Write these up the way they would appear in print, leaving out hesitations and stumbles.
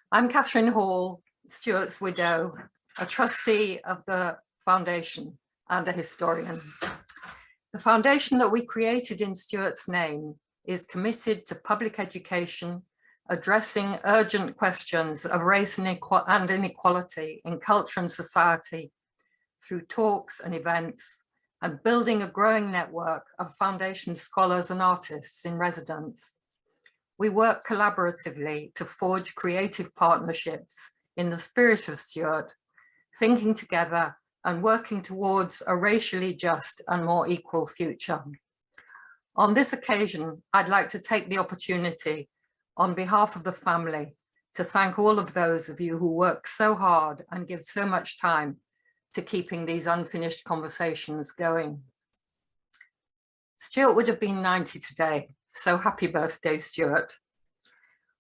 I'm Catherine Hall, Stuart's widow, a trustee of the foundation and a historian. The foundation that we created in Stuart's name is committed to public education, addressing urgent questions of race and inequality in culture and society through talks and events, and building a growing network of foundation scholars and artists in residence. We work collaboratively to forge creative partnerships in the spirit of Stuart, thinking together and working towards a racially just and more equal future. On this occasion, I'd like to take the opportunity on behalf of the family to thank all of those of you who work so hard and give so much time to keeping these unfinished conversations going. Stuart would have been 90 today, so happy birthday, Stuart.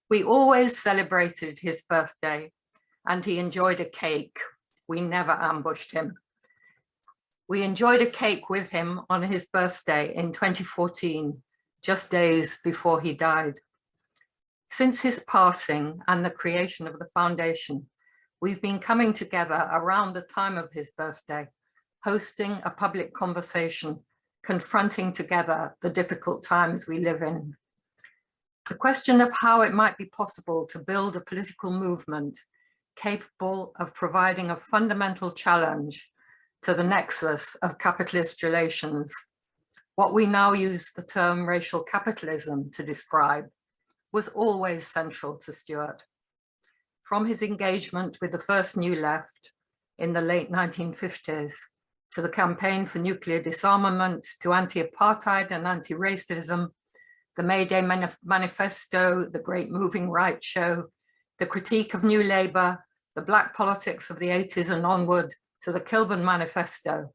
We always celebrated his birthday and he enjoyed a cake. We never ambushed him. We enjoyed a cake with him on his birthday in 2014, just days before he died. Since his passing and the creation of the foundation, we've been coming together around the time of his birthday, hosting a public conversation, confronting together the difficult times we live in. The question of how it might be possible to build a political movement capable of providing a fundamental challenge to the nexus of capitalist relations, what we now use the term racial capitalism to describe, was always central to Stuart. From his engagement with the First New Left in the late 1950s, to the campaign for nuclear disarmament, to anti-apartheid and anti-racism, the May Day Manifesto, the Great Moving Right Show, the critique of New Labour, the black politics of the 80s and onward, to the Kilburn Manifesto,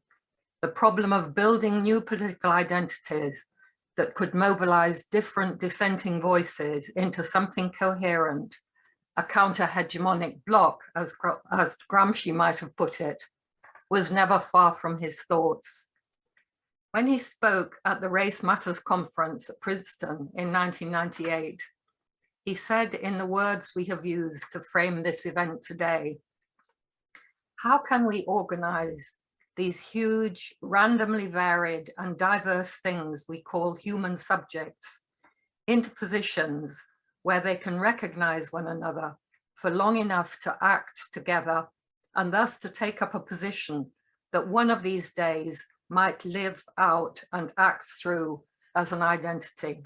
the problem of building new political identities that could mobilize different dissenting voices into something coherent, a counter-hegemonic bloc, as Gramsci might have put it, was never far from his thoughts. When he spoke at the Race Matters conference at Princeton in 1998, he said in the words we have used to frame this event today, how can we organize these huge, randomly varied and diverse things we call human subjects into positions where they can recognize one another for long enough to act together and thus to take up a position that one of these days might live out and act through as an identity.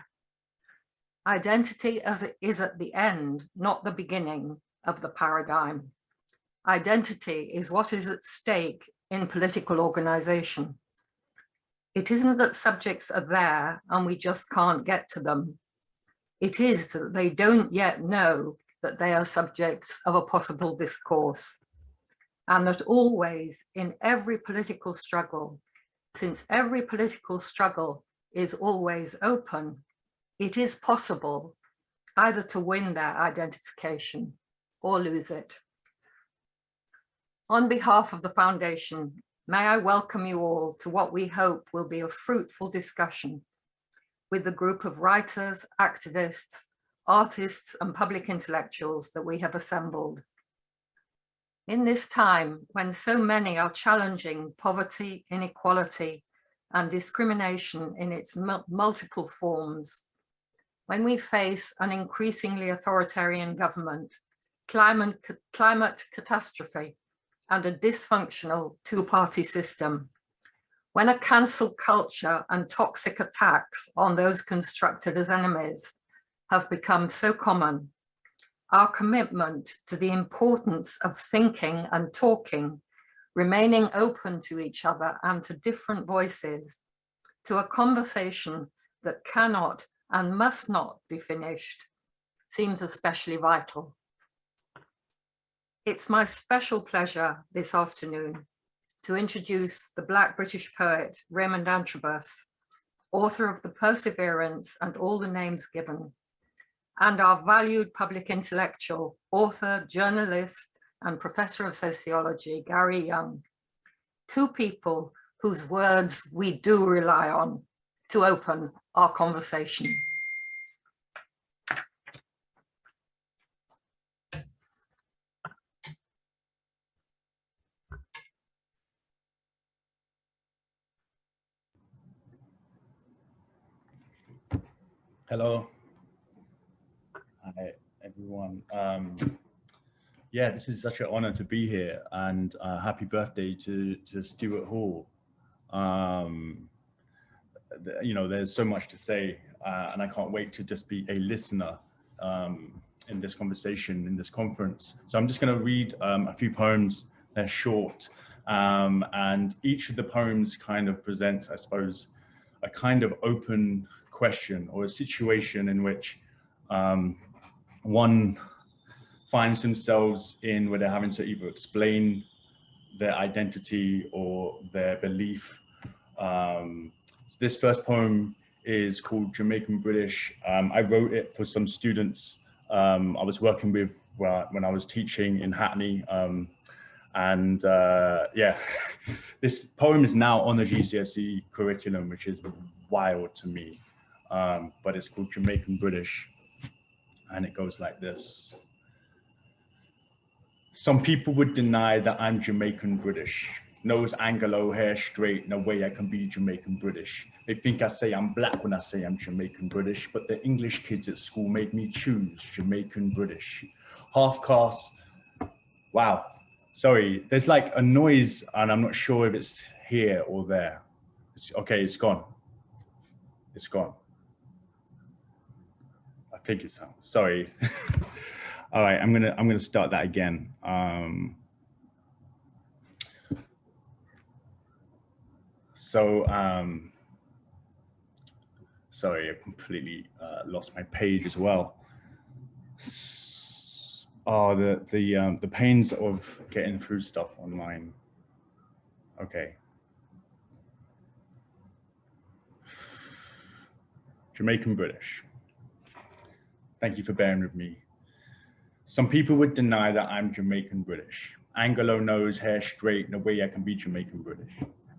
Identity as it is at the end, not the beginning of the paradigm. Identity is what is at stake in political organization. It isn't that subjects are there and we just can't get to them. It is that they don't yet know that they are subjects of a possible discourse. And that always in every political struggle, since every political struggle is always open, it is possible either to win their identification or lose it. On behalf of the foundation, may I welcome you all to what we hope will be a fruitful discussion with the group of writers, activists, artists, and public intellectuals that we have assembled. In this time, when so many are challenging poverty, inequality, and discrimination in its multiple forms, when we face an increasingly authoritarian government, climate catastrophe, and a dysfunctional two-party system, when a cancel culture and toxic attacks on those constructed as enemies have become so common, our commitment to the importance of thinking and talking, remaining open to each other and to different voices, to a conversation that cannot and must not be finished, seems especially vital. It's my special pleasure this afternoon to introduce the Black British poet Raymond Antrobus, author of The Perseverance and All the Names Given, and our valued public intellectual, author, journalist, and professor of sociology, Gary Younge, two people whose words we do rely on to open our conversation. Hello. Hi, everyone. Yeah, this is such an honor to be here, and happy birthday to Stuart Hall. You know, there's so much to say, and I can't wait to just be a listener in this conversation, in this conference. So I'm just going to read a few poems. They're short, and each of the poems kind of present, I suppose, a kind of open question or a situation in which one finds themselves in where they're having to either explain their identity or their belief. So this first poem is called Jamaican British. I wrote it for some students I was working with when I was teaching in Hackney. Yeah, this poem is now on the GCSE curriculum, which is wild to me. But it's called Jamaican British, and it goes like this. Some people would deny that I'm Jamaican British. Nose Anglo, hair straight, no way I can be Jamaican British. They think I say I'm black when I say I'm Jamaican British, but the English kids at school made me choose Jamaican British. Half caste, wow. Sorry, there's like a noise and I'm not sure if it's here or there. Okay, it's gone. It's gone. I think it's out. Sorry. All right, I'm gonna start that again. Sorry, I completely lost my page as well. Oh, the pains of getting through stuff online. Okay. Jamaican British. Thank you for bearing with me. Some people would deny that I'm Jamaican British. Anglo nose, hair straight, no way I can be Jamaican British.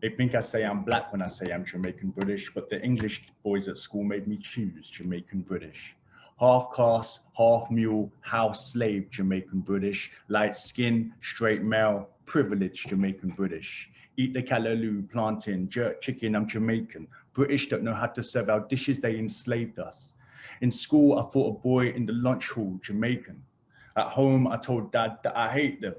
They think I say I'm black when I say I'm Jamaican British, but the English boys at school made me choose Jamaican British. Half caste, half mule, house slave, Jamaican British. Light skin, straight male, privileged Jamaican British. Eat the callaloo, plantain, jerk chicken, I'm Jamaican. British don't know how to serve our dishes, they enslaved us. In school, I thought a boy in the lunch hall, Jamaican. At home, I told Dad that I hate them,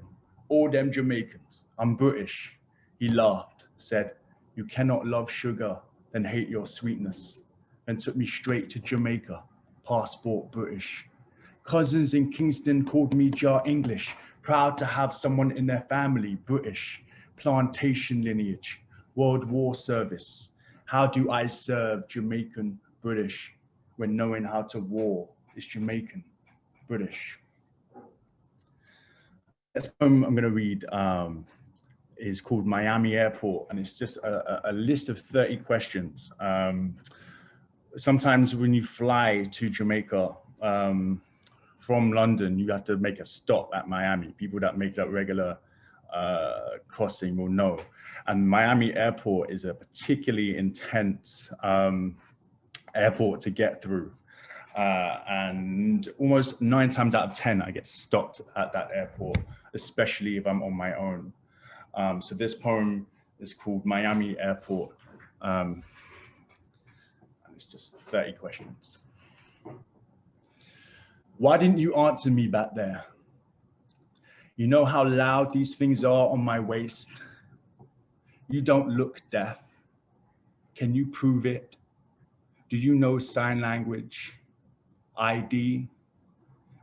all them Jamaicans. I'm British. He laughed, said, you cannot love sugar, then hate your sweetness, and took me straight to Jamaica, passport British. Cousins in Kingston called me Jar English, proud to have someone in their family British. Plantation lineage, World War service. How do I serve Jamaican British when knowing how to war is Jamaican British? This poem I'm going to read is called Miami Airport, and it's just a list of 30 questions. Sometimes when you fly to Jamaica from London, you have to make a stop at Miami. People that make that regular crossing will know. And Miami Airport is a particularly intense airport to get through. And almost 9 times out of 10, I get stopped at that airport, especially if I'm on my own. So this poem is called Miami Airport. And it's just 30 questions. Why didn't you answer me back there? You know how loud these things are on my waist? You don't look deaf. Can you prove it? Do you know sign language? ID?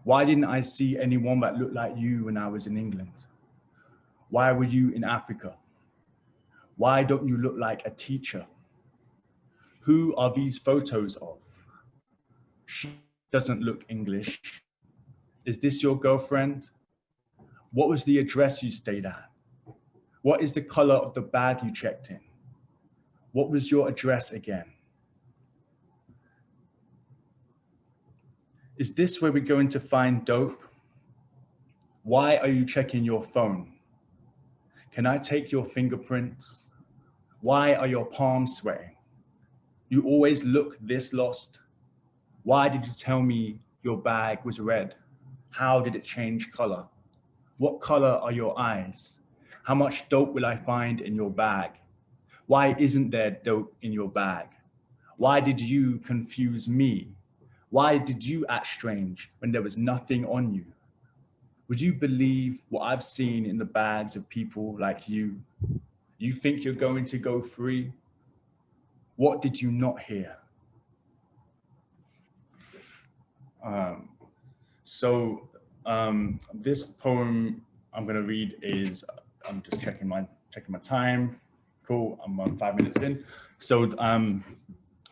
Why didn't I see anyone that looked like you when I was in England? Why were you in Africa? Why don't you look like a teacher? Who are these photos of? She doesn't look English. Is this your girlfriend? What was the address you stayed at? What is the color of the bag you checked in? What was your address again? Is this where we're going to find dope? Why are you checking your phone? Can I take your fingerprints? Why are your palms sweating? You always look this lost. Why did you tell me your bag was red? How did it change color? What color are your eyes? How much dope will I find in your bag? Why isn't there dope in your bag? Why did you confuse me? Why did you act strange when there was nothing on you? Would you believe what I've seen in the bags of people like you? You think you're going to go free? What did you not hear? This poem I'm going to read is, I'm just checking my time. Cool, I'm 5 minutes in. So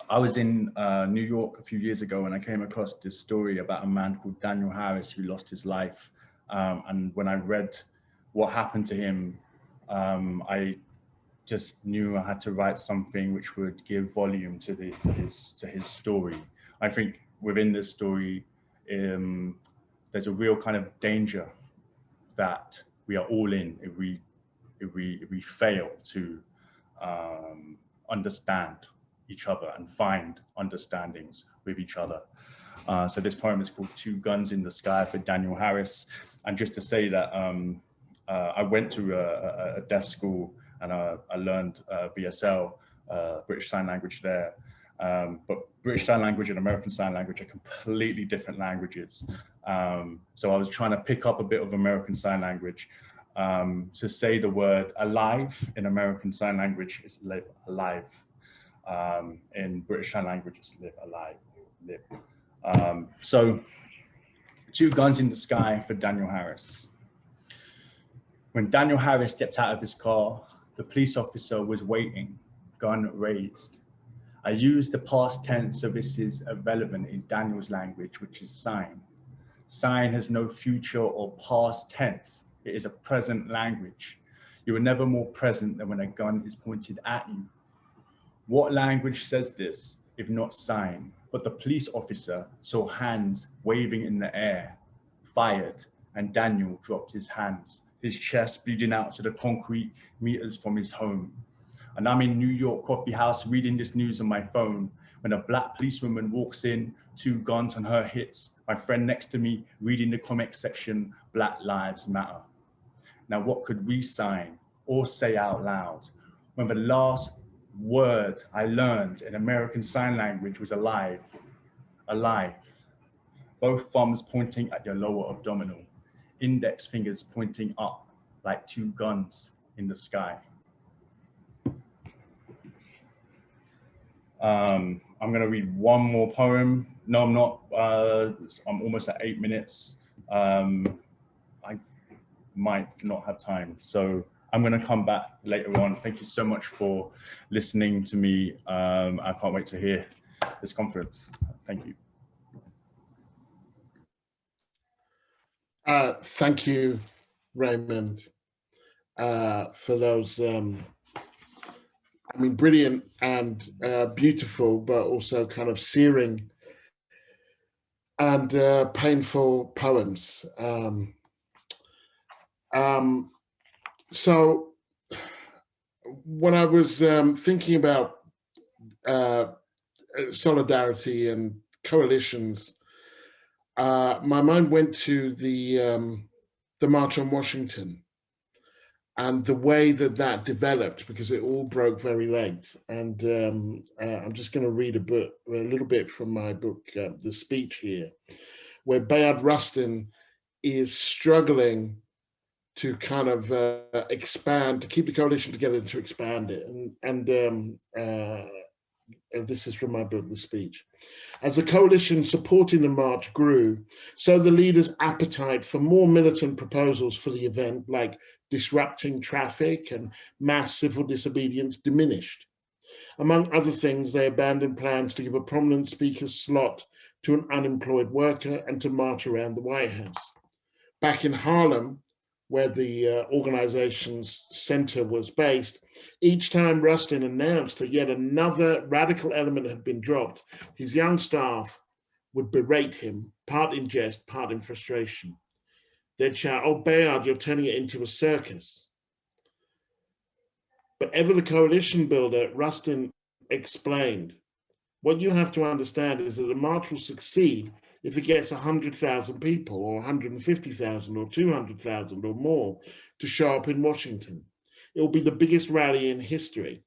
I was in New York a few years ago and I came across this story about a man called Daniel Harris who lost his life. And when I read what happened to him, I just knew I had to write something which would give volume to his story. I think within this story, there's a real kind of danger that we are all in if we fail to understand each other and find understandings with each other. So this poem is called Two Guns in the Sky for Daniel Harris. And just to say that I went to a deaf school and I learned BSL, British Sign Language there. But British Sign Language and American Sign Language are completely different languages. So I was trying to pick up a bit of American Sign Language. To say the word alive in American Sign Language is live alive. In British Sign Language is live alive, live. So Two Guns in the Sky for Daniel Harris. When Daniel Harris stepped out of his car, the police officer was waiting, gun raised. I used the past tense so this is irrelevant in Daniel's language, which is sign. Sign has no future or past tense. It is a present language. You are never more present than when a gun is pointed at you. What language says this, if not sign? But the police officer saw hands waving in the air, fired, and Daniel dropped his hands, his chest bleeding out to the concrete meters from his home. And I'm in New York coffee house reading this news on my phone when a black policewoman walks in, two guns on her hips, my friend next to me reading the comic section, Black Lives Matter. Now what could we sign or say out loud when the last word I learned in American Sign Language was alive, alive. Both thumbs pointing at your lower abdominal, index fingers pointing up like two guns in the sky. I'm gonna read one more poem. No, I'm not, I'm almost at 8 minutes. I might not have time. So I'm gonna come back later on. Thank you so much for listening to me. I can't wait to hear this conference. Thank you. Thank you, Raymond, for those, I mean, brilliant and beautiful, but also kind of searing and painful poems. So when I was thinking about solidarity and coalitions, my mind went to the March on Washington and the way that that developed, because it all broke very late. And I'm just going to read a little bit from my book, The Speech here, where Bayard Rustin is struggling to kind of expand, to keep the coalition together and to expand it. And this is from my book, The Speech. As the coalition supporting the march grew, so the leaders' appetite for more militant proposals for the event, like disrupting traffic and mass civil disobedience, diminished. Among other things, they abandoned plans to give a prominent speaker's slot to an unemployed worker and to march around the White House. Back in Harlem, where the organization's center was based, each time Rustin announced that yet another radical element had been dropped, his young staff would berate him, part in jest, part in frustration. They'd shout, "Oh, Bayard, you're turning it into a circus." But ever the coalition builder, Rustin explained, what you have to understand is that the march will succeed if it gets 100,000 people or 150,000 or 200,000 or more to show up in Washington. It will be the biggest rally in history.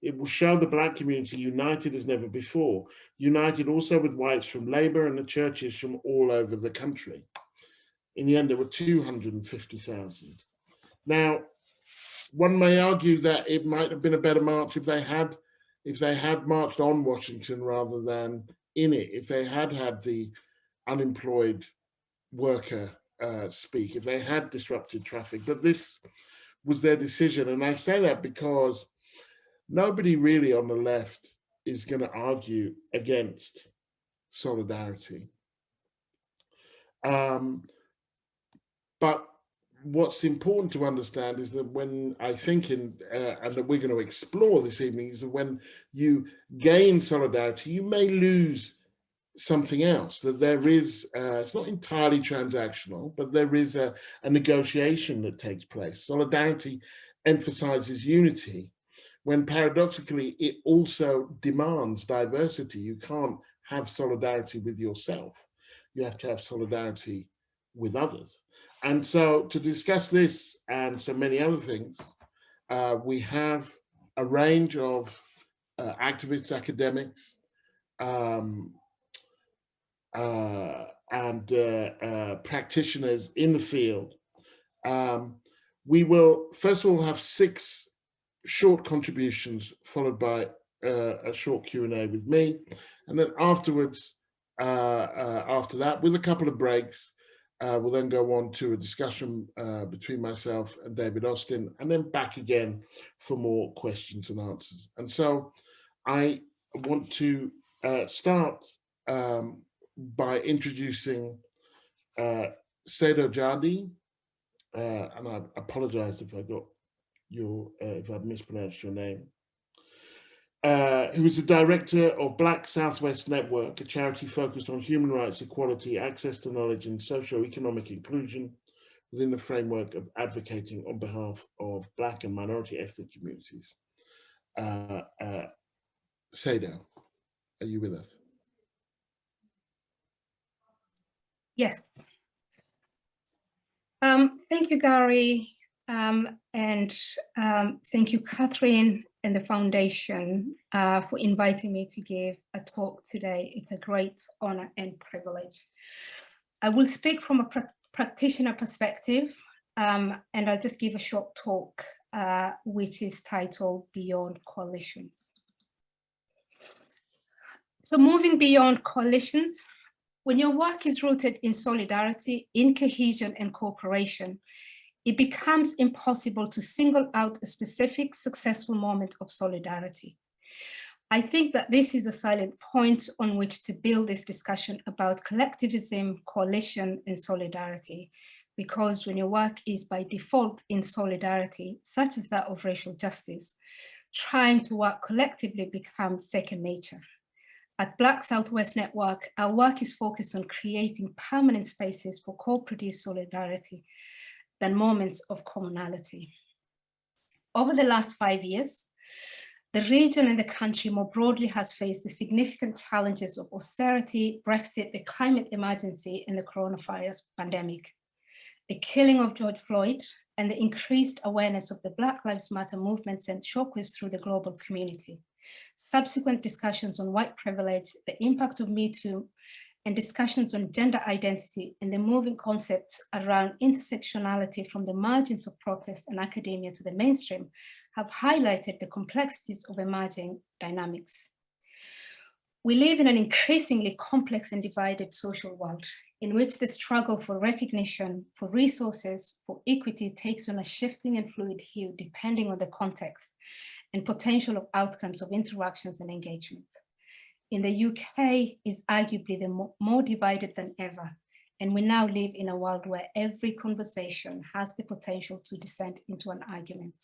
It will show the Black community united as never before, united also with whites from Labour and the churches from all over the country. In the end, there were 250,000. Now, one may argue that it might have been a better march if they had marched on Washington rather than in it, if they had had the unemployed worker speak, if they had disrupted traffic. But this was their decision. And I say that because nobody really on the left is going to argue against solidarity. But what's important to understand is that when I think and that we're going to explore this evening, is that when you gain solidarity, you may lose something else, that there is, it's not entirely transactional, but there is a negotiation that takes place. Solidarity emphasizes unity, when paradoxically it also demands diversity. You can't have solidarity with yourself. You have to have solidarity with others. And so to discuss this and so many other things, we have a range of activists, academics, and practitioners in the field. We will first of all have 6 short contributions followed by a short Q&A with me. And then afterwards, after that, with a couple of breaks, we'll then go on to a discussion between myself and David Austin, and then back again for more questions and answers. And so I want to start by introducing Sado Jirde, and I apologize if I got if I've mispronounced your name, who is the director of Black Southwest Network, a charity focused on human rights, equality, access to knowledge, and socio-economic inclusion within the framework of advocating on behalf of Black and minority ethnic communities. Sado, are you with us? Yes. Thank you, Gary, and thank you, Catherine, and the foundation for inviting me to give a talk today. It's a great honor and privilege. I will speak from a practitioner perspective, and I'll just give a short talk, which is titled Beyond Coalitions. So moving beyond coalitions, when your work is rooted in solidarity, in cohesion and cooperation, it becomes impossible to single out a specific successful moment of solidarity. I think that this is a silent point on which to build this discussion about collectivism, coalition, and solidarity, because when your work is by default in solidarity, such as that of racial justice, trying to work collectively becomes second nature. At Black Southwest Network, our work is focused on creating permanent spaces for co-produced solidarity than moments of commonality. Over the last 5 years, the region and the country more broadly has faced the significant challenges of austerity, Brexit, the climate emergency, and the coronavirus pandemic. The killing of George Floyd and the increased awareness of the Black Lives Matter movement sent shockwaves through the global community. Subsequent discussions on white privilege, the impact of Me Too, and discussions on gender identity and the moving concepts around intersectionality from the margins of protest and academia to the mainstream have highlighted the complexities of emerging dynamics. We live in an increasingly complex and divided social world in which the struggle for recognition, for resources, for equity takes on a shifting and fluid hue depending on the context and potential of outcomes of interactions and engagement. In the UK is arguably the more divided than ever, and we now live in a world where every conversation has the potential to descend into an argument.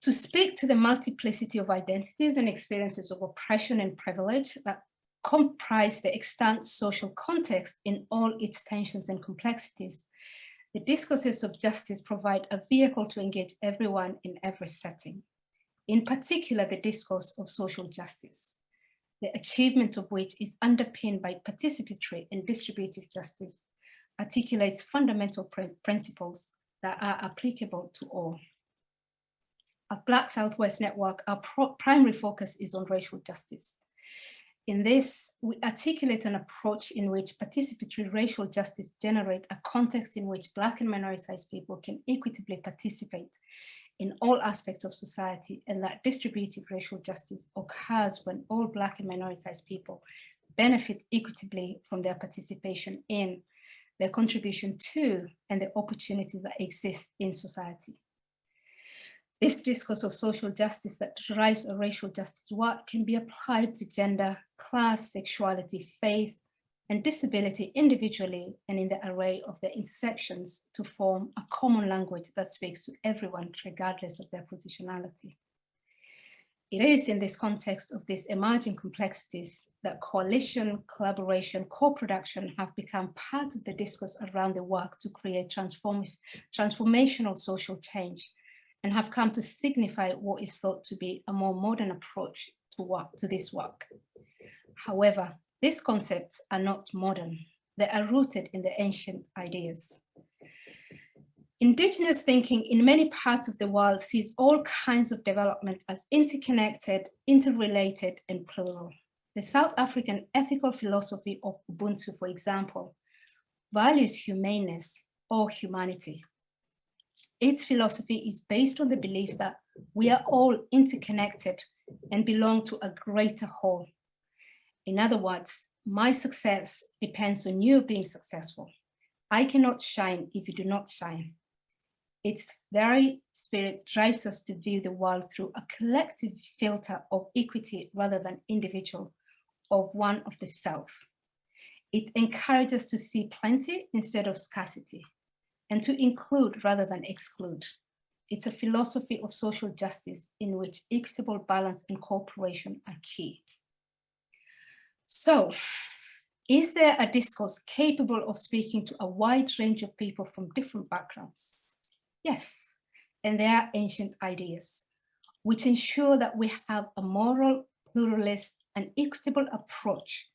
To speak to the multiplicity of identities and experiences of oppression and privilege that comprise the extant social context in all its tensions and complexities, the discourses of justice provide a vehicle to engage everyone in every setting. In particular, the discourse of social justice, the achievement of which is underpinned by participatory and distributive justice, articulates fundamental principles that are applicable to all. At Black Southwest Network, our primary focus is on racial justice. In this, we articulate an approach in which participatory racial justice generates a context in which Black and minoritized people can equitably participate in all aspects of society, and that distributive racial justice occurs when all Black and minoritized people benefit equitably from their participation in, their contribution to, and the opportunities that exist in society. This discourse of social justice that derives a racial justice work can be applied to gender, class, sexuality, faith, and disability individually and in the array of their intersections to form a common language that speaks to everyone regardless of their positionality. It is in this context of these emerging complexities that coalition, collaboration, co-production have become part of the discourse around the work to create transformational social change, and have come to signify what is thought to be a more modern approach to this work. However, these concepts are not modern. They are rooted in the ancient ideas. Indigenous thinking in many parts of the world sees all kinds of development as interconnected, interrelated, and plural. The South African ethical philosophy of Ubuntu, for example, values humaneness or humanity. Its philosophy is based on the belief that we are all interconnected and belong to a greater whole. In other words, my success depends on you being successful. I cannot shine if you do not shine. Its very spirit drives us to view the world through a collective filter of equity rather than individual, of one of the self. It encourages us to see plenty instead of scarcity, and to include rather than exclude. It's a philosophy of social justice in which equitable balance and cooperation are key. So, is there a discourse capable of speaking to a wide range of people from different backgrounds? Yes, and there are ancient ideas, which ensure that we have a moral, pluralist, and equitable approach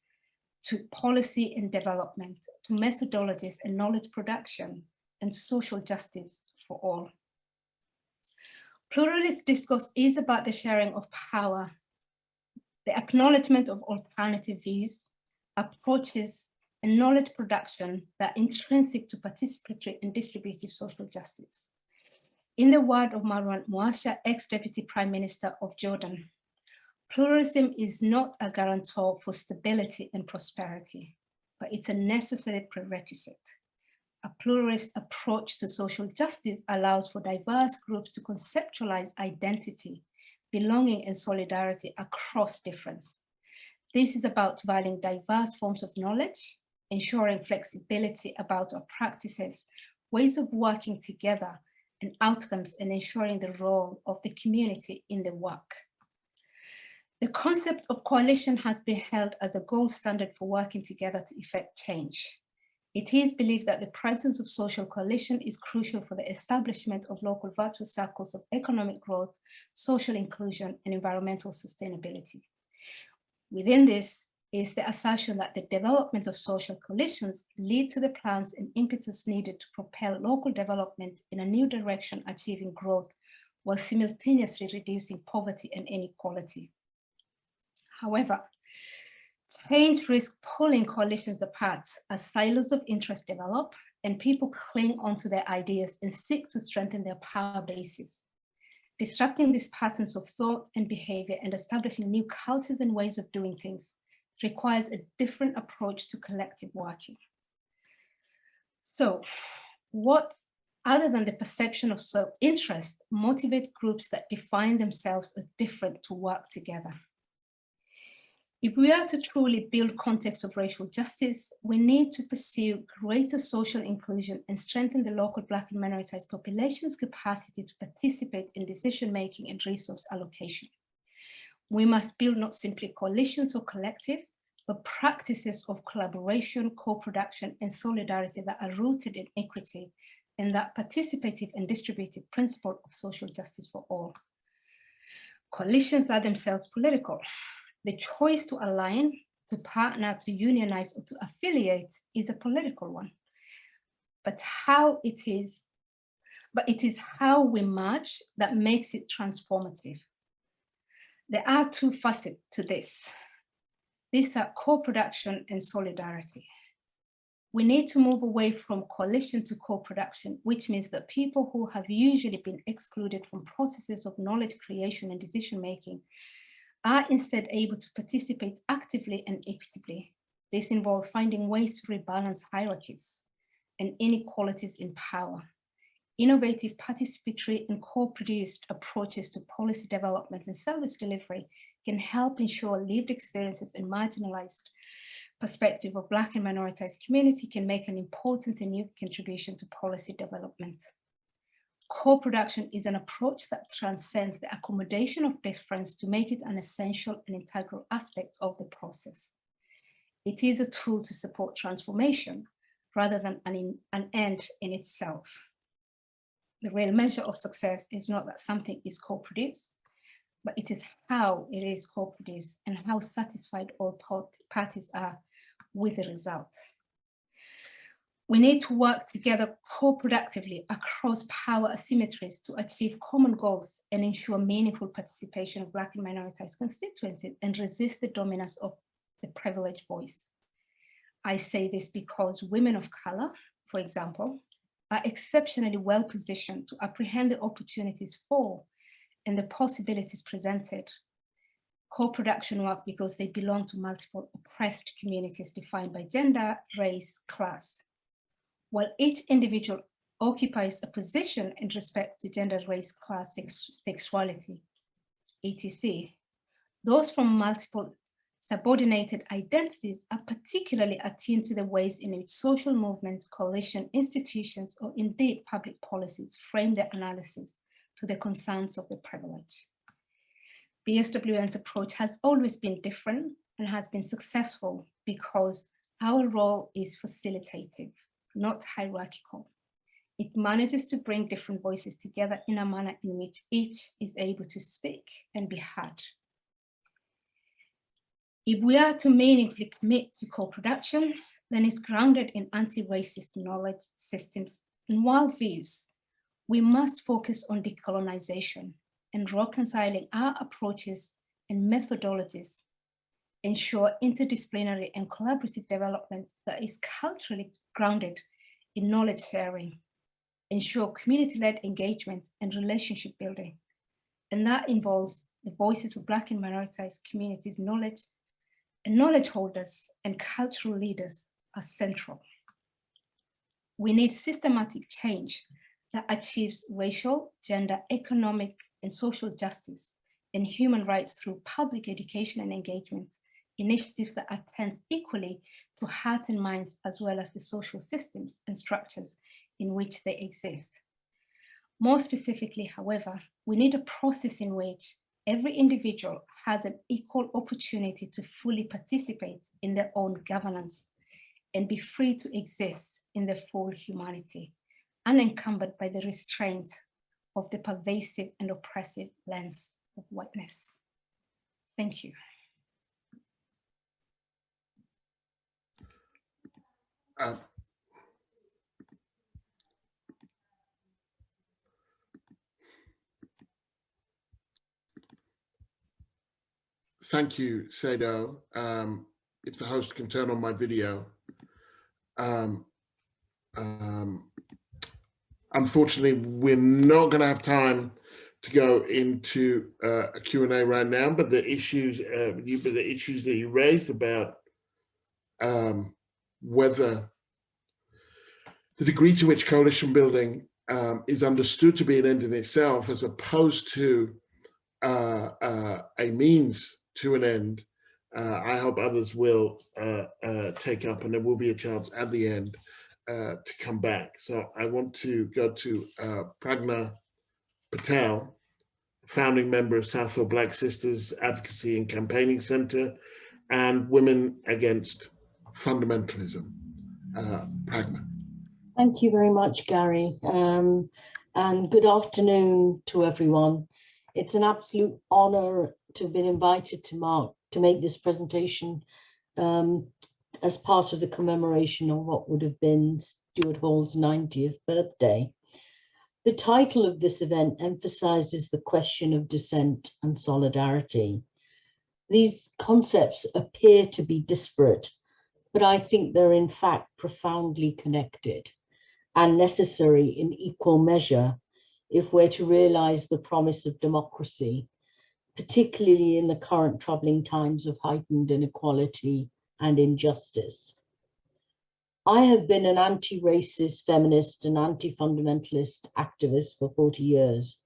to policy and development, to methodologies and knowledge production, and social justice for all. Pluralist discourse is about the sharing of power, the acknowledgement of alternative views, approaches, and knowledge production that are intrinsic to participatory and distributive social justice. In the word of Marwan Mouasha, ex-Deputy Prime Minister of Jordan, pluralism is not a guarantor for stability and prosperity, but it's a necessary prerequisite. A pluralist approach to social justice allows for diverse groups to conceptualize identity, belonging, and solidarity across difference. This is about valuing diverse forms of knowledge, ensuring flexibility about our practices, ways of working together, and outcomes, and ensuring the role of the community in the work. The concept of coalition has been held as a gold standard for working together to effect change. It is believed that the presence of social coalition is crucial for the establishment of local virtuous circles of economic growth, social inclusion, and environmental sustainability. Within this is the assertion that the development of social coalitions lead to the plans and impetus needed to propel local development in a new direction, achieving growth, while simultaneously reducing poverty and inequality. However, change risks pulling coalitions apart as silos of interest develop and people cling onto their ideas and seek to strengthen their power bases. Disrupting these patterns of thought and behavior and establishing new cultures and ways of doing things requires a different approach to collective working. So, what, other than the perception of self-interest, motivate groups that define themselves as different to work together? If we are to truly build context of racial justice, we need to pursue greater social inclusion and strengthen the local Black and minoritized population's capacity to participate in decision-making and resource allocation. We must build not simply coalitions or collective, but practices of collaboration, co-production, and solidarity that are rooted in equity and that participative and distributive principle of social justice for all. Coalitions are themselves political. The choice to align, to partner, to unionize, or to affiliate is a political one. But how it is but it is how we march that makes it transformative. There are two facets to this. These are co-production and solidarity. We need to move away from coalition to co-production, which means that people who have usually been excluded from processes of knowledge creation and decision-making are instead able to participate actively and equitably. This involves finding ways to rebalance hierarchies and inequalities in power. Innovative, participatory, and co-produced approaches to policy development and service delivery can help ensure lived experiences and marginalized perspective of Black and minoritized community can make an important and new contribution to policy development. Co-production is an approach that transcends the accommodation of difference to make it an essential and integral aspect of the process. It is a tool to support transformation rather than an end in itself. The real measure of success is not that something is co-produced, but it is how it is co-produced and how satisfied all parties are with the result. We need to work together co-productively across power asymmetries to achieve common goals and ensure meaningful participation of Black and minoritized constituencies and resist the dominance of the privileged voice. I say this because women of color, for example, are exceptionally well positioned to apprehend the opportunities for and the possibilities presented. Co-production work because they belong to multiple oppressed communities defined by gender, race, class. While each individual occupies a position in respect to gender, race, class, sexuality, etc., those from multiple subordinated identities are particularly attuned to the ways in which social movements, coalition, institutions, or indeed public policies frame their analysis to the concerns of the privileged. BSWN's approach has always been different and has been successful because our role is facilitative, not hierarchical. It manages to bring different voices together in a manner in which each is able to speak and be heard. If we are to meaningfully commit to co-production, then it's grounded in anti-racist knowledge systems and worldviews. We must focus on decolonization and reconciling our approaches and methodologies, ensure interdisciplinary and collaborative development that is culturally grounded in knowledge sharing, ensure community-led engagement and relationship building. And that involves the voices of Black and minoritized communities, knowledge holders and cultural leaders are central. We need systematic change that achieves racial, gender, economic, and social justice and human rights through public education and engagement, initiatives that attend equally to heart and minds as well as the social systems and structures in which they exist. More specifically, however, we need a process in which every individual has an equal opportunity to fully participate in their own governance and be free to exist in their full humanity, unencumbered by the restraints of the pervasive and oppressive lens of whiteness. Thank you. Thank you, Sado. If the host can turn on my video. Unfortunately, we're not going to have time to go into a Q&A right now, but the issues that you raised about whether the degree to which coalition building is understood to be an end in itself as opposed to a means to an end, I hope others will take up, and there will be a chance at the end to come back. So I want to go to Pragna Patel, founding member of Southall Black Sisters Advocacy and Campaigning Center and Women Against Fundamentalism. Pragna. Thank you very much, Gary, and good afternoon to everyone. It's an absolute honor to have been invited to make this presentation as part of the commemoration of what would have been Stuart Hall's 90th birthday. The title of this event emphasizes the question of dissent and solidarity. These concepts appear to be disparate, but I think they're in fact profoundly connected and necessary in equal measure if we're to realize the promise of democracy, particularly in the current troubling times of heightened inequality and injustice. I have been an anti-racist, feminist, and anti-fundamentalist activist for 40 years.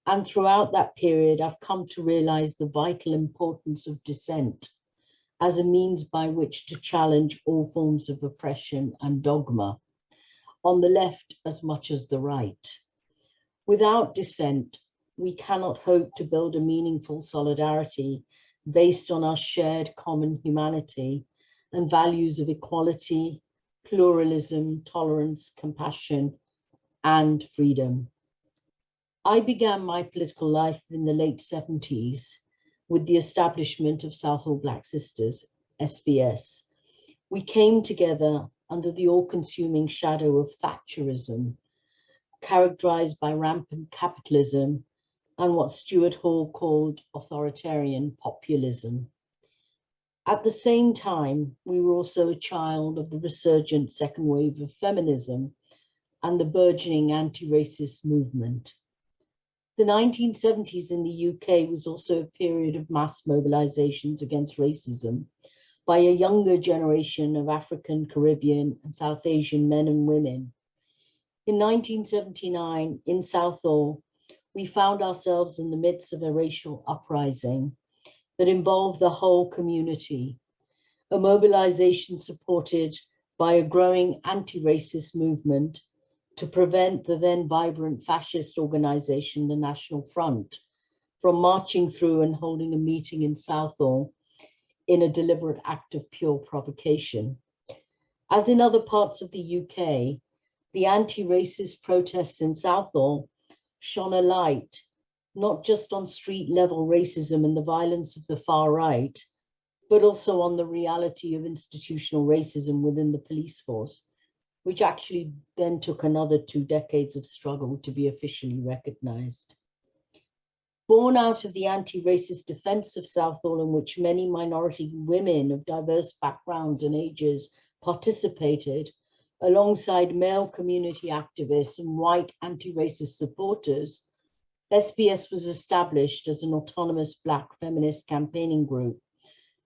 And throughout that period, I've come to realize the vital importance of dissent as a means by which to challenge all forms of oppression and dogma, on the left as much as the right. Without dissent, we cannot hope to build a meaningful solidarity based on our shared common humanity and values of equality, pluralism, tolerance, compassion, and freedom. I began my political life in the late 70s with the establishment of Southall Black Sisters, SBS. We came together under the all-consuming shadow of Thatcherism, characterized by rampant capitalism and what Stuart Hall called authoritarian populism. At the same time, we were also a child of the resurgent second wave of feminism and the burgeoning anti-racist movement. The 1970s in the UK was also a period of mass mobilizations against racism by a younger generation of African, Caribbean, and South Asian men and women. In 1979, in Southall, we found ourselves in the midst of a racial uprising that involved the whole community, a mobilization supported by a growing anti-racist movement to prevent the then vibrant fascist organization, the National Front, from marching through and holding a meeting in Southall in a deliberate act of pure provocation. As in other parts of the UK, the anti-racist protests in Southall shone a light not just on street level racism and the violence of the far right, but also on the reality of institutional racism within the police force, which actually then took another 2 decades of struggle to be officially recognized. Born out of the anti-racist defense of Southall, in which many minority women of diverse backgrounds and ages participated, alongside male community activists and white anti-racist supporters, SBS was established as an autonomous Black feminist campaigning group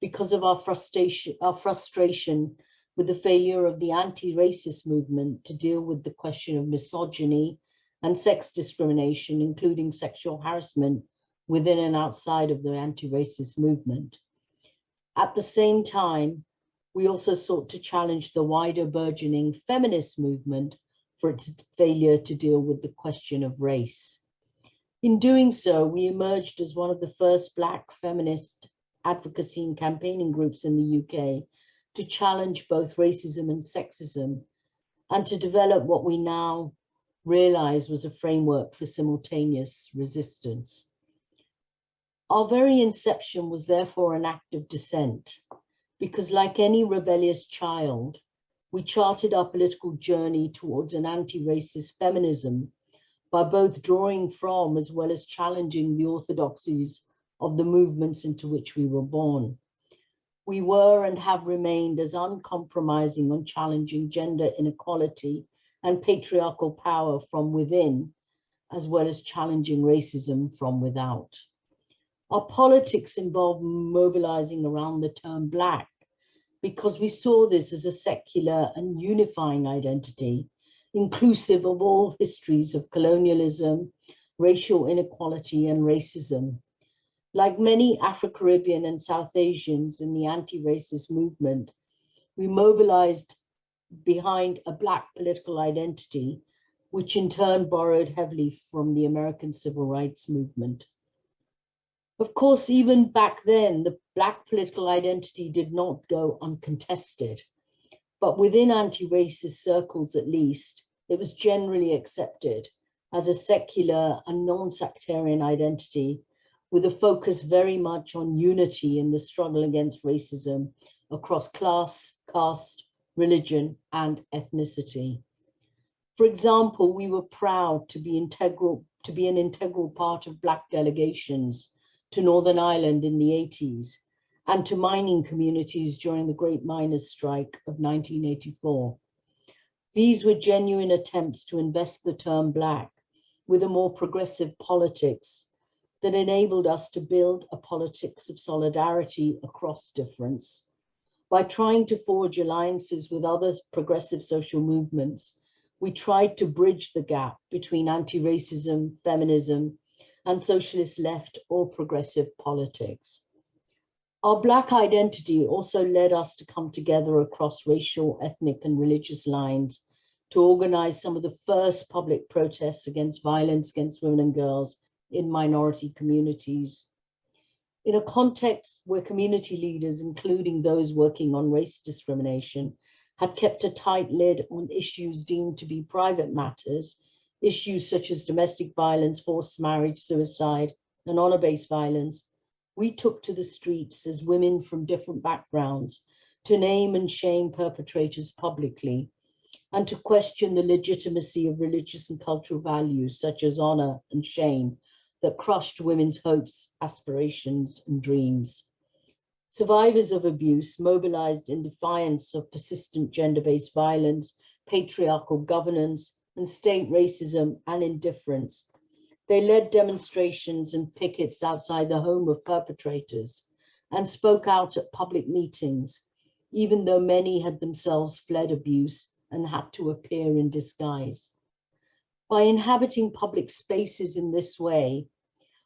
because of our frustration with the failure of the anti-racist movement to deal with the question of misogyny and sex discrimination, including sexual harassment within and outside of the anti-racist movement. At the same time, we also sought to challenge the wider burgeoning feminist movement for its failure to deal with the question of race. In doing so, we emerged as one of the first Black feminist advocacy and campaigning groups in the UK to challenge both racism and sexism, and to develop what we now realize was a framework for simultaneous resistance. Our very inception was therefore an act of dissent, because like any rebellious child, we charted our political journey towards an anti-racist feminism by both drawing from as well as challenging the orthodoxies of the movements into which we were born. We were and have remained as uncompromising on challenging gender inequality and patriarchal power from within, as well as challenging racism from without. Our politics involved mobilizing around the term Black because we saw this as a secular and unifying identity, inclusive of all histories of colonialism, racial inequality, and racism. Like many Afro-Caribbean and South Asians in the anti-racist movement, we mobilized behind a Black political identity, which in turn borrowed heavily from the American Civil Rights Movement. Of course, even back then, the Black political identity did not go uncontested, but within anti-racist circles at least, it was generally accepted as a secular and non-sectarian identity with a focus very much on unity in the struggle against racism across class, caste, religion, and ethnicity. For example, we were proud to be an integral part of Black delegations to Northern Ireland in the 80s and to mining communities during the Great Miners' Strike of 1984. These were genuine attempts to invest the term Black with a more progressive politics that enabled us to build a politics of solidarity across difference. By trying to forge alliances with other progressive social movements, we tried to bridge the gap between anti-racism, feminism, and socialist left or progressive politics. Our Black identity also led us to come together across racial, ethnic, and religious lines to organize some of the first public protests against violence against women and girls in minority communities. In a context where community leaders, including those working on race discrimination, had kept a tight lid on issues deemed to be private matters, issues such as domestic violence, forced marriage, suicide, and honor-based violence, we took to the streets as women from different backgrounds to name and shame perpetrators publicly and to question the legitimacy of religious and cultural values such as honor and shame that crushed women's hopes, aspirations, and dreams. Survivors of abuse mobilized in defiance of persistent gender-based violence, patriarchal governance, and state racism and indifference. They led demonstrations and pickets outside the home of perpetrators and spoke out at public meetings, even though many had themselves fled abuse and had to appear in disguise. By inhabiting public spaces in this way,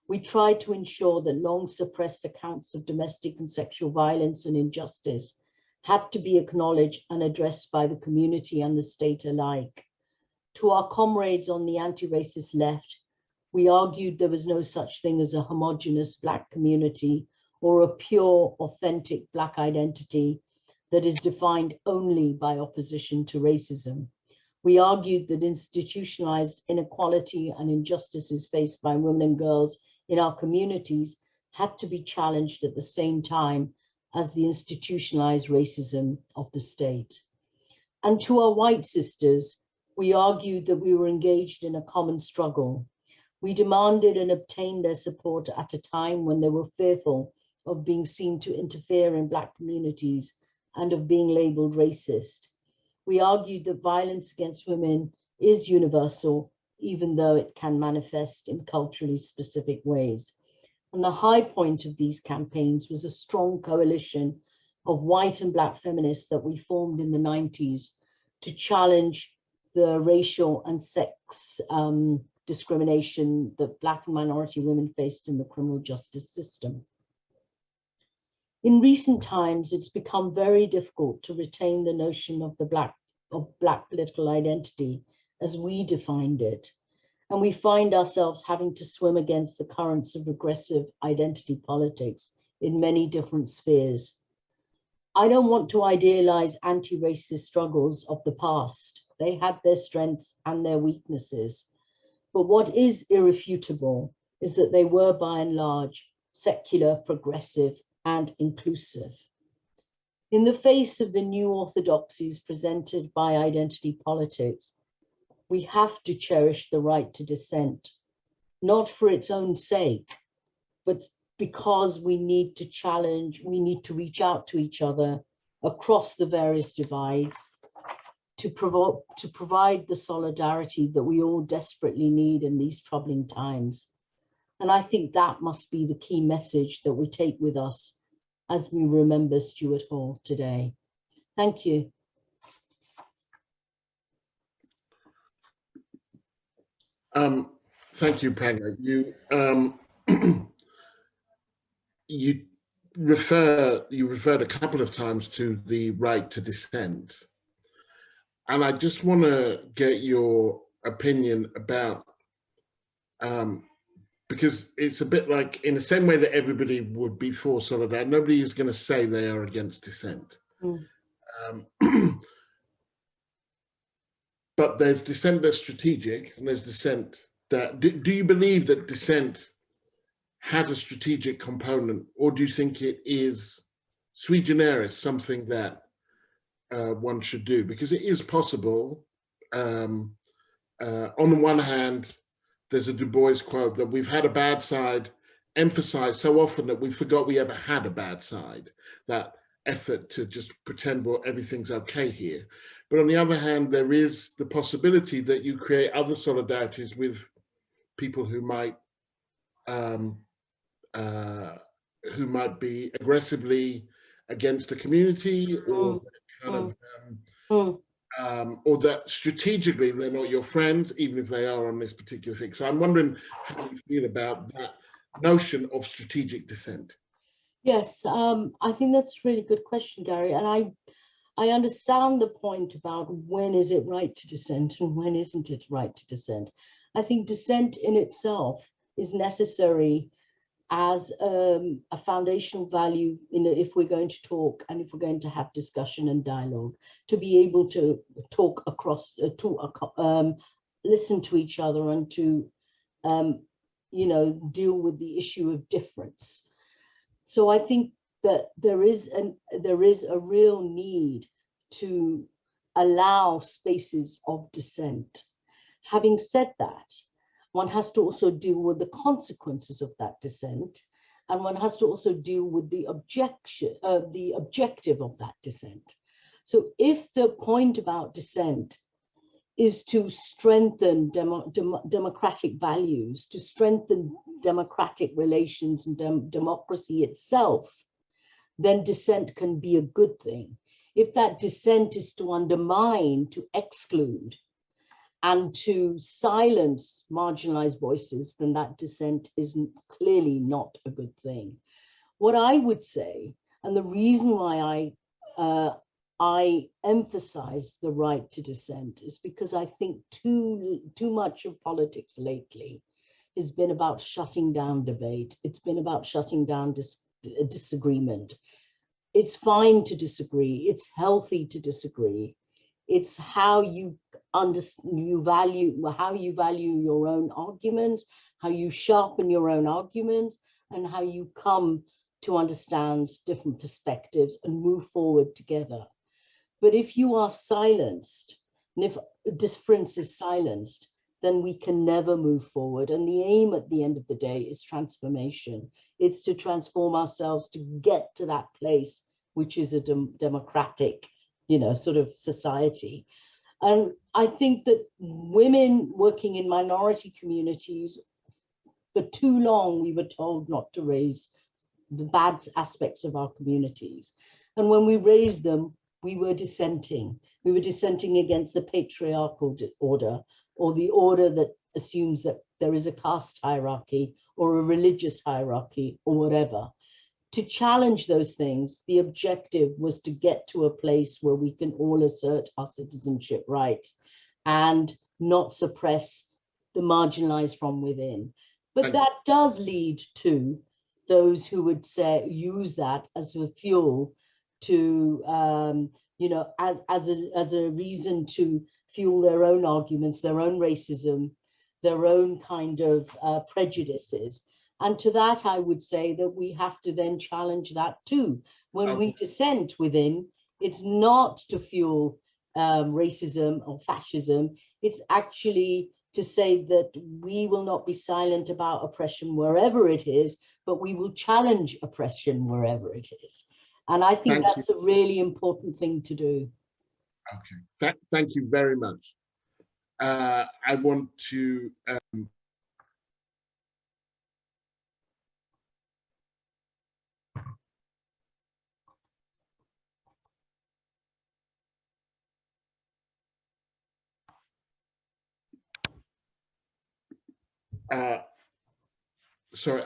we tried to ensure that long suppressed accounts of domestic and sexual violence and injustice had to be acknowledged and addressed by the community and the state alike. To our comrades on the anti-racist left, we argued there was no such thing as a homogeneous Black community or a pure, authentic Black identity that is defined only by opposition to racism. We argued that institutionalized inequality and injustices faced by women and girls in our communities had to be challenged at the same time as the institutionalized racism of the state. And to our white sisters, we argued that we were engaged in a common struggle. We demanded and obtained their support at a time when they were fearful of being seen to interfere in Black communities and of being labeled racist. We argued that violence against women is universal, even though it can manifest in culturally specific ways. And the high point of these campaigns was a strong coalition of white and Black feminists that we formed in the 90s to challenge the racial and sex discrimination that Black and minority women faced in the criminal justice system. In recent times, it's become very difficult to retain the notion of Black political identity as we defined it. And we find ourselves having to swim against the currents of regressive identity politics in many different spheres. I don't want to idealize anti-racist struggles of the past. They had their strengths and their weaknesses. But what is irrefutable is that they were by and large secular, progressive, and inclusive. In the face of the new orthodoxies presented by identity politics, we have to cherish the right to dissent, not for its own sake, but because we need to challenge, we need to reach out to each other across the various divides to provide the solidarity that we all desperately need in these troubling times. And I think that must be the key message that we take with us as we remember Stuart Hall today. Thank you. Thank you, Pragna. You referred a couple of times to the right to dissent. And I just want to get your opinion about, because it's a bit like, in the same way that everybody would be for solidarity, nobody is going to say they are against dissent. But there's dissent that's strategic, and there's dissent that, do you believe that dissent has a strategic component, or do you think it is sui generis, something that one should do? Because it is possible on the one hand, there's a Du Bois quote that we've had a bad side emphasized so often that we forgot we ever had a bad side, that effort to just pretend, well, everything's okay here. But on the other hand, there is the possibility that you create other solidarities with people who might be aggressively against a community, or kind of or that strategically they're not your friends, even if they are on this particular thing. So I'm wondering how you feel about that notion of strategic dissent. Yes, I think that's a really good question, Gary. And I understand the point about when is it right to dissent and when isn't it right to dissent. I think dissent in itself is necessary as a foundational value if we're going to talk and if we're going to have discussion and dialogue, to be able to talk across, listen to each other and to, deal with the issue of difference. So I think that there is a real need to allow spaces of dissent. Having said that, one has to also deal with the consequences of that dissent, and one has to also deal with the objective of that dissent. So if the point about dissent is to strengthen democratic values, to strengthen democratic relations and democracy itself, then dissent can be a good thing. If that dissent is to undermine, to exclude, and to silence marginalized voices, then that dissent is clearly not a good thing. What I would say, and the reason why I emphasize the right to dissent, is because I think too much of politics lately has been about shutting down debate. It's been about shutting down disagreement. It's fine to disagree. It's healthy to disagree. It's how you value your own arguments, how you sharpen your own arguments, and how you come to understand different perspectives and move forward together. But if you are silenced, and if difference is silenced, then we can never move forward. And the aim at the end of the day is transformation. It's to transform ourselves to get to that place, which is a democratic, sort of society. And I think that women working in minority communities, for too long, we were told not to raise the bad aspects of our communities. And when we raised them, we were dissenting. We were dissenting against the patriarchal order, or the order that assumes that there is a caste hierarchy or a religious hierarchy or whatever. To challenge those things, the objective was to get to a place where we can all assert our citizenship rights and not suppress the marginalized from within. But that does lead to those who would use that as a fuel to, as a reason to fuel their own arguments, their own racism, their own kind of prejudices. And to that, I would say that we have to then challenge that too. When we dissent within, it's not to fuel racism or fascism. It's actually to say that we will not be silent about oppression wherever it is, but we will challenge oppression wherever it is. And I think that's a really important thing to do. Okay, thank you very much. I want to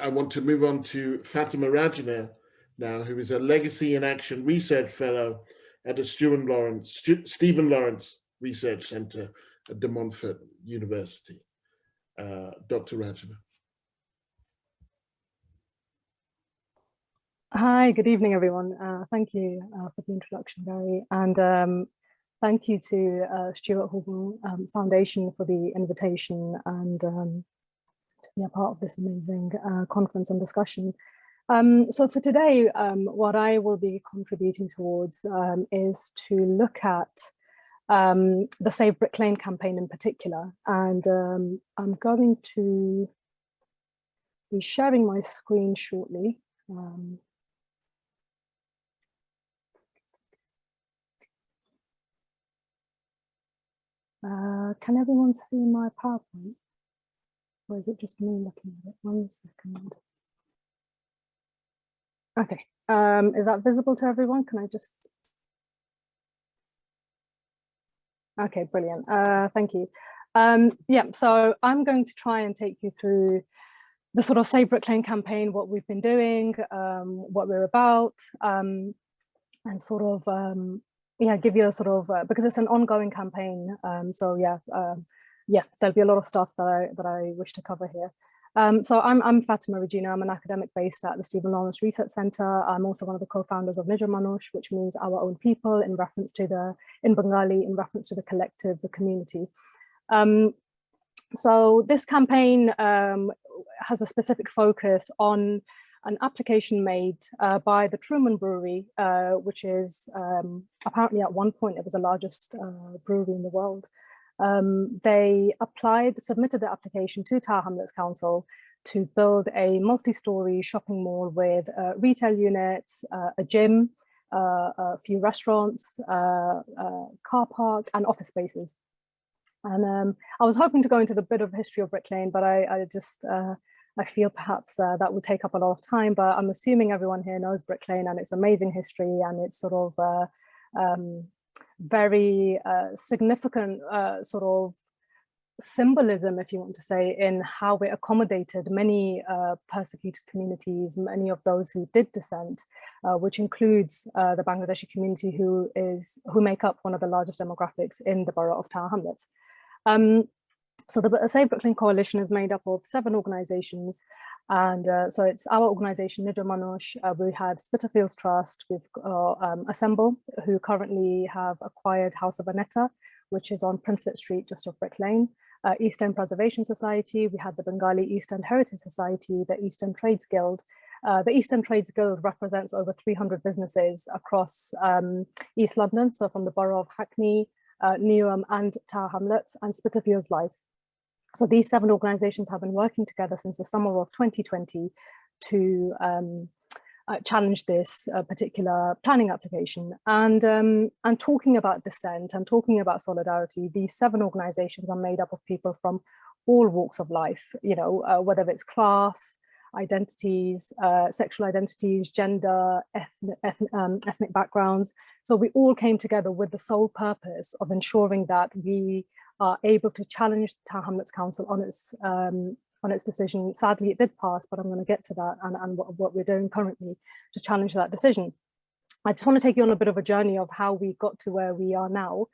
I want to move on to Fatima Rajina now, who is a Legacy in Action Research Fellow at the Stephen Lawrence Research Center at De Montfort University. Dr. Rajina. Hi, good evening, everyone. Thank you for the introduction, Gary. And thank you to Stuart Hall Foundation for the invitation and to be a part of this amazing conference and discussion. So for today, what I will be contributing towards is to look at the Save Brick Lane campaign in particular. And I'm going to be sharing my screen shortly. Can everyone see my PowerPoint? Or is it just me looking at it? 1 second. Okay, is that visible to everyone? Can I just... Okay, brilliant. Thank you. Yeah, so I'm going to try and take you through the sort of Save Brick Lane campaign, what we've been doing, what we're about, and sort of, yeah, give you a sort of, because it's an ongoing campaign. So yeah, yeah, there'll be a lot of stuff that I wish to cover here. So I'm Fatima Rajina. I'm an academic based at the Stephen Lawrence Research Center. I'm also one of the co-founders of Nijra Manush, which means our own people in reference to in Bengali, in reference to the collective, the community. So this campaign has a specific focus on an application made by the Truman Brewery, which is apparently at one point it was the largest brewery in the world. They submitted the application to Tower Hamlets Council to build a multi-story shopping mall with retail units, a gym, a few restaurants, car park and office spaces. And I was hoping to go into the bit of history of Brick Lane, but I feel perhaps that would take up a lot of time, but I'm assuming everyone here knows Brick Lane and its amazing history and its sort of very significant sort of symbolism, if you want to say, in how it accommodated many persecuted communities, many of those who did dissent, which includes the Bangladeshi community who make up one of the largest demographics in the borough of Tower Hamlets. So the Save Brick Lane Coalition is made up of 7 organizations. And so it's our organization, Nijra Manush. We had Spitalfields Trust, we've Assemble, who currently have acquired House of Aneta, which is on Princelet Street, just off Brick Lane. East End Preservation Society, we had the Bengali East End Heritage Society, the East End Trades Guild. The East End Trades Guild represents over 300 businesses across East London, so from the borough of Hackney, Newham and Tower Hamlets, and Spitalfields Life. So these 7 organizations have been working together since the summer of 2020 to challenge this particular planning application. And talking about dissent and talking about solidarity, these 7 organizations are made up of people from all walks of life, you know, whether it's class, identities, sexual identities, gender, ethnic backgrounds. So we all came together with the sole purpose of ensuring that we are able to challenge the Tower Hamlets Council on its decision. Sadly, it did pass, but I'm going to get to that and what we're doing currently to challenge that decision. I just want to take you on a bit of a journey of how we got to where we are now.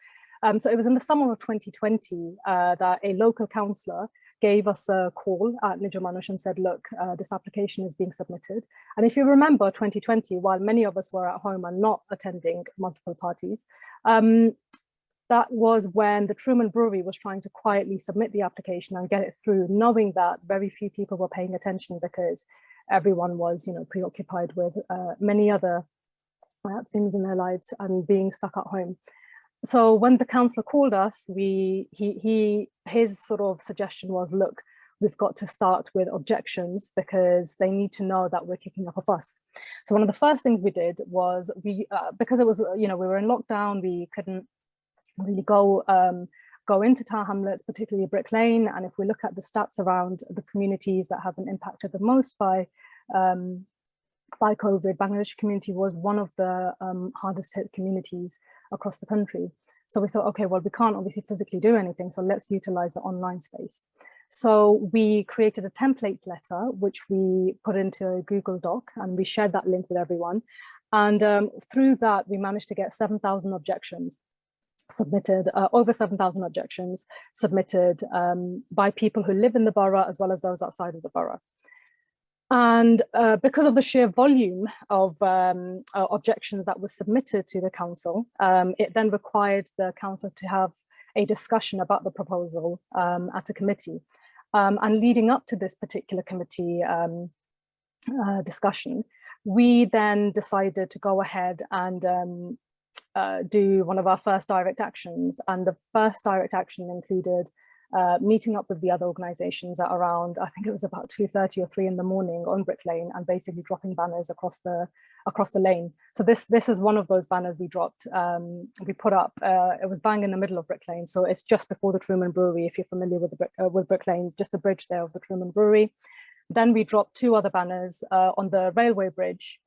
So it was in the summer of 2020 that a local councillor gave us a call at Nijra Manush and said, look, this application is being submitted. And if you remember 2020, while many of us were at home and not attending multiple parties, that was when the Truman Brewery was trying to quietly submit the application and get it through, knowing that very few people were paying attention because everyone was, you know, preoccupied with many other things in their lives and being stuck at home. So when the councillor called us, his sort of suggestion was, look, we've got to start with objections because they need to know that we're kicking up a fuss. So one of the first things we did was because it was, you know, we were in lockdown, we couldn't really go into Tower Hamlets, particularly Brick Lane. And if we look at the stats around the communities that have been impacted the most by COVID, Bangladeshi community was one of the hardest hit communities across the country. So we thought, okay, well, we can't obviously physically do anything, so let's utilize the online space. So we created a template letter, which we put into a Google Doc, and we shared that link with everyone. And through that, we managed to get 7,000 objections submitted, over 7,000 objections submitted by people who live in the borough as well as those outside of the borough. And because of the sheer volume of objections that was submitted to the council, it then required the council to have a discussion about the proposal at a committee. And leading up to this particular committee discussion, we then decided to go ahead and do one of our first direct actions. And the first direct action included meeting up with the other organizations at around, I think it was about 2:30 or 3 in the morning on Brick Lane, and basically dropping banners across the lane. So this is one of those banners we dropped, we put up. It was bang in the middle of Brick Lane, so it's just before the Truman Brewery, if you're familiar with Brick Lane, just the bridge there of the Truman Brewery. Then we dropped 2 other banners on the railway bridge.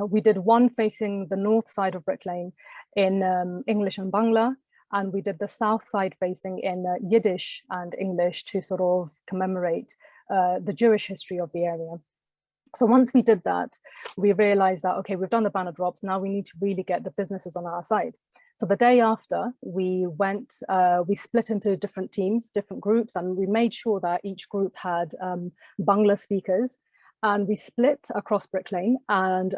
We did one facing the north side of Brick Lane in English and Bangla, and we did the south side facing in Yiddish and English to sort of commemorate the Jewish history of the area. So once we did that, we realized that, okay, we've done the banner drops, now we need to really get the businesses on our side. So the day after, we went, we split into different teams, different groups, and we made sure that each group had Bangla speakers. And we split across Brick Lane, and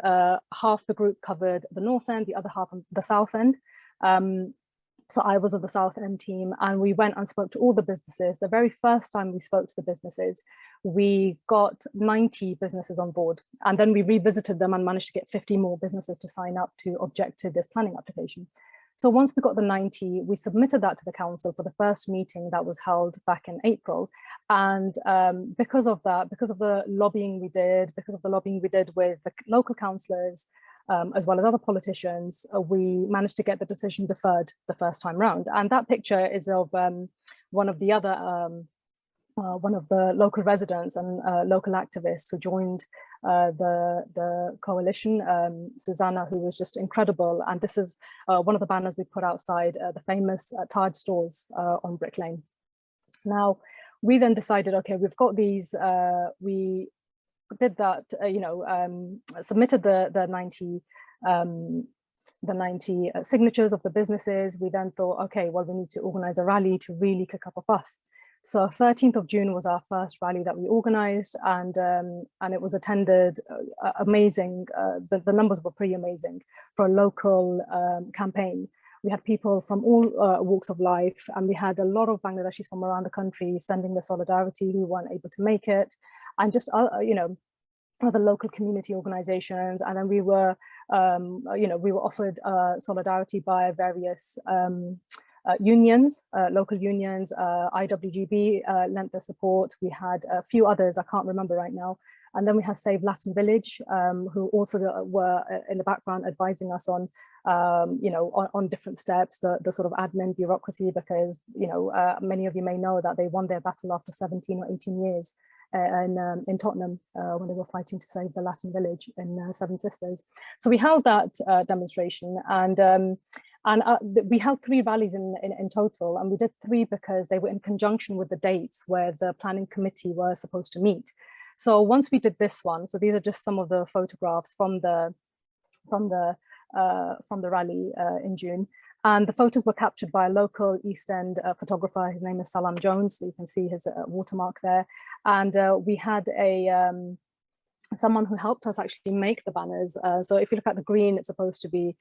half the group covered the north end, the other half the south end. So I was of the South End team, and we went and spoke to all the businesses. The very first time we spoke to the businesses, we got 90 businesses on board, and then we revisited them and managed to get 50 more businesses to sign up to object to this planning application. So once we got the 90, we submitted that to the council for the first meeting that was held back in April. And because of that, because of the lobbying we did, with the local councillors, as well as other politicians, we managed to get the decision deferred the first time round. And that picture is of one of the local residents and local activists who joined the coalition, Susanna, who was just incredible. And this is one of the banners we put outside the famous Taj stores on Brick Lane. Now, we then decided, okay, we've got these, we did that, submitted the 90 signatures of the businesses. We then thought, okay, well, we need to organize a rally to really kick up a fuss. So 13th of June was our first rally that we organized, and it was attended amazing. The numbers were pretty amazing for a local campaign. We had people from all walks of life, and we had a lot of Bangladeshis from around the country sending their solidarity who weren't able to make it, and just other local community organizations. And then we were offered solidarity by various unions, local unions. IWGB lent their support. We had a few others, I can't remember right now. And then we had Save Latin Village, who also were in the background advising us on, on different steps, the sort of admin bureaucracy, because, many of you may know that they won their battle after 17 or 18 years in Tottenham when they were fighting to save the Latin Village in Seven Sisters. So we held that demonstration, and we held 3 rallies in total, and we did 3 because they were in conjunction with the dates where the planning committee were supposed to meet. So once we did this one, so these are just some of the photographs from the rally in June, and the photos were captured by a local East End photographer. His name is Salam Jones, so you can see his watermark there. And we had someone who helped us actually make the banners. So if you look at the green, it's supposed to be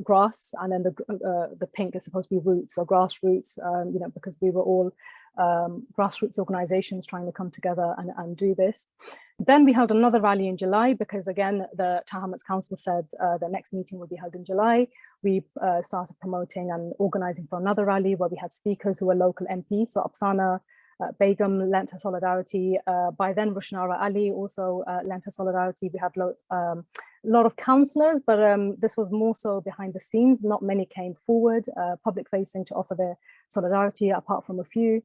grass, and then the pink is supposed to be roots, or grassroots, because we were all grassroots organizations trying to come together and do this. Then we held another rally in July, because again, the Tahammats Council said the next meeting would be held in July. We started promoting and organizing for another rally where we had speakers who were local MPs. So Afsana Begum lent her solidarity. By then, Rushnara Ali also lent her solidarity. We had a lot of councillors, but this was more so behind the scenes. Not many came forward, public facing, to offer their solidarity, apart from a few.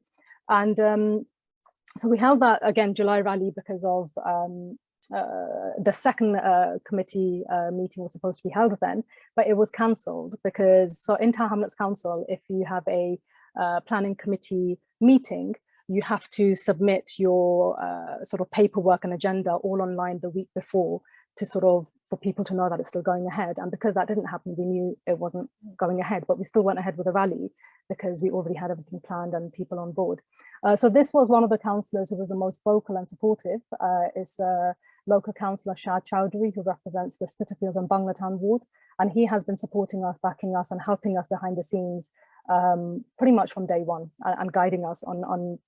And so we held that, again, July rally, because of the second committee meeting was supposed to be held then, but it was cancelled because, so in Tahammats Council, if you have a planning committee meeting, you have to submit your sort of paperwork and agenda all online the week before, to sort of, for people to know that it's still going ahead. And because that didn't happen, we knew it wasn't going ahead, but we still went ahead with the rally because we already had everything planned and people on board. So this was one of the councillors who was the most vocal and supportive, is local councillor Shah Chowdhury, who represents the Spitalfields and Banglatown ward. And he has been supporting us, backing us, and helping us behind the scenes pretty much from day one, and guiding us on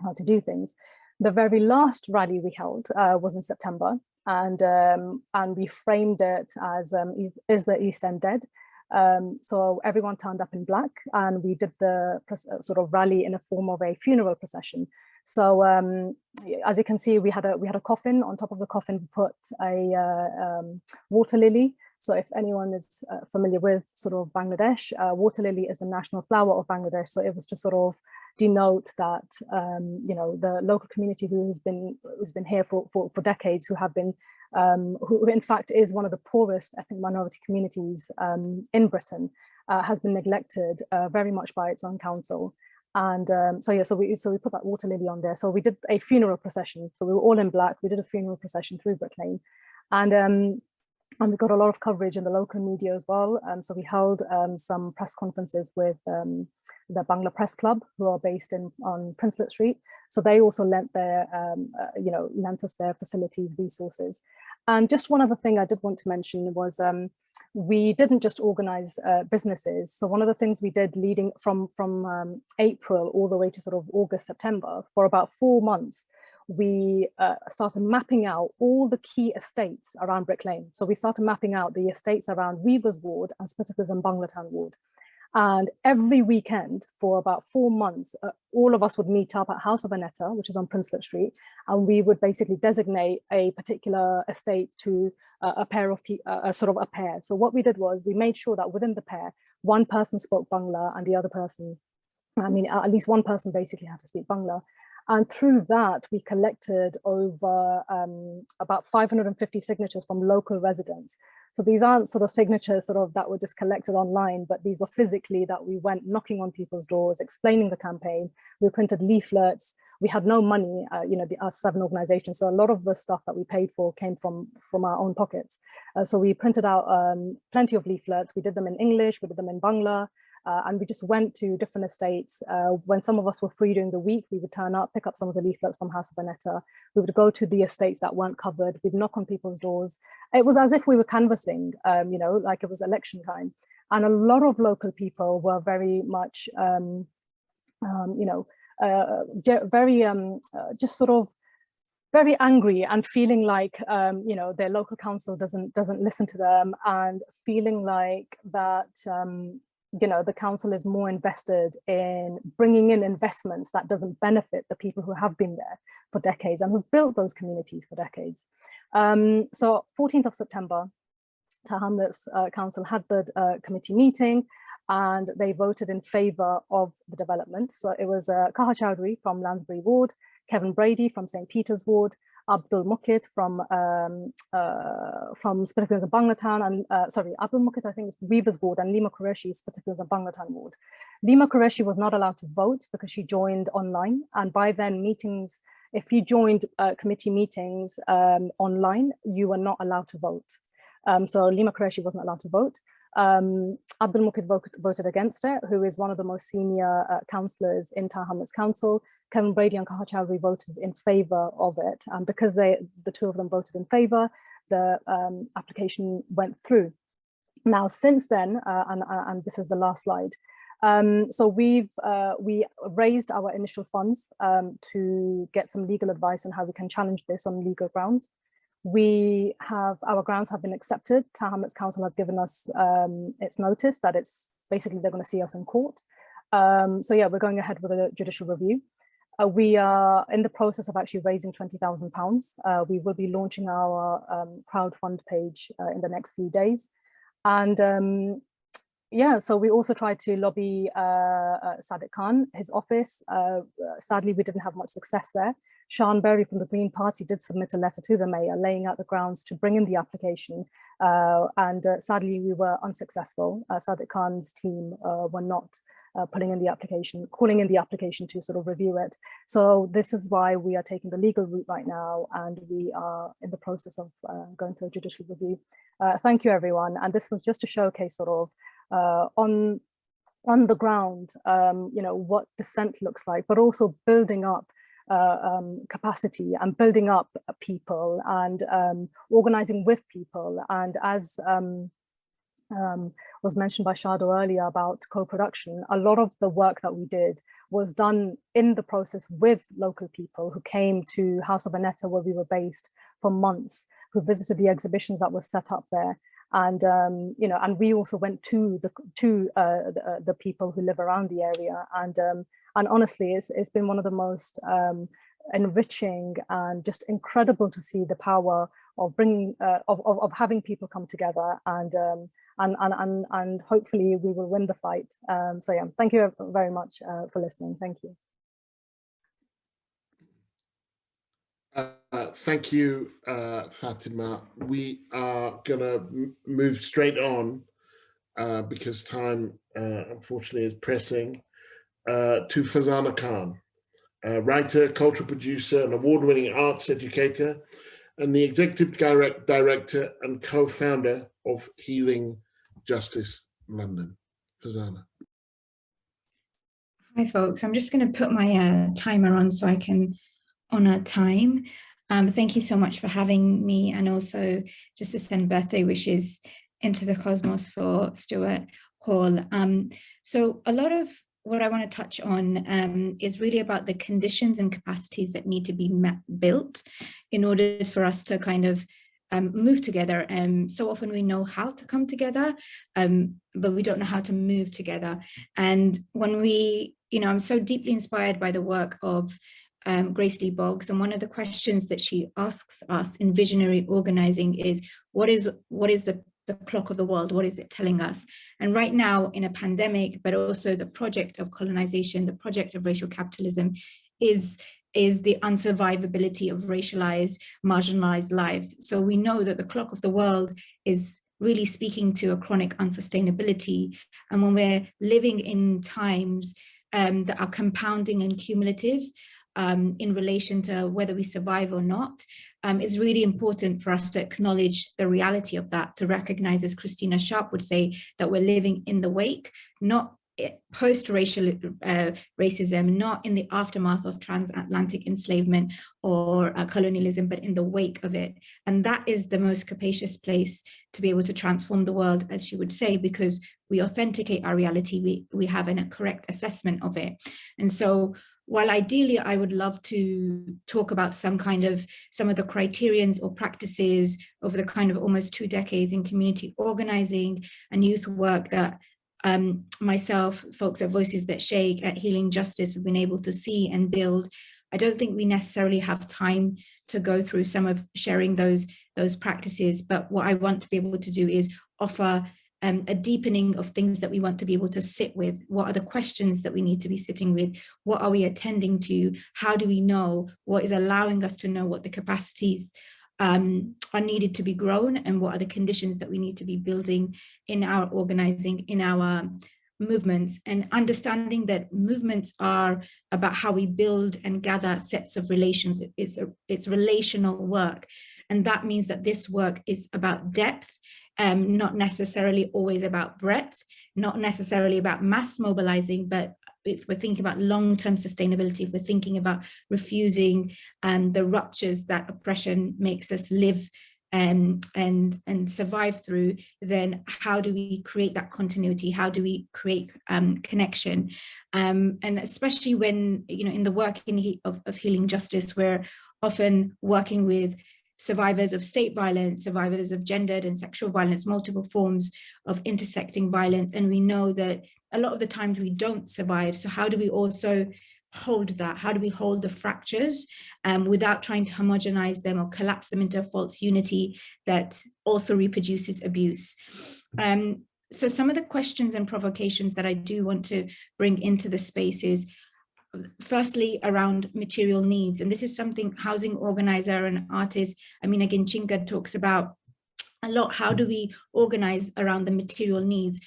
how to do things. The very last rally we held was in September, and we framed it as "Is the East End Dead?" So everyone turned up in black, and we did the sort of rally in a form of a funeral procession. So as you can see, we had a coffin. On top of the coffin, we put a water lily. So if anyone is familiar with sort of Bangladesh, water lily is the national flower of Bangladesh. So it was to sort of denote that you know, the local community who's been here for decades, who have been who in fact is one of the poorest ethnic minority communities in Britain, has been neglected very much by its own council. And so we put that water lily on there. So we did a funeral procession. So we were all in black. We did a funeral procession through Brick Lane, and we got a lot of coverage in the local media as well. So we held some press conferences with the Bangla Press Club, who are based on Princelet Street. So they also lent us their facilities, resources. And just one other thing I did want to mention was we didn't just organize businesses. So one of the things we did leading from April all the way to sort of August, September, for about 4 months, we started mapping out all the key estates around Brick Lane. So we started mapping out the estates around Weavers Ward and Spitakers and Banglatown Ward. And every weekend for about 4 months, all of us would meet up at House of Annetta, which is on Princelet Street, and we would basically designate a particular estate to a pair of sort of a pair. So what we did was we made sure that within the pair, one person spoke Bangla and the other person, I mean, at least one person basically had to speak Bangla. And through that, we collected over about 550 signatures from local residents. So these aren't sort of signatures sort of that were just collected online, but these were physically that we went knocking on people's doors, explaining the campaign. We printed leaflets. We had no money, you know, our 7 organizations. So a lot of the stuff that we paid for came from our own pockets. So we printed out plenty of leaflets. We did them in English, we did them in Bangla. And we just went to different estates. When some of us were free during the week, we would turn up, pick up some of the leaflets from House of Annetta. We would go to the estates that weren't covered. We'd knock on people's doors. It was as if we were canvassing, you know, like it was election time. And a lot of local people were very much, you know, very just sort of very angry and feeling like, you know, their local council doesn't listen to them, and feeling like that, you know, the council is more invested in bringing in investments that doesn't benefit the people who have been there for decades and who've built those communities for decades. So 14th of September, Tower Hamlets Council had the committee meeting, and they voted in favour of the development. So it was Kaha Chowdhury from Lansbury Ward, Kevin Brady from St. Peter's Ward, Abdul Mukit from Spitakers and Banglatown, and sorry, Abdul Mukit I think is Weavers Ward, and Lima Qureshi, Spitakers and Banglatown Ward. Lima Qureshi was not allowed to vote because she joined online, and by then meetings, if you joined committee meetings online, you were not allowed to vote. So Lima Qureshi wasn't allowed to vote. Abdul Mukit voted against it, who is one of the most senior councillors in Tower Hamlets Council. Kevin Brady and Kaha Chowdhury voted in favour of it, and because the two of them voted in favour, the application went through. Now, since then, and this is the last slide, so we raised our initial funds to get some legal advice on how we can challenge this on legal grounds. Our grounds have been accepted. Tower Hamlets Council has given us its notice that it's basically they're going to see us in court. So yeah, we're going ahead with a judicial review. We are in the process of actually raising £20,000. We will be launching our crowdfund page in the next few days. And yeah, so we also tried to lobby Sadiq Khan, his office. Sadly, we didn't have much success there. Sean Berry from the Green Party did submit a letter to the mayor laying out the grounds to bring in the application. And sadly, we were unsuccessful. Sadiq Khan's team were not putting in the application, calling in the application to sort of review it. So this is why we are taking the legal route right now, and we are in the process of going through a judicial review. Thank you, everyone. And this was just to showcase sort of on the ground, you know, what dissent looks like, but also building up capacity and building up people and organizing with people. And as was mentioned by Sado earlier about co-production, a lot of the work that we did was done in the process with local people who came to House of Veneta, where we were based, for months, who visited the exhibitions that were set up there. And you know, and we also went to the people who live around the area, and honestly, it's been one of the most enriching and just incredible to see the power of bringing of having people come together, and hopefully we will win the fight. So yeah, thank you very much for listening. Thank you. Thank you, Fatima. We are gonna move straight on because time, unfortunately, is pressing, to Farzana Khan, writer, cultural producer, and award-winning arts educator, and the executive director and co-founder of Healing Justice London. Farzana. Hi, folks. I'm just going to put my timer on so I can honor time. Thank you so much for having me, and also just to send birthday wishes into the cosmos for Stuart Hall. So a lot of what I want to touch on is really about the conditions and capacities that need to be built in order for us to kind of move together. So often we know how to come together, but we don't know how to move together. And when we, you know, I'm so deeply inspired by the work of Grace Lee Boggs, and one of the questions that she asks us in visionary organizing is, what is the clock of the world? What is it telling us? And right now, in a pandemic, but also the project of colonization, the project of racial capitalism is the unsurvivability of racialized, marginalized lives. So we know that the clock of the world is really speaking to a chronic unsustainability. And when we're living in times that are compounding and cumulative, in relation to whether we survive or not, it's really important for us to acknowledge the reality of that, to recognize, as Christina Sharp would say, that we're living in the wake, not post-racial racism, not in the aftermath of transatlantic enslavement or colonialism, but in the wake of it. And that is the most capacious place to be able to transform the world, as she would say, because we authenticate our reality, we have a correct assessment of it. And so while ideally I would love to talk about some of the criterions or practices over the kind of almost 2 decades in community organizing and youth work that myself, folks at Voices That Shake, at Healing Justice, have been able to see and build, I don't think we necessarily have time to go through some of sharing those practices. But what I want to be able to do is offer a deepening of things that we want to be able to sit with. What are the questions that we need to be sitting with? What are we attending to? How do we know? What is allowing us to know what the capacities are needed to be grown, and what are the conditions that we need to be building in our organizing, in our movements, and understanding that movements are about how we build and gather sets of relations. It's relational work. And that means that this work is about depth, not necessarily always about breadth, not necessarily about mass mobilizing, but if we're thinking about long-term sustainability, if we're thinking about refusing the ruptures that oppression makes us live and survive through, then how do we create that continuity? How do we create connection? And especially when, you know, in the work of Healing Justice, we're often working with survivors of state violence, survivors of gendered and sexual violence, multiple forms of intersecting violence. And we know that a lot of the times we don't survive. So how do we also hold that? How do we hold the fractures without trying to homogenize them or collapse them into a false unity that also reproduces abuse? So some of the questions and provocations that I do want to bring into the space is, firstly, around material needs. And this is something housing organizer and artist Amina Ginchinga talks about a lot. How do we organize around the material needs?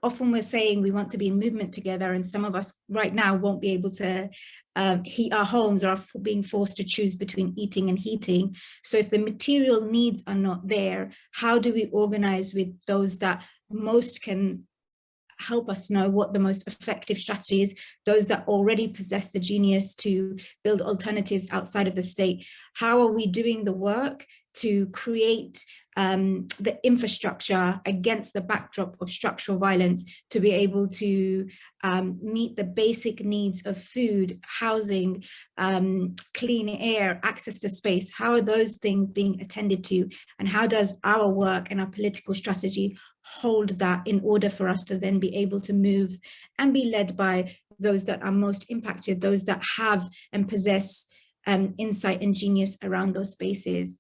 Often we're saying we want to be in movement together, and some of us right now won't be able to heat our homes, or are being forced to choose between eating and heating. So if the material needs are not there, how do we organize with those that most can help us know what the most effective strategy is, those that already possess the genius to build alternatives outside of the state? How are we doing the work to create the infrastructure against the backdrop of structural violence to be able to meet the basic needs of food, housing, clean air, access to space. How are those things being attended to? And how does our work and our political strategy hold that in order for us to then be able to move and be led by those that are most impacted, those that have and possess insight and genius around those spaces?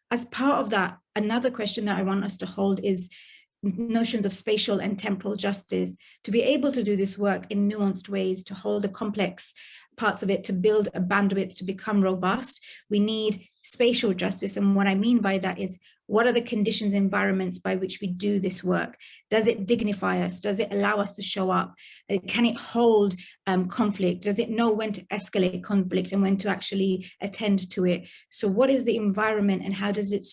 As part of that, another question that I want us to hold is notions of spatial and temporal justice. To be able to do this work in nuanced ways, to hold the complex parts of it, to build a bandwidth, to become robust, we need spatial justice. And what I mean by that is, what are the conditions, environments by which we do this work? Does it dignify us? Does it allow us to show up? Can it hold conflict? Does it know when to escalate conflict and when to actually attend to it? So what is the environment, and how does it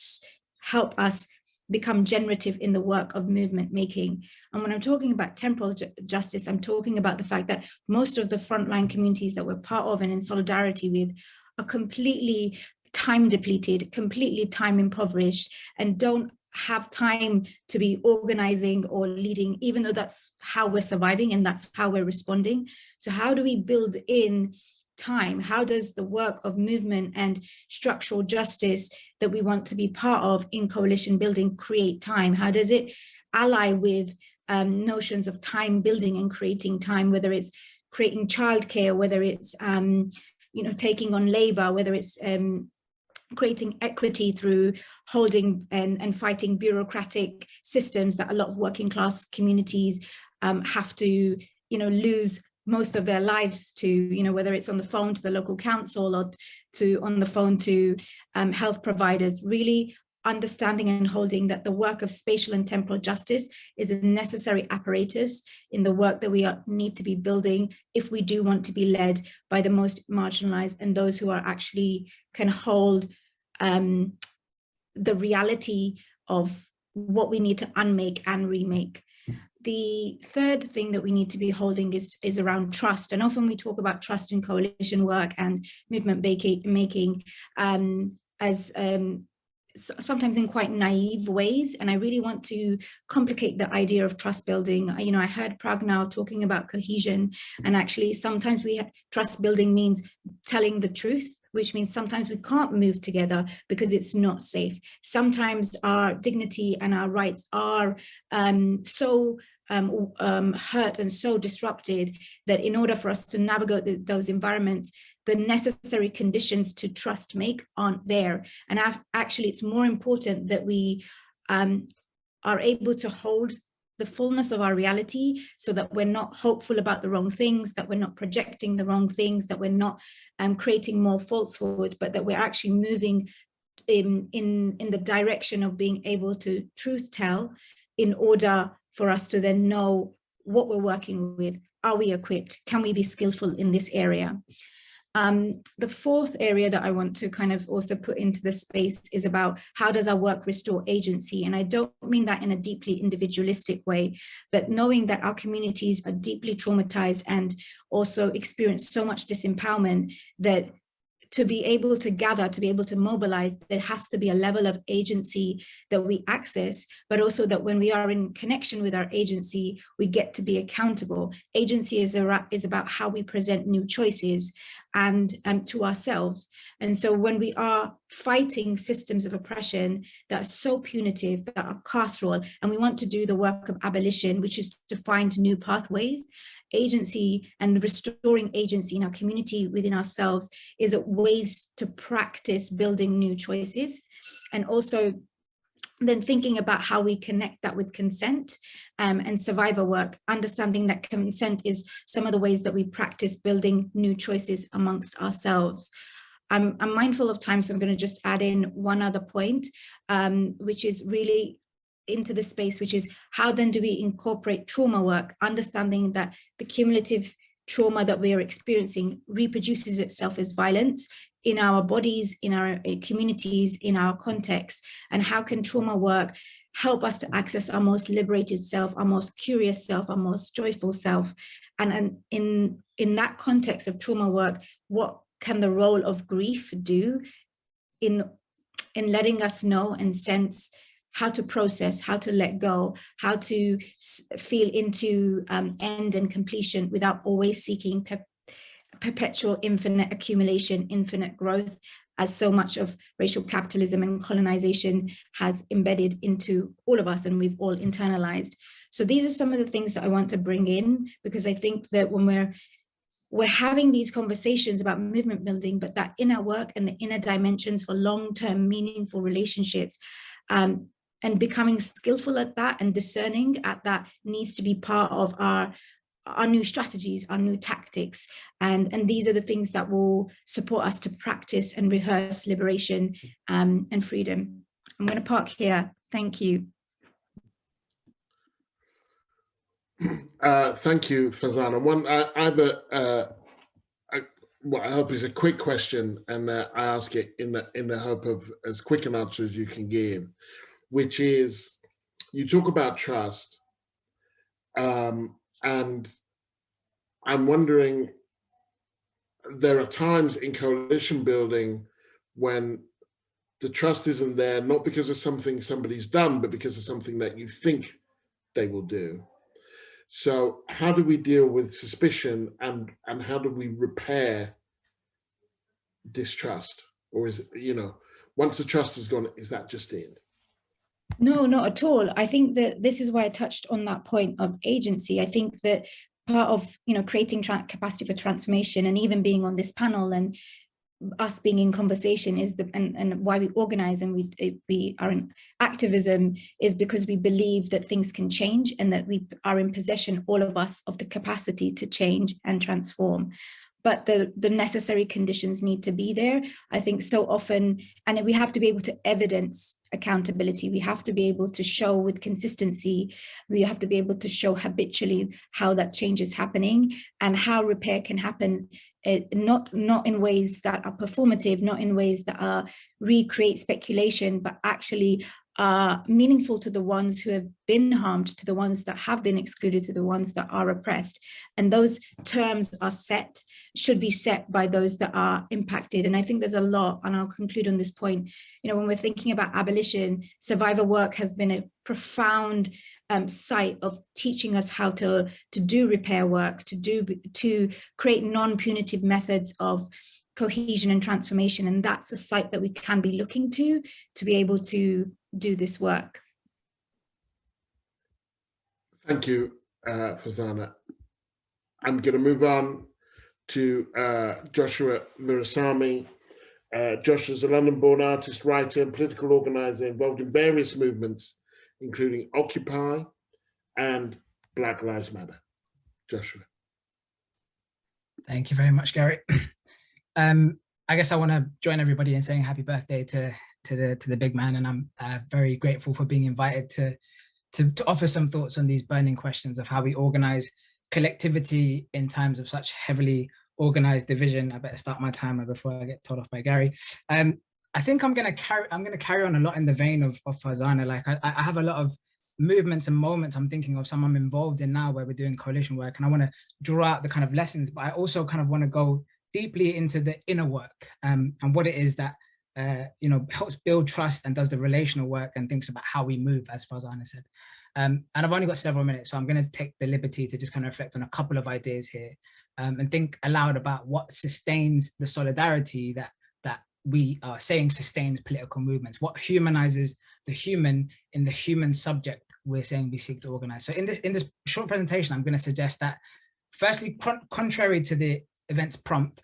help us become generative in the work of movement making? And when I'm talking about temporal justice, I'm talking about the fact that most of the frontline communities that we're part of and in solidarity with are completely time depleted, completely time impoverished, and don't have time to be organizing or leading, even though that's how we're surviving and that's how we're responding. So how do we build in time? How does the work of movement and structural justice that we want to be part of in coalition building create time? How does it ally with notions of time building and creating time, whether it's creating childcare, whether it's taking on labor, whether it's creating equity through holding and fighting bureaucratic systems that a lot of working class communities have to lose most of their lives to, whether it's on the phone to the local council or on the phone to health providers. Really understanding and holding that the work of spatial and temporal justice is a necessary apparatus in the work that we need to be building if we do want to be led by the most marginalized and those who are actually can hold the reality of what we need to unmake and remake. The third thing that we need to be holding is around trust. And often we talk about trust in coalition work and movement making as sometimes in quite naive ways. And I really want to complicate the idea of trust building. I heard Pragna talking about cohesion, and actually sometimes trust building means telling the truth, which means sometimes we can't move together because it's not safe. Sometimes our dignity and our rights are so hurt and so disrupted that in order for us to navigate those environments, the necessary conditions to trust make aren't there. And actually, it's more important that we are able to hold the fullness of our reality so that we're not hopeful about the wrong things, that we're not projecting the wrong things, that we're not creating more falsehood, but that we're actually moving in the direction of being able to truth tell in order for us to then know what we're working with. Are we equipped? Can we be skillful in this area? The fourth area that I want to kind of also put into the space is about how does our work restore agency? And I don't mean that in a deeply individualistic way, but knowing that our communities are deeply traumatized and also experience so much disempowerment that to be able to gather, to be able to mobilize, there has to be a level of agency that we access, but also that when we are in connection with our agency, we get to be accountable. Agency is about how we present new choices and to ourselves. And so when we are fighting systems of oppression that are so punitive, that are carceral, and we want to do the work of abolition, which is to find new pathways, agency and restoring agency in our community within ourselves is ways to practice building new choices, and also then thinking about how we connect that with consent and survivor work, understanding that consent is some of the ways that we practice building new choices amongst ourselves. I'm mindful of time, so I'm going to just add in one other point, which is really into the space, which is how then do we incorporate trauma work, understanding that the cumulative trauma that we are experiencing reproduces itself as violence in our bodies, in our communities, in our context, and how can trauma work help us to access our most liberated self, our most curious self, our most joyful self. And in that context of trauma work, what can the role of grief do in in letting us know and sense how to process, how to let go, how to feel into end and completion without always seeking perpetual infinite accumulation, infinite growth, as so much of racial capitalism and colonization has embedded into all of us and we've all internalized. So these are some of the things that I want to bring in, because I think that when we're having these conversations about movement building, but that inner work and the inner dimensions for long-term meaningful relationships, and becoming skillful at that and discerning at that needs to be part of our new strategies, our new tactics. And these are the things that will support us to practice and rehearse liberation and freedom. I'm going to park here. Thank you. Thank you, Farzana. I have what I hope is a quick question, and I ask it in the hope of as quick an answer as you can give, which is, you talk about trust, and I'm wondering, there are times in coalition building when the trust isn't there, not because of something somebody's done, but because of something that you think they will do. So how do we deal with suspicion, and how do we repair distrust? Or is it, once the trust is gone, is that just it? No, not at all. I think that this is why I touched on that point of agency. I think that part of creating capacity for transformation, and even being on this panel and us being in conversation, is and why we organize and we are in activism, is because we believe that things can change and that we are in possession, all of us, of the capacity to change and transform. But the necessary conditions need to be there. I think so often, and we have to be able to evidence accountability. We have to be able to show with consistency. We have to be able to show habitually how that change is happening and how repair can happen, not in ways that are performative, not in ways that recreate speculation, but actually are meaningful to the ones who have been harmed, to the ones that have been excluded, to the ones that are oppressed. And those terms should be set by those that are impacted. And I think there's a lot, and I'll conclude on this point, when we're thinking about abolition, survivor work has been a profound site of teaching us how to do repair work, to create non-punitive methods of cohesion and transformation. And that's a site that we can be looking to be able to do this work. Thank you, Farzana. I'm going to move on to Joshua Virasami. Joshua is a London-born artist, writer, and political organizer involved in various movements, including Occupy and Black Lives Matter. Joshua. Thank you very much, Gary. I guess I want to join everybody in saying happy birthday to the big man, and I'm very grateful for being invited to offer some thoughts on these burning questions of how we organize collectivity in times of such heavily organized division. I better start my timer before I get told off by Gary. I think I'm gonna carry on a lot in the vein of Farzana. Like I have a lot of movements and moments I'm thinking of, some I'm involved in now where we're doing coalition work, and I want to draw out the kind of lessons, but I also kind of want to go deeply into the inner work and what it is that helps build trust and does the relational work and thinks about how we move, as Farzana said. And I've only got several minutes, so I'm going to take the liberty to just kind of reflect on a couple of ideas here and think aloud about what sustains the solidarity that we are saying sustains political movements, what humanizes the human in the human subject we're saying we seek to organize. So in this short presentation, I'm going to suggest that, firstly, contrary to the event's prompt,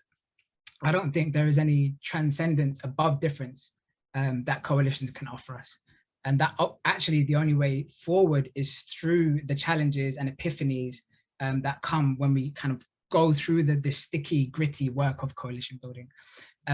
I don't think there is any transcendence above difference that coalitions can offer us. And that actually the only way forward is through the challenges and epiphanies that come when we kind of go through the sticky, gritty work of coalition building.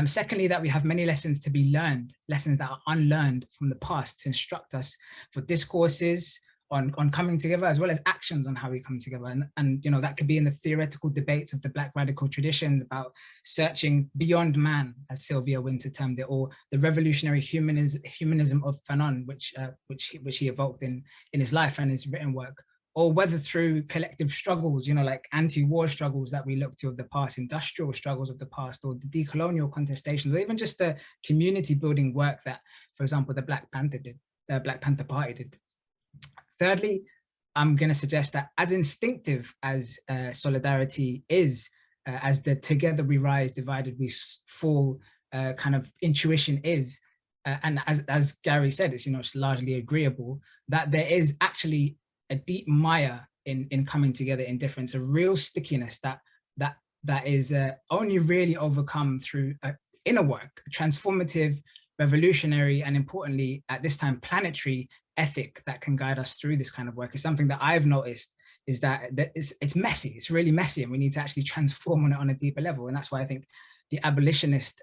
Secondly, that we have many lessons to be learned, lessons that are unlearned from the past to instruct us for discourses on coming together, as well as actions on how we come together. And that could be in the theoretical debates of the Black radical traditions about searching beyond man, as Sylvia Wynter termed it, or the revolutionary humanism of Fanon, which he evoked in his life and his written work, or whether through collective struggles, you know, like anti-war struggles that we look to of the past, industrial struggles of the past, or the decolonial contestations, or even just the community building work that, for example, the Black Panther Party did. Thirdly, I'm going to suggest that as instinctive as solidarity is, as the together we rise, divided we fall kind of intuition is, and as Gary said, it's, you know, it's largely agreeable, that there is actually a deep mire in coming together in difference, a real stickiness that is only really overcome through inner work, transformative, revolutionary, and importantly, at this time, planetary ethic that can guide us through this kind of work. Is something that I've noticed is that it's messy, it's really messy, and we need to actually transform on it on a deeper level. And that's why I think the abolitionist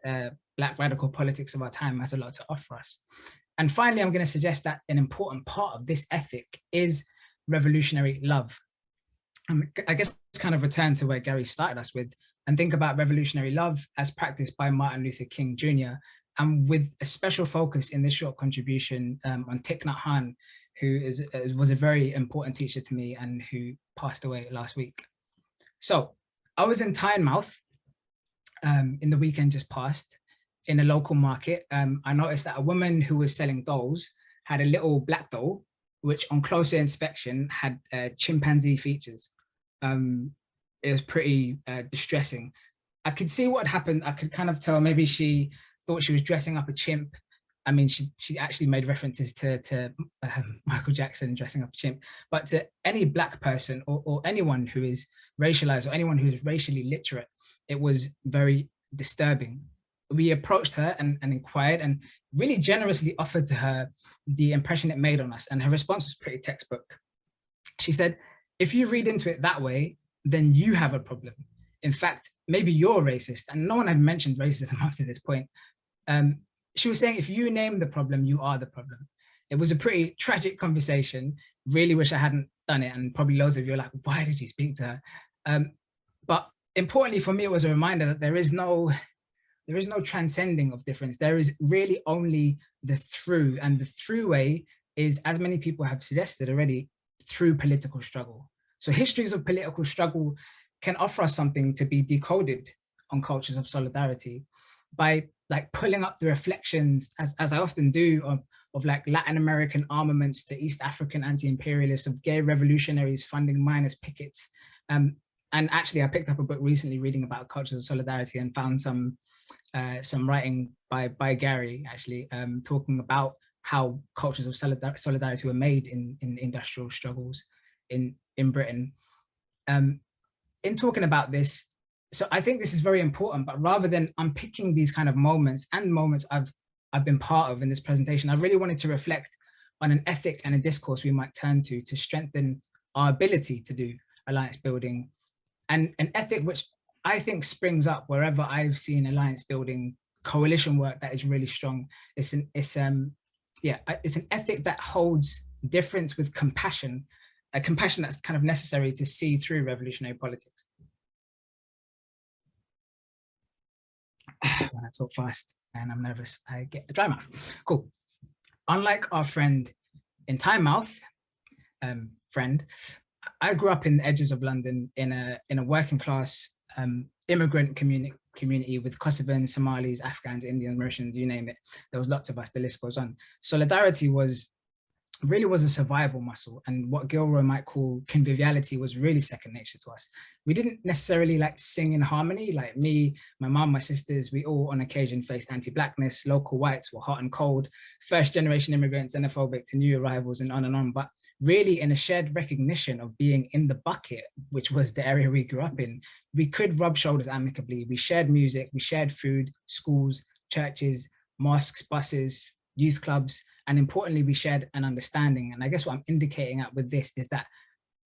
Black radical politics of our time has a lot to offer us. And finally, I'm going to suggest that an important part of this ethic is revolutionary love. I guess kind of return to where Gary started us with, and think about revolutionary love as practiced by Martin Luther King Jr., and with a special focus in this short contribution on Thich Nhat Hanh, who was a very important teacher to me and who passed away last week. So I was in Tynemouth in the weekend just past, in a local market. I noticed that a woman who was selling dolls had a little black doll, which on closer inspection had chimpanzee features. It was pretty distressing. I could see what had happened. I could kind of tell maybe she thought she was dressing up a chimp. I mean, she actually made references to Michael Jackson dressing up a chimp, but to any Black person or anyone who is racialized or anyone who is racially literate, it was very disturbing. We approached her and inquired and really generously offered to her the impression it made on us. And her response was pretty textbook. She said, if you read into it that way, then you have a problem. In fact, maybe you're racist. And no one had mentioned racism up to this point. She was saying, if you name the problem, you are the problem. It was a pretty tragic conversation. Really wish I hadn't done it. And probably loads of you are like, why did you speak to her? But importantly for me, it was a reminder that there is no transcending of difference. There is really only the through, and the through way is, as many people have suggested already, through political struggle. So histories of political struggle can offer us something to be decoded on cultures of solidarity by like pulling up the reflections, as I often do, of like Latin American armaments to East African anti-imperialists, of gay revolutionaries funding miners' pickets. And actually, I picked up a book recently reading about cultures of solidarity and found some writing by Gary, actually, talking about how cultures of solidarity were made in industrial struggles in Britain. In talking about this, so I think this is very important, but rather than unpicking these kind of moments and moments I've been part of in this presentation, I really wanted to reflect on an ethic and a discourse we might turn to strengthen our ability to do alliance building, and an ethic which I think springs up wherever I've seen alliance building coalition work that is really strong. It's an ethic that holds difference with compassion, a compassion that's kind of necessary to see through revolutionary politics. When I talk fast and I'm nervous, I get a dry mouth. Cool. Unlike our friend in Tynemouth, I grew up in the edges of London in a working class immigrant community with Kosovans, Somalis, Afghans, Indians, Mauritians, you name it. There was lots of us, the list goes on. Solidarity really was a survival muscle, and what Gilroy might call conviviality was really second nature to us. We didn't necessarily like sing in harmony, like me, my mom, my sisters, we all on occasion faced anti-Blackness, local whites were hot and cold, first generation immigrants, xenophobic to new arrivals and on, but really in a shared recognition of being in the bucket, which was the area we grew up in, we could rub shoulders amicably. We shared music, we shared food, schools, churches, mosques, buses, youth clubs, and importantly, we shared an understanding. And I guess what I'm indicating at with this is that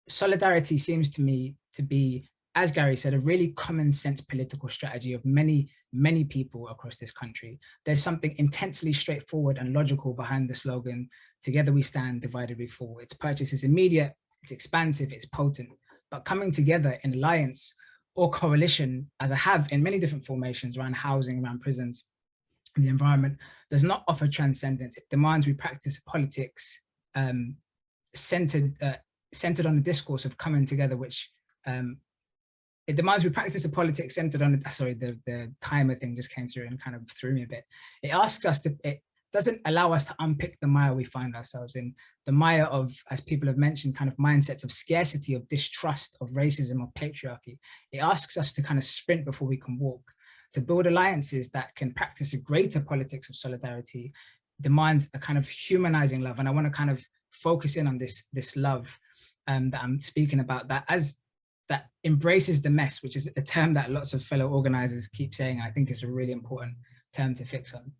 solidarity seems to me to be, as Gary said, a really common sense political strategy of many, many people across this country. There's something intensely straightforward and logical behind the slogan, together we stand, divided we fall. Its purchase is immediate, it's expansive, it's potent, but coming together in alliance or coalition, as I have in many different formations around housing, around prisons, the environment, does not offer transcendence. It demands we practice politics centered centered on a discourse of coming together, which it demands we practice a politics centered on, sorry, the timer thing just came through and kind of threw me a bit. It asks us to, it doesn't allow us to unpick the mire we find ourselves in, the mire of, as people have mentioned, kind of mindsets of scarcity, of distrust, of racism, of patriarchy. It asks us to kind of sprint before we can walk, to build alliances that can practice a greater politics of solidarity, demands a kind of humanizing love. And I want to kind of focus in on this love that I'm speaking about, that embraces the mess, which is a term that lots of fellow organizers keep saying. I think it's a really important term to fix on.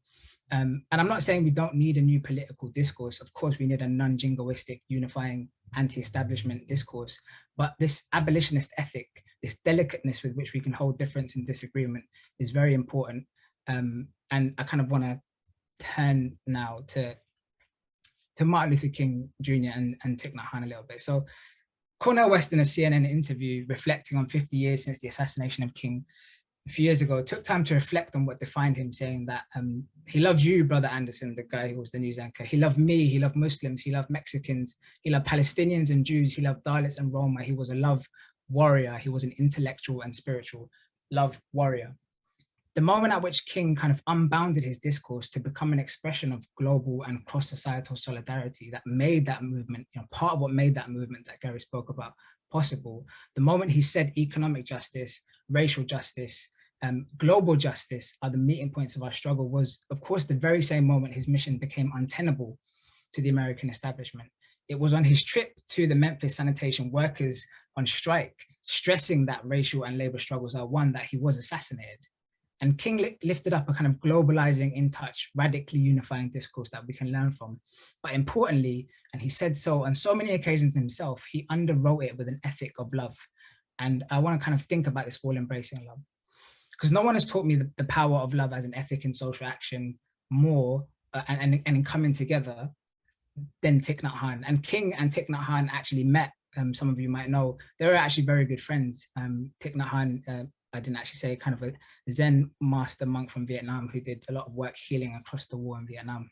And I'm not saying we don't need a new political discourse. Of course, we need a non-jingoistic, unifying, anti-establishment discourse. But this abolitionist ethic, this delicateness with which we can hold difference and disagreement is very important. And I kind of want to turn now to Martin Luther King Jr. and Thich Nhat Hanh a little bit. So Cornel West, in a CNN interview reflecting on 50 years since the assassination of King a few years ago, took time to reflect on what defined him, saying that he loved you, Brother Anderson, the guy who was the news anchor. He loved me, he loved Muslims, he loved Mexicans, he loved Palestinians and Jews, he loved Dalits and Roma. He was a love warrior. He was an intellectual and spiritual love warrior. The moment at which King kind of unbounded his discourse to become an expression of global and cross-societal solidarity that made that movement, you know, part of what made that movement that Gary spoke about possible, the moment he said economic justice, racial justice, global justice are the meeting points of our struggle, was of course the very same moment his mission became untenable to the American establishment. It was on his trip to the Memphis sanitation workers on strike, stressing that racial and labor struggles are one, that he was assassinated. And King lifted up a kind of globalizing, in touch, radically unifying discourse that we can learn from. But importantly, and he said so on so many occasions himself, he underwrote it with an ethic of love. And I want to kind of think about this all-embracing love, because no one has taught me the power of love as an ethic in social action more and in coming together than Thich Nhat Hanh. And King and Thich Nhat Hanh actually met. Some of you might know, they were actually very good friends. Thich Nhat Hanh, I didn't actually say, kind of a Zen master monk from Vietnam who did a lot of work healing across the war in Vietnam.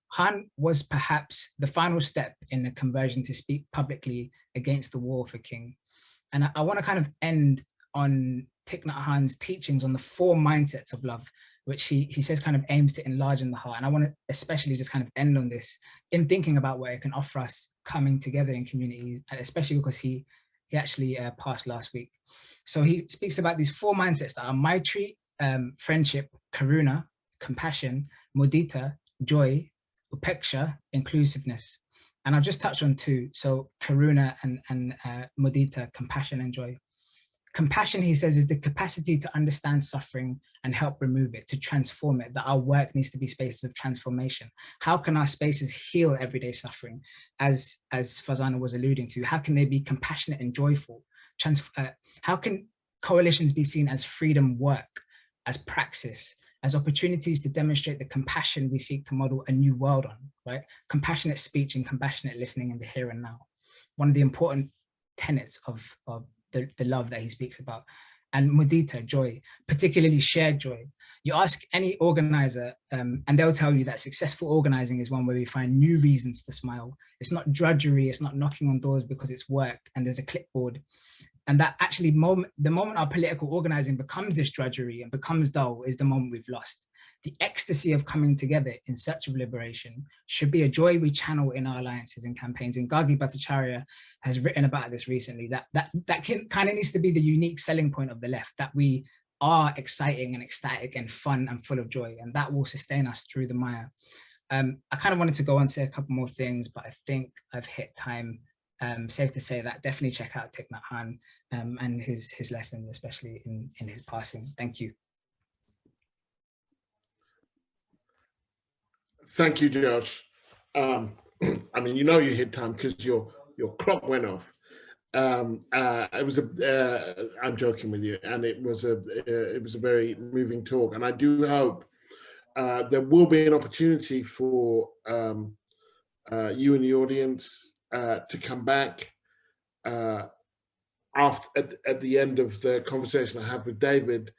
Han was perhaps the final step in the conversion to speak publicly against the war for King. And I want to kind of end on Thich Nhat Hanh's teachings on the 4 mindsets of love, which he says kind of aims to enlarge in the heart. And I want to especially just kind of end on this in thinking about what it can offer us coming together in communities, especially because he actually passed last week. So he speaks about these 4 mindsets that are Maitri, friendship, Karuna, compassion, Mudita, joy, Upeksha, inclusiveness. And I'll just touch on 2. So Karuna and Mudita, compassion and joy. Compassion, he says, is the capacity to understand suffering and help remove it, to transform it, that our work needs to be spaces of transformation. How can our spaces heal everyday suffering? As Farzana was alluding to, how can they be compassionate and joyful? How can coalitions be seen as freedom work, as praxis, as opportunities to demonstrate the compassion we seek to model a new world on, right? Compassionate speech and compassionate listening in the here and now. One of the important tenets of the love that he speaks about. And Mudita, joy, particularly shared joy. You ask any organizer and they'll tell you that successful organizing is one where we find new reasons to smile. It's not drudgery, it's not knocking on doors because it's work and there's a clipboard. And that actually the moment our political organizing becomes this drudgery and becomes dull is the moment we've lost. The ecstasy of coming together in search of liberation should be a joy we channel in our alliances and campaigns. And Gargi Bhattacharya has written about this recently, that kind of needs to be the unique selling point of the left, that we are exciting and ecstatic and fun and full of joy, and that will sustain us through the mire. I kind of wanted to go on and say a couple more things, but I think I've hit time. Safe to say that definitely check out Thich Nhat Hanh and his lessons, especially in his passing. Thank you. Thank you, Josh. I mean, you know you hit time because your clock went off. It was I'm joking with you, and it was a very moving talk. And I do hope there will be an opportunity for you and the audience to come back after at the end of the conversation I had with David.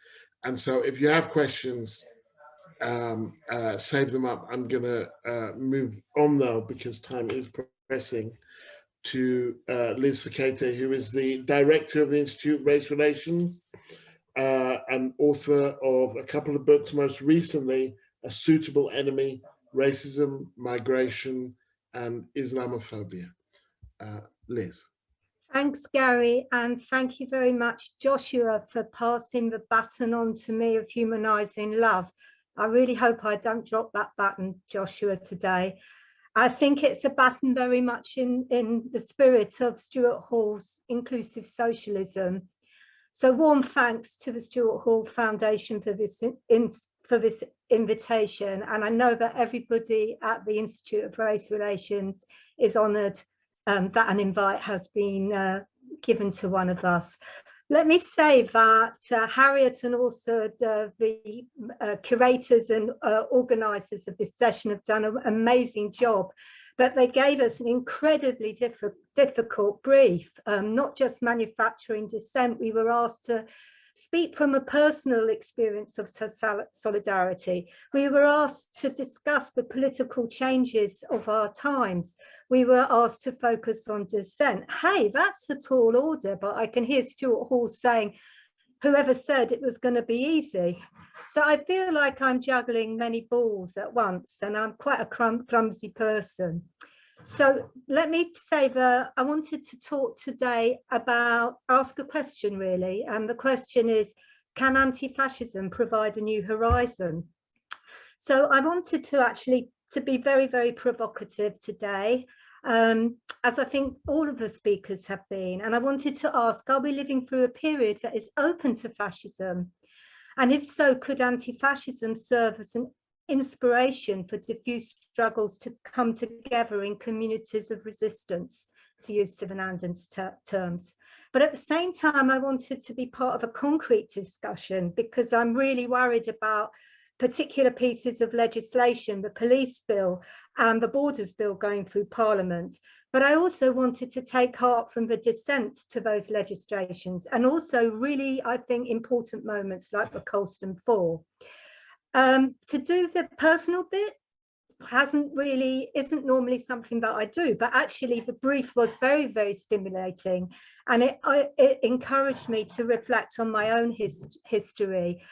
And so, if you have questions, save them up. I'm gonna move on though because time is pressing. to Liz Fekete, who is the director of the Institute of Race Relations and author of a couple of books, most recently, A Suitable Enemy, Racism, Migration, and Islamophobia. Liz. Thanks, Gary, and thank you very much, Joshua, for passing the baton on to me of humanising love. I really hope I don't drop that baton, Joshua, today. I think it's a baton very much in the spirit of Stuart Hall's inclusive socialism. So warm thanks to the Stuart Hall Foundation for this invitation. And I know that everybody at the Institute of Race Relations is honoured that an invite has been given to one of us. Let me say that Harriet and also the curators and organisers of this session have done an amazing job, but they gave us an incredibly difficult brief, not just manufacturing dissent. We were asked to speak from a personal experience of solidarity. We were asked to discuss the political changes of our times. We were asked to focus on dissent. Hey, that's a tall order, but I can hear Stuart Hall saying, whoever said it was going to be easy. So I feel like I'm juggling many balls at once, and I'm quite a clumsy person. So let me say that I wanted to talk today about, ask a question really, and the question is, can anti-fascism provide a new horizon? So I wanted to be very, very provocative today, as I think all of the speakers have been, and I wanted to ask, are we living through a period that is open to fascism? And if so, could anti-fascism serve as an inspiration for diffuse struggles to come together in communities of resistance, to use Sivanandan's terms. But at the same time, I wanted to be part of a concrete discussion because I'm really worried about particular pieces of legislation, the police bill and the borders bill going through Parliament. But I also wanted to take heart from the dissent to those legislations, and also really, I think, important moments like the Colston 4. To do the personal bit isn't normally something that I do, but actually the brief was very, very stimulating, and it encouraged me to reflect on my own history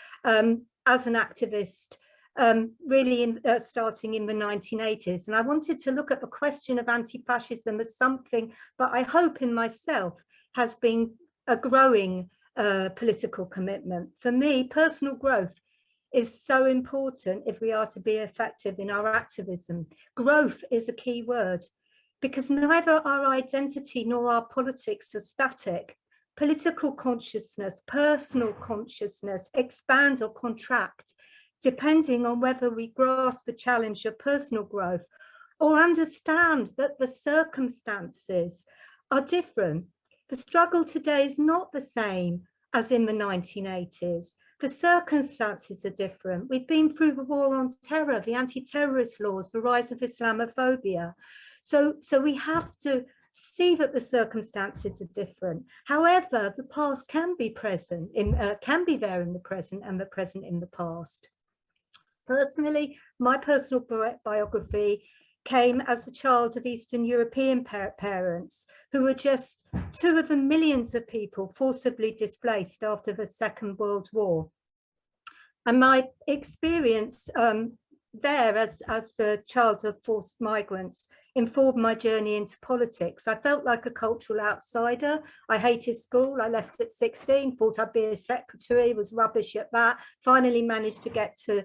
as an activist, really starting in the 1980s. And I wanted to look at the question of anti-fascism as something that I hope in myself has been a growing political commitment. For me, personal growth is so important if we are to be effective in our activism. Growth is a key word, because neither our identity nor our politics are static. Political consciousness, personal consciousness expand or contract, depending on whether we grasp the challenge of personal growth or understand that the circumstances are different. The struggle today is not the same as in the 1980s. The circumstances are different. We've been through the war on terror, the anti-terrorist laws, the rise of Islamophobia. So we have to see that the circumstances are different. However, the past can be present, can be there in the present, and the present in the past. Personally, my personal biography came as a child of Eastern European parents who were just two of the millions of people forcibly displaced after the Second World War. And my experience there as the child of forced migrants informed my journey into politics. I felt like a cultural outsider. I hated school. I left at 16, thought I'd be a secretary, was rubbish at that, finally managed to get to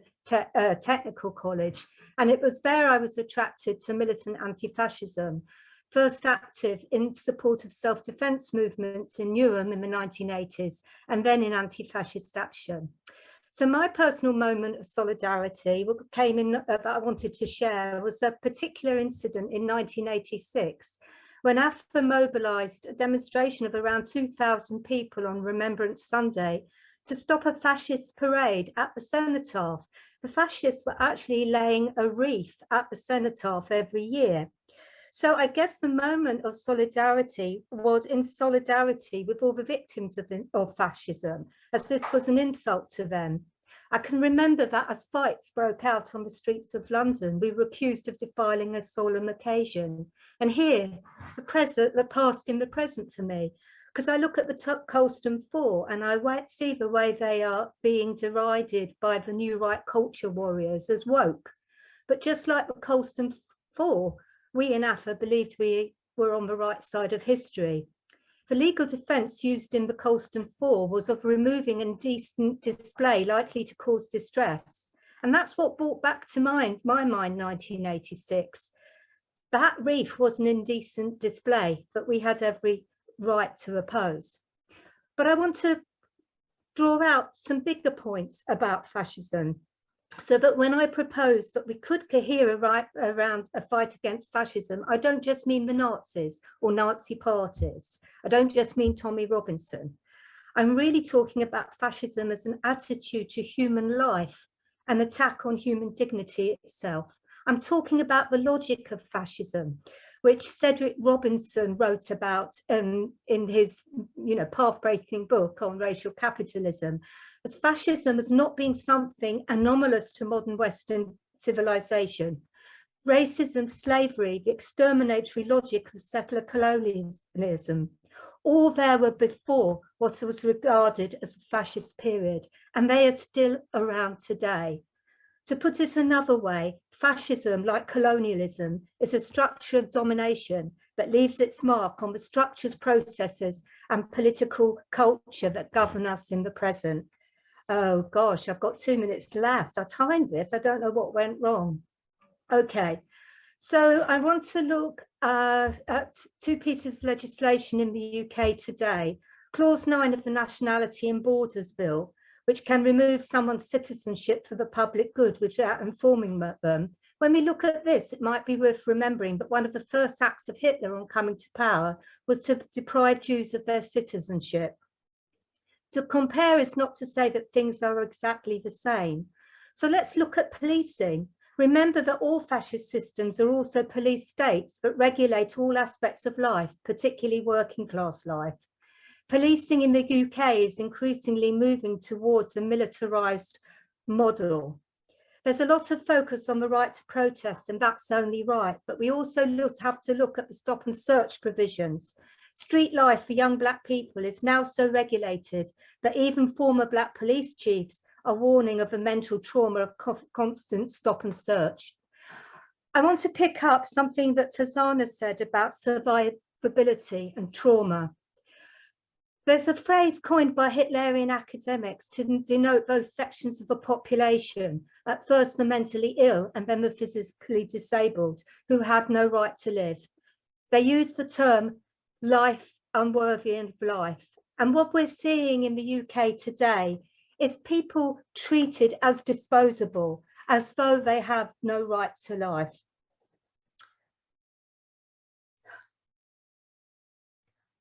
technical college. And it was there I was attracted to militant anti-fascism, first active in support of self-defense movements in Newham in the 1980s, and then in anti-fascist action. So my personal moment of solidarity, what came in that I wanted to share, was a particular incident in 1986, when AFA mobilised a demonstration of around 2,000 people on Remembrance Sunday to stop a fascist parade at the Cenotaph. The fascists were actually laying a wreath at the Cenotaph every year. So I guess the moment of solidarity was in solidarity with all the victims of fascism, as this was an insult to them. I can remember that as fights broke out on the streets of London, we were accused of defiling a solemn occasion. And here, the past in the present for me, because I look at the Colston Four and I see the way they are being derided by the new right culture warriors as woke. But just like the Colston Four, we in AFA believed we were on the right side of history. The legal defence used in the Colston Four was of removing indecent display likely to cause distress. And that's what brought back to my mind 1986. That wreath was an indecent display that we had every right to oppose. But I want to draw out some bigger points about fascism, so that when I propose that we could cohere around a fight against fascism, I don't just mean the Nazis or Nazi parties. I don't just mean Tommy Robinson. I'm really talking about fascism as an attitude to human life, an attack on human dignity itself. I'm talking about the logic of fascism, which Cedric Robinson wrote about in his path-breaking book on racial capitalism, as fascism as not being something anomalous to modern Western civilization. Racism, slavery, the exterminatory logic of settler colonialism, all there were before what was regarded as a fascist period, and they are still around today. To put it another way, fascism, like colonialism, is a structure of domination that leaves its mark on the structures, processes, and political culture that govern us in the present. Oh gosh, I've got 2 minutes left. I timed this. I don't know what went wrong. Okay, so I want to look at two pieces of legislation in the UK today. Clause 9 of the Nationality and Borders Bill, which can remove someone's citizenship for the public good without informing them. When we look at this, it might be worth remembering that one of the first acts of Hitler on coming to power was to deprive Jews of their citizenship. To compare is not to say that things are exactly the same. So let's look at policing. Remember that all fascist systems are also police states that regulate all aspects of life, particularly working class life. Policing in the UK is increasingly moving towards a militarised model. There's a lot of focus on the right to protest, and that's only right, but we also have to look at the stop and search provisions. Street life for young Black people is now so regulated that even former Black police chiefs are warning of the mental trauma of constant stop and search. I want to pick up something that Farzana said about survivability and trauma. There's a phrase coined by Hitlerian academics to denote those sections of the population, at first the mentally ill and then the physically disabled, who had no right to live. They use the term life unworthy of life. And what we're seeing in the UK today is people treated as disposable, as though they have no right to life.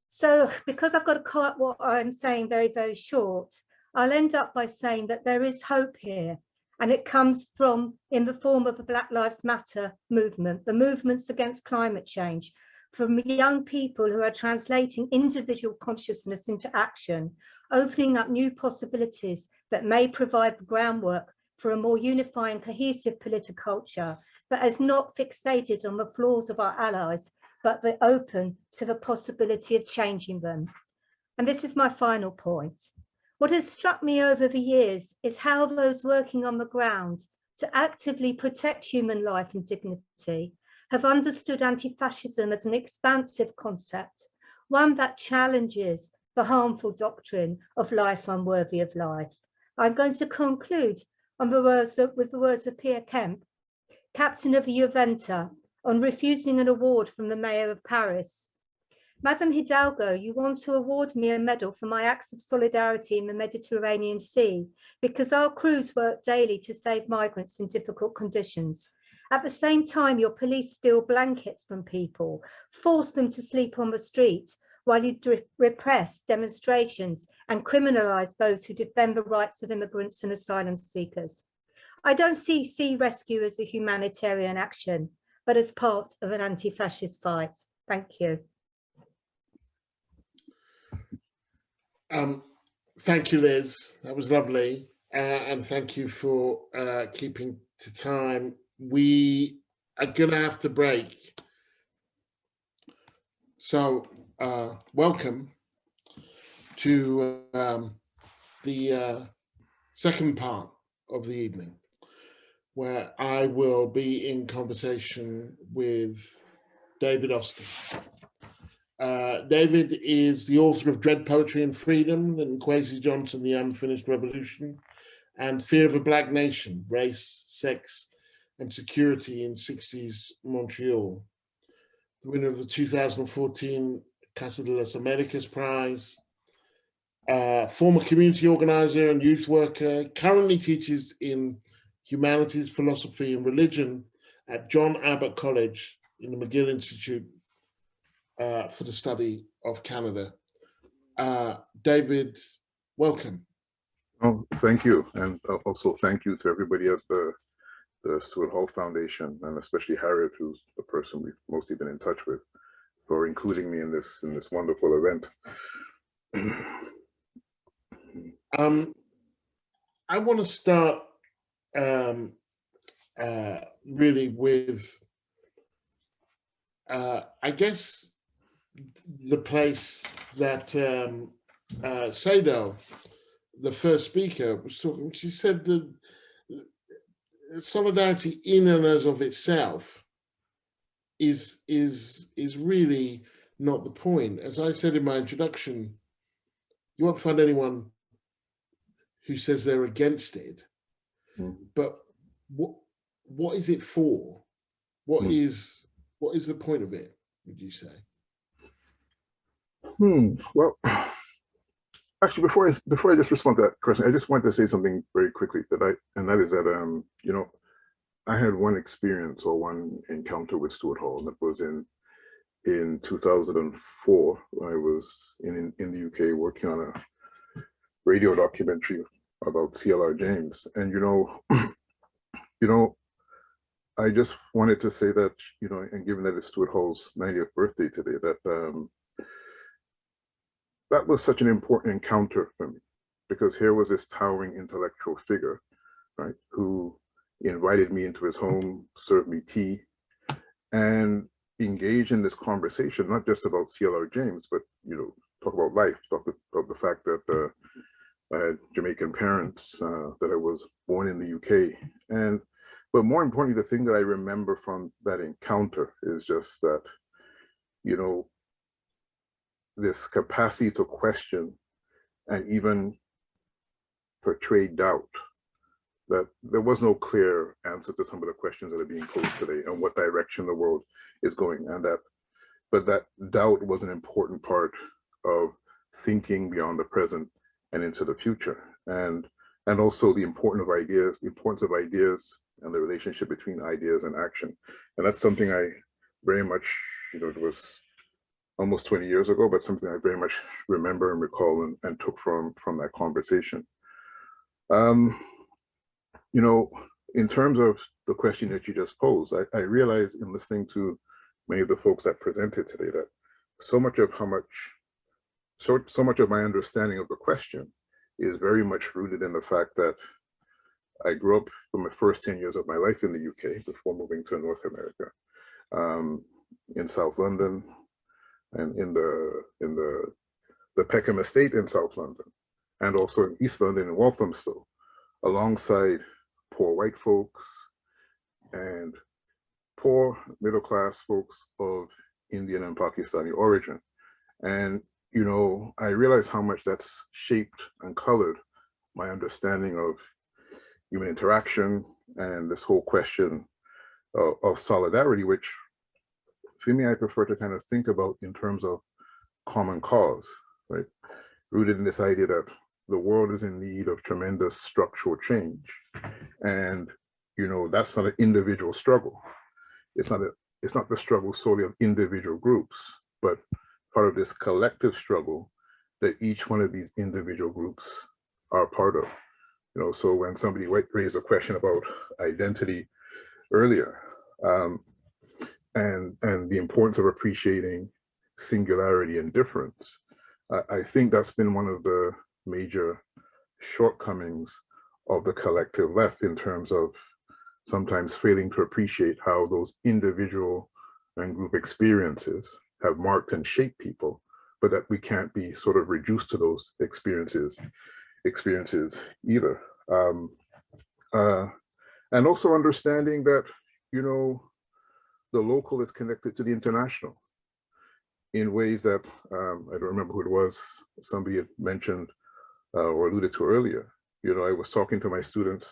So because I've got to cut what I'm saying very, very short, I'll end up by saying that there is hope here, and it comes from in the form of the Black Lives Matter movement, the movements against climate change, from young people who are translating individual consciousness into action, opening up new possibilities that may provide the groundwork for a more unifying, cohesive political culture that is not fixated on the flaws of our allies, but they're open to the possibility of changing them. And this is my final point. What has struck me over the years is how those working on the ground to actively protect human life and dignity have understood anti-fascism as an expansive concept, one that challenges the harmful doctrine of life unworthy of life. I'm going to conclude with the words of Pierre Kemp, captain of the Juventa, on refusing an award from the mayor of Paris. Madame Hidalgo, you want to award me a medal for my acts of solidarity in the Mediterranean Sea because our crews work daily to save migrants in difficult conditions. At the same time, your police steal blankets from people, force them to sleep on the street, while you repress demonstrations and criminalise those who defend the rights of immigrants and asylum seekers. I don't see sea rescue as a humanitarian action, but as part of an anti-fascist fight. Thank you. Thank you, Liz. That was lovely. and thank you for keeping to time. We are gonna have to break. So welcome to the second part of the evening, where I will be in conversation with David Austin. David is the author of Dread Poetry and Freedom and Kwesi Johnson, The Unfinished Revolution, and Fear of a Black Nation, Race, Sex, and Security in 60s Montreal. The winner of the 2014 Casa de las Americas Prize, former community organizer and youth worker, currently teaches in humanities, philosophy, and religion at John Abbott College in the McGill Institute for the Study of Canada. David, welcome. Oh, thank you. And also thank you to everybody at the Stuart Hall Foundation, and especially Harriet, who's the person we've mostly been in touch with, for including me in this wonderful event. I want to start really with, I guess, the place that Sado, the first speaker, was talking. She said that solidarity in and as of itself is really not the point. As I said in my introduction, you won't find anyone who says they're against it, but what is it for? What is the point of it, would you say? Well, actually, before I just respond to that question, I just want to say something very quickly that is that you know, I had one experience or one encounter with Stuart Hall, and that was in 2004 when I was in the UK working on a radio documentary about C.L.R. James. And you know, I just wanted to say that, you know, and given that it's Stuart Hall's 90th birthday today, that that was such an important encounter for me, because here was this towering intellectual figure, right, who invited me into his home, served me tea, and engaged in this conversation, not just about C.L.R. James, but, you know, talk about life, talk about the fact that I had Jamaican parents, that I was born in the UK. But more importantly, the thing that I remember from that encounter is just that, you know, this capacity to question and even portray doubt, that there was no clear answer to some of the questions that are being posed today and what direction the world is going, but that doubt was an important part of thinking beyond the present and into the future, and also the importance of ideas and the relationship between ideas and action. And that's something I very much, you know, it was almost 20 years ago, but something I very much remember and recall and took from that conversation. You know, in terms of the question that you just posed, I realized in listening to many of the folks that presented today that so much of my understanding of the question is very much rooted in the fact that I grew up for my first 10 years of my life in the UK before moving to North America, in South London, and in the Peckham Estate in South London, and also in East London in Walthamstow, alongside poor white folks and poor middle-class folks of Indian and Pakistani origin. And, you know, I realized how much that's shaped and colored my understanding of human interaction and this whole question of solidarity, which for me, I prefer to kind of think about in terms of common cause, right? Rooted in this idea that the world is in need of tremendous structural change. And, you know, that's not an individual struggle. It's not the struggle solely of individual groups, but part of this collective struggle that each one of these individual groups are part of. You know, so when somebody raised a question about identity earlier, and the importance of appreciating singularity and difference, I think that's been one of the major shortcomings of the collective left in terms of sometimes failing to appreciate how those individual and group experiences have marked and shaped people, but that we can't be sort of reduced to those experiences either. And also understanding that, you know, the local is connected to the international in ways that, I don't remember who it was, somebody had mentioned or alluded to earlier. You know, I was talking to my students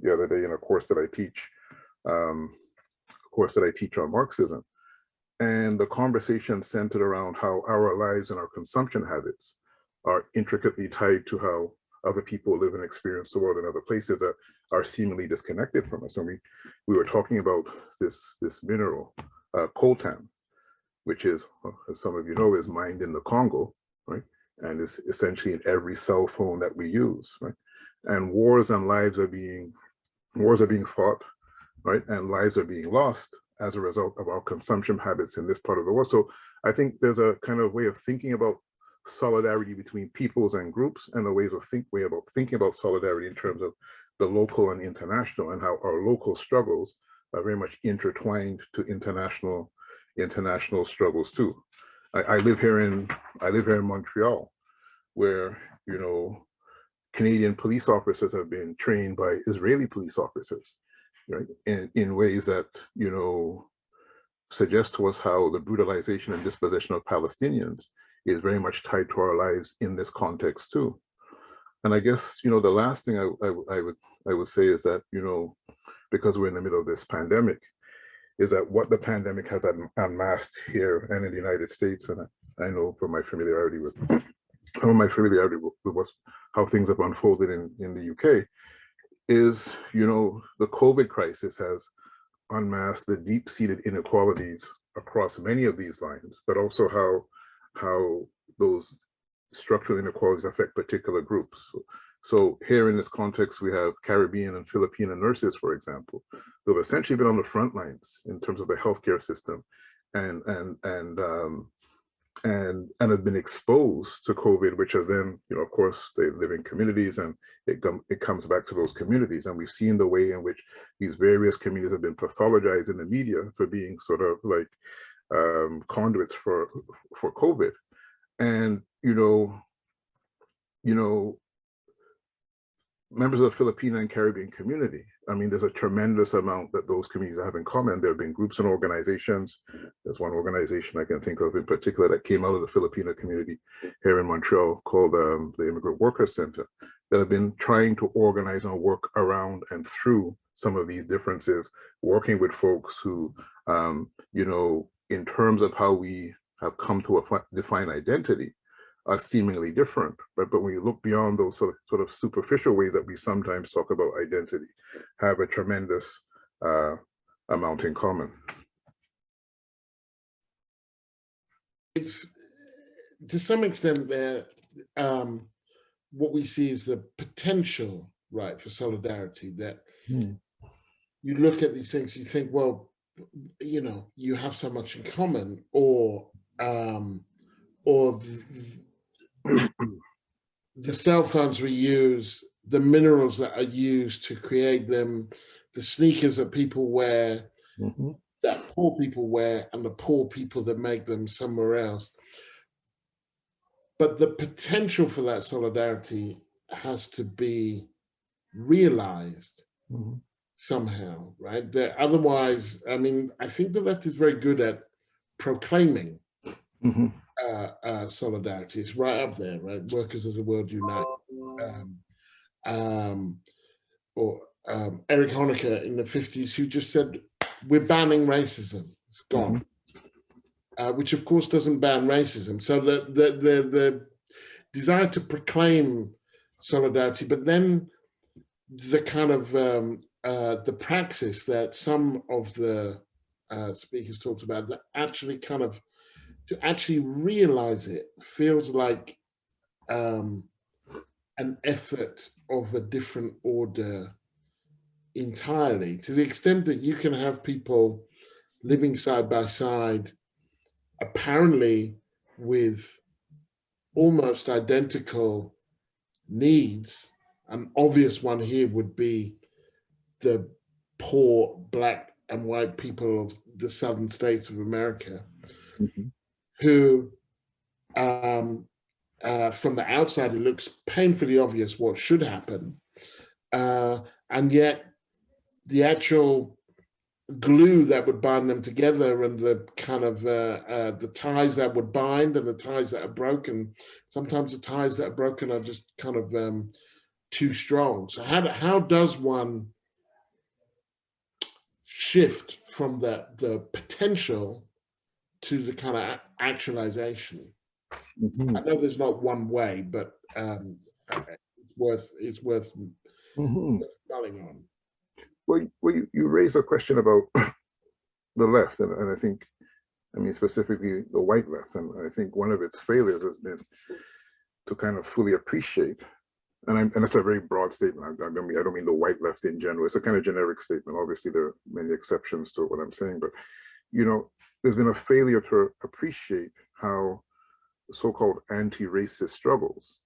the other day in a course that I teach, on Marxism. And the conversation centered around how our lives and our consumption habits are intricately tied to how other people live and experience the world in other places that are seemingly disconnected from us. And we were talking about this mineral, coltan, which is, as some of you know, is mined in the Congo, right? And is essentially in every cell phone that we use, right? And wars and lives are being fought, right? And lives are being lost as a result of our consumption habits in this part of the world. So I think there's a kind of way of thinking about solidarity between peoples and groups, and a way about thinking about solidarity in terms of the local and international, and how our local struggles are very much intertwined to international struggles too. I live here in Montreal, where, you know, Canadian police officers have been trained by Israeli police officers, right? In ways that, you know, suggest to us how the brutalization and dispossession of Palestinians is very much tied to our lives in this context too. And I guess, you know, the last thing I would say is that, you know, because we're in the middle of this pandemic, is that what the pandemic has unmasked here and in the United States, and I know from my familiarity with how things have unfolded in the UK, is, you know, the COVID crisis has unmasked the deep-seated inequalities across many of these lines, but also how those structural inequalities affect particular groups. So here in this context, we have Caribbean and Filipino nurses, for example, who have essentially been on the front lines in terms of the healthcare system, and have been exposed to COVID, which has then, you know, of course, they live in communities, and it comes back to those communities. And we've seen the way in which these various communities have been pathologized in the media for being sort of like conduits for COVID. And, you know, members of the Filipino and Caribbean community, I mean, there's a tremendous amount that those communities have in common. There have been groups and organizations. There's one organization I can think of in particular that came out of the Filipino community here in Montreal called the Immigrant Workers Center, that have been trying to organize and work around and through some of these differences, working with folks who, you know, in terms of how we have come to define identity, are seemingly different, but when you look beyond those sort of superficial ways that we sometimes talk about identity, have a tremendous amount in common. It's, to some extent, there, what we see is the potential, right, for solidarity. That you look at these things, you think, well, you know, you have so much in common, or the cell phones we use, the minerals that are used to create them, the sneakers that people wear, that poor people wear, and the poor people that make them somewhere else. But the potential for that solidarity has to be realized somehow, right? That otherwise, I mean, I think the left is very good at proclaiming solidarity. It's right up there, right? Workers of the world unite. Or Eric Honecker in the 50s, who just said, we're banning racism, it's gone. Which of course doesn't ban racism. So the desire to proclaim solidarity, but then the kind of the praxis that some of the speakers talked about, that actually kind of, to actually realize it feels like an effort of a different order entirely, to the extent that you can have people living side by side, apparently with almost identical needs, An obvious one here would be the poor Black and white people of the southern states of America, who from the outside, it looks painfully obvious what should happen. And yet the actual glue that would bind them together and the kind of the ties that would bind and the ties that are broken, sometimes the ties that are broken are just kind of too strong. So how does one shift from the potential to the kind of actualization? I know there's not one way, but it's worth mulling on. Well, you raise a question about the left, and I think, I mean, specifically the white left, and I think one of its failures has been to kind of fully appreciate, and that's a very broad statement. I don't mean the white left in general. It's a kind of generic statement. Obviously, there are many exceptions to what I'm saying, but you know, there's been a failure to appreciate how so-called anti-racist struggles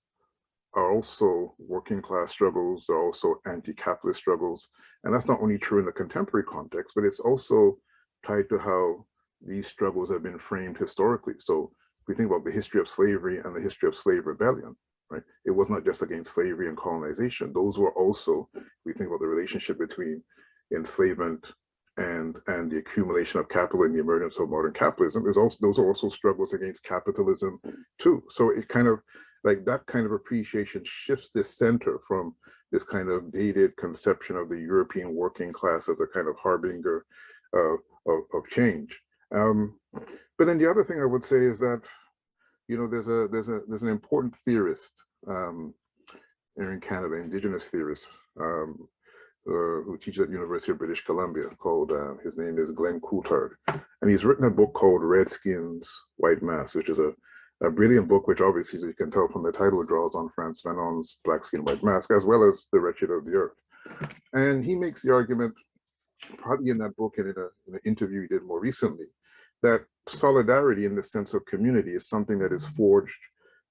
are also working class struggles, are also anti-capitalist struggles. And that's not only true in the contemporary context, but it's also tied to how these struggles have been framed historically. So if we think about the history of slavery and the history of slave rebellion, right? It was not just against slavery and colonization. Those were also, we think about the relationship between enslavement and the accumulation of capital and the emergence of modern capitalism. Those are also struggles against capitalism too. So it kind of, like that kind of appreciation shifts the center from this kind of dated conception of the European working class as a kind of harbinger of change. But then the other thing I would say is that, you know, there's an important theorist here in Canada, indigenous theorist, who teaches at the University of British Columbia, called, his name is Glenn Coulthard. And he's written a book called Redskins, White Mass, which is a brilliant book, which obviously, as you can tell from the title, draws on Frantz Fanon's Black Skin, White Mask, as well as The Wretched of the Earth. And he makes the argument, partly in that book and in an interview he did more recently, that solidarity in the sense of community is something that is forged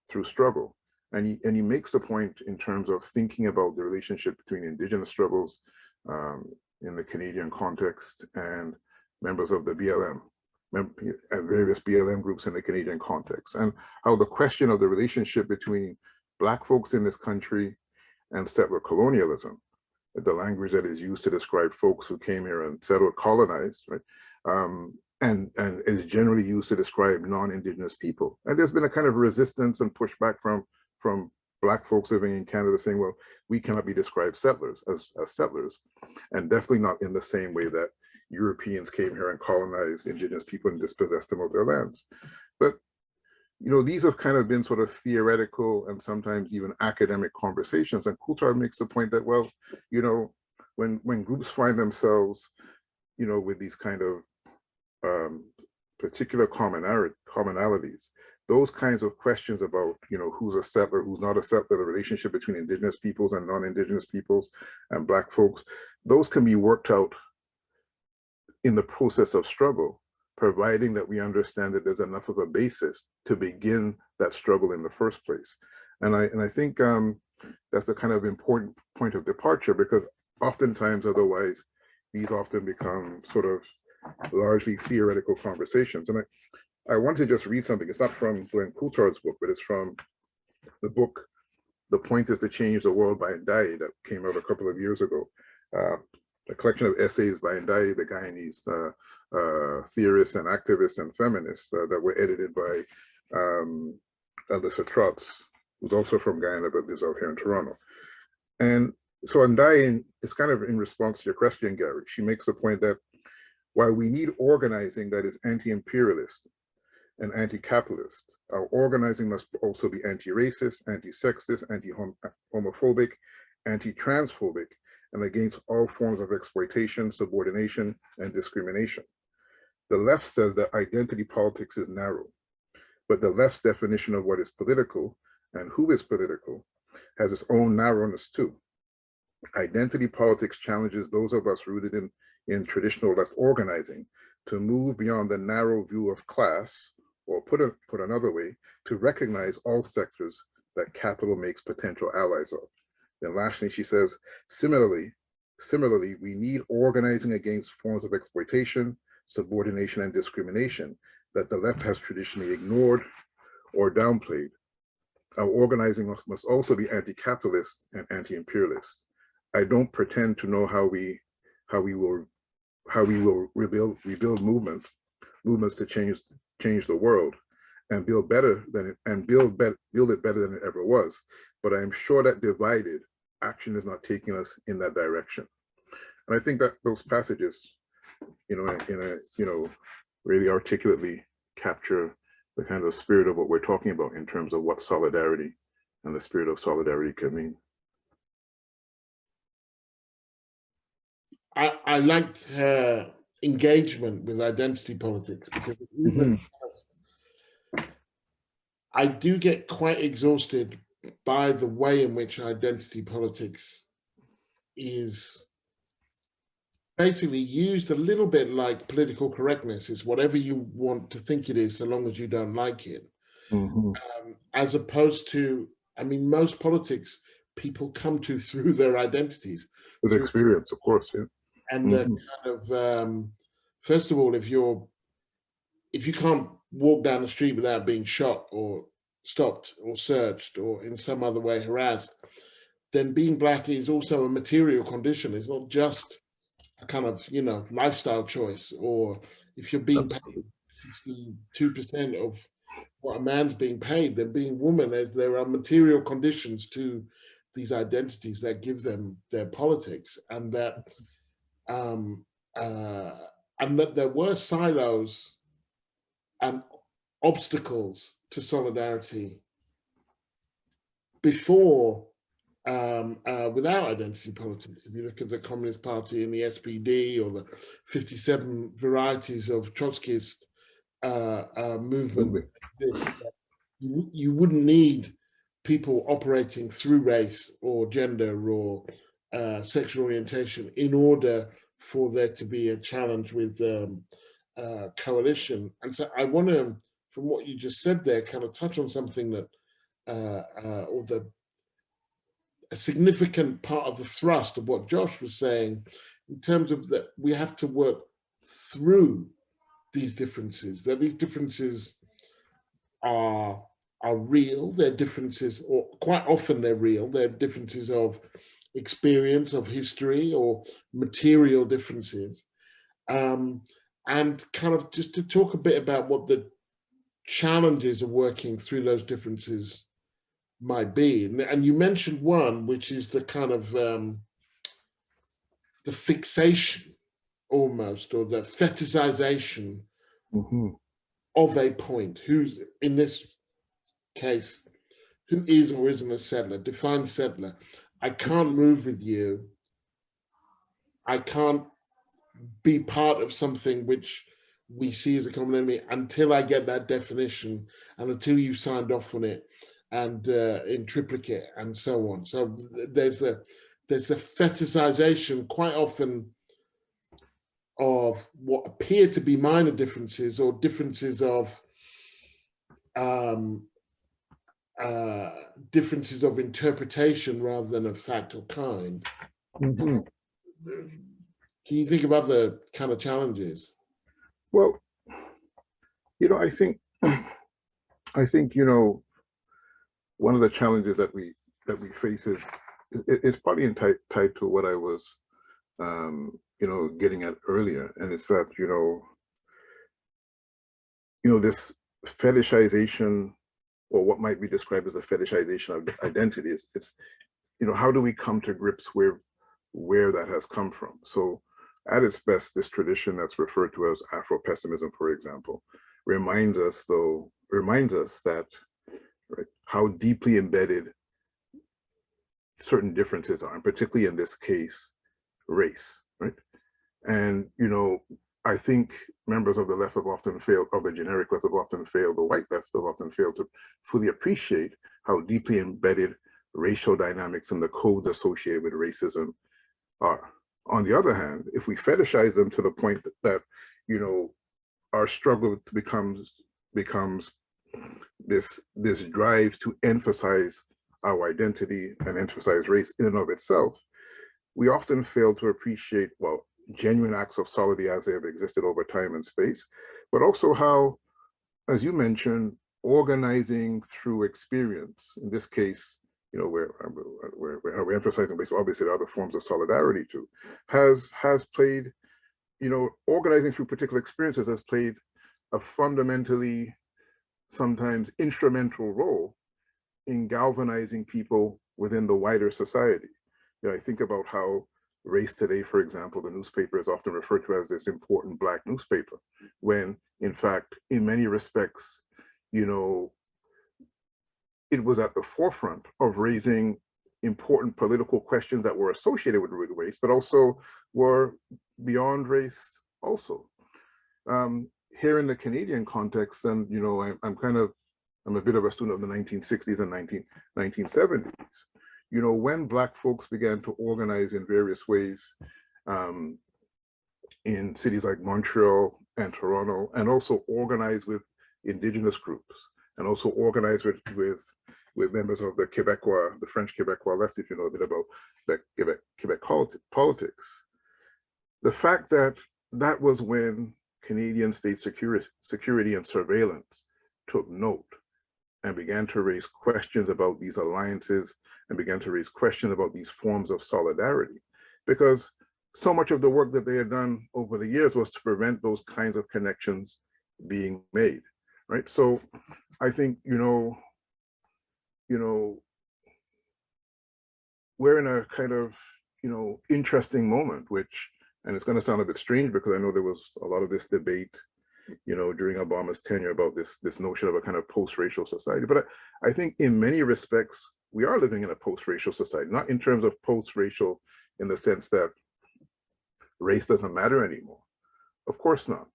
through struggle. And he makes the point in terms of thinking about the relationship between indigenous struggles in the Canadian context and members of the BLM, and various BLM groups in the Canadian context, and how the question of the relationship between Black folks in this country and settler colonialism, the language that is used to describe folks who came here and settled, colonized, right? And is generally used to describe non-Indigenous people. And there's been a kind of resistance and pushback from Black folks living in Canada saying, well, we cannot be described settlers as settlers, and definitely not in the same way that Europeans came here and colonized Indigenous people and dispossessed them of their lands. But, you know, these have kind of been sort of theoretical and sometimes even academic conversations. And Coulthard makes the point that, well, you know, when groups find themselves, you know, with these kind of particular commonalities, those kinds of questions about, you know, who's a settler, who's not a settler, the relationship between Indigenous peoples and non-Indigenous peoples and Black folks, those can be worked out in the process of struggle, providing that we understand that there's enough of a basis to begin that struggle in the first place. And I think that's a kind of important point of departure, because oftentimes otherwise these often become sort of largely theoretical conversations. And I want to just read something. It's not from Glenn Coulthard's book, but it's from the book, The Point is to Change the World by Ndaye, that came out a couple of years ago. A collection of essays by Ndaye, the Guyanese theorists and activists and feminists that were edited by Alyssa Trotz, who's also from Guyana, but lives out here in Toronto. And so Ndaye, it's kind of in response to your question, Gary, she makes the point that while we need organizing that is anti-imperialist and anti-capitalist, our organizing must also be anti-racist, anti-sexist, anti-homophobic, anti-transphobic, and against all forms of exploitation, subordination, and discrimination. The left says that identity politics is narrow, but the left's definition of what is political and who is political has its own narrowness too. Identity politics challenges those of us rooted in traditional left organizing to move beyond the narrow view of class, or put another way, to recognize all sectors that capital makes potential allies of. Then lastly, she says, similarly, we need organizing against forms of exploitation, subordination, and discrimination that the left has traditionally ignored or downplayed. Our organizing must also be anti-capitalist and anti-imperialist. I don't pretend to know how we will rebuild movements to change the world and build it better than it ever was. But I am sure that divided action is not taking us in that direction. And I think that those passages, really articulately capture the kind of spirit of what we're talking about in terms of what solidarity and the spirit of solidarity can mean. I liked her engagement with identity politics, because it is I do get quite exhausted by the way in which identity politics is basically used a little bit like political correctness. It's whatever you want to think it is, so long as you don't like it. As opposed to, I mean, most politics people come to through their identities. With experience, of course, yeah. And kind of, first of all, if you can't walk down the street without being shot or stopped or searched or in some other way harassed, then being Black is also a material condition. It's not just a kind of, lifestyle choice. Or if you're being paid 62% of what a man's being paid, then being woman, as there are material conditions to these identities that give them their politics, and that there were silos and obstacles to solidarity before, without identity politics. If you look at the Communist Party and the SPD, or the 57 varieties of Trotskyist movement, you wouldn't need people operating through race or gender or sexual orientation in order for there to be a challenge with coalition. And so I want to, from what you just said there, kind of touch on something that, a significant part of the thrust of what Josh was saying, in terms of that we have to work through these differences, that these differences are real, they're differences, or quite often they're real, they're differences of experience, of history, or material differences. And kind of just to talk a bit about what the challenges of working through those differences might be. And you mentioned one, which is the kind of the fixation almost, or the fetishization of a point, who's, in this case, who is or isn't a settler, define settler. I can't move with you. I can't be part of something which we see as a common enemy until I get that definition, and until you've signed off on it, and in triplicate, and so on. So there's the fetishization quite often of what appear to be minor differences, or differences of differences of interpretation rather than of fact or kind. Can you think about the kind of challenges? Well, I think one of the challenges that we face is partly tied to what I was getting at earlier, and it's that this fetishization, or what might be described as a fetishization of identity, it's how do we come to grips where that has come from? So at its best, this tradition that's referred to as Afro-pessimism, for example, reminds us that, right, how deeply embedded certain differences are, and particularly in this case, race, right? And I think members of the left have often failed, of the generic left have often failed, the white left have often failed to fully appreciate how deeply embedded racial dynamics and the codes associated with racism are. On the other hand, if we fetishize them to the point that our struggle becomes this drive to emphasize our identity and emphasize race in and of itself, we often fail to appreciate, well, genuine acts of solidarity as they have existed over time and space, but also how, as you mentioned, organizing through experience, in this case, you know, we're emphasizing basically obviously other forms of solidarity too, has played, you know, organizing through particular experiences has played a fundamentally, sometimes instrumental role in galvanizing people within the wider society. You know, I think about how Race Today, for example, the newspaper is often referred to as this important Black newspaper, when in fact, in many respects, you know, it was at the forefront of raising important political questions that were associated with race, but also were beyond race also. Here in the Canadian context, and you know, I'm a bit of a student of the 1960s and 1970s. You know, when Black folks began to organize in various ways in cities like Montreal and Toronto, and also organize with Indigenous groups, and also organize with members of the Quebecois, the French Quebecois left, if you know a bit about Quebec politics. The fact that that was when Canadian state security and surveillance took note and began to raise questions about these alliances and began to raise questions about these forms of solidarity, because so much of the work that they had done over the years was to prevent those kinds of connections being made, right? So I think, you know, we're in a kind of, you know, interesting moment, which, and it's going to sound a bit strange because I know there was a lot of this debate, you know, during Obama's tenure about this notion of a kind of post-racial society. But I think in many respects, we are living in a post-racial society, not in terms of post-racial in the sense that race doesn't matter anymore. Of course not.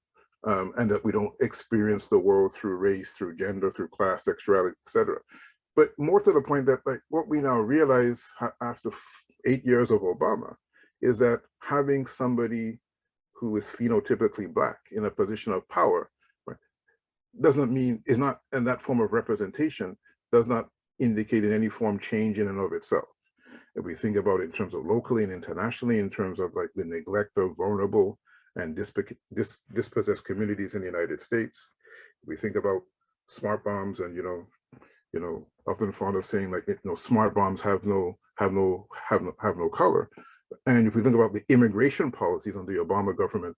And that we don't experience the world through race, through gender, through class, sexuality, etc. But more to the point that, like, what we now realize after 8 years of Obama is that having somebody who is phenotypically Black in a position of power, right, doesn't mean, is not, and that form of representation does not indicate in any form change in and of itself. If we think about it in terms of locally and internationally, in terms of like the neglect of vulnerable and dispossessed communities in the United States, we think about smart bombs, and you know, often fond of saying, like, you know, smart bombs have no color. And if we think about the immigration policies under the Obama government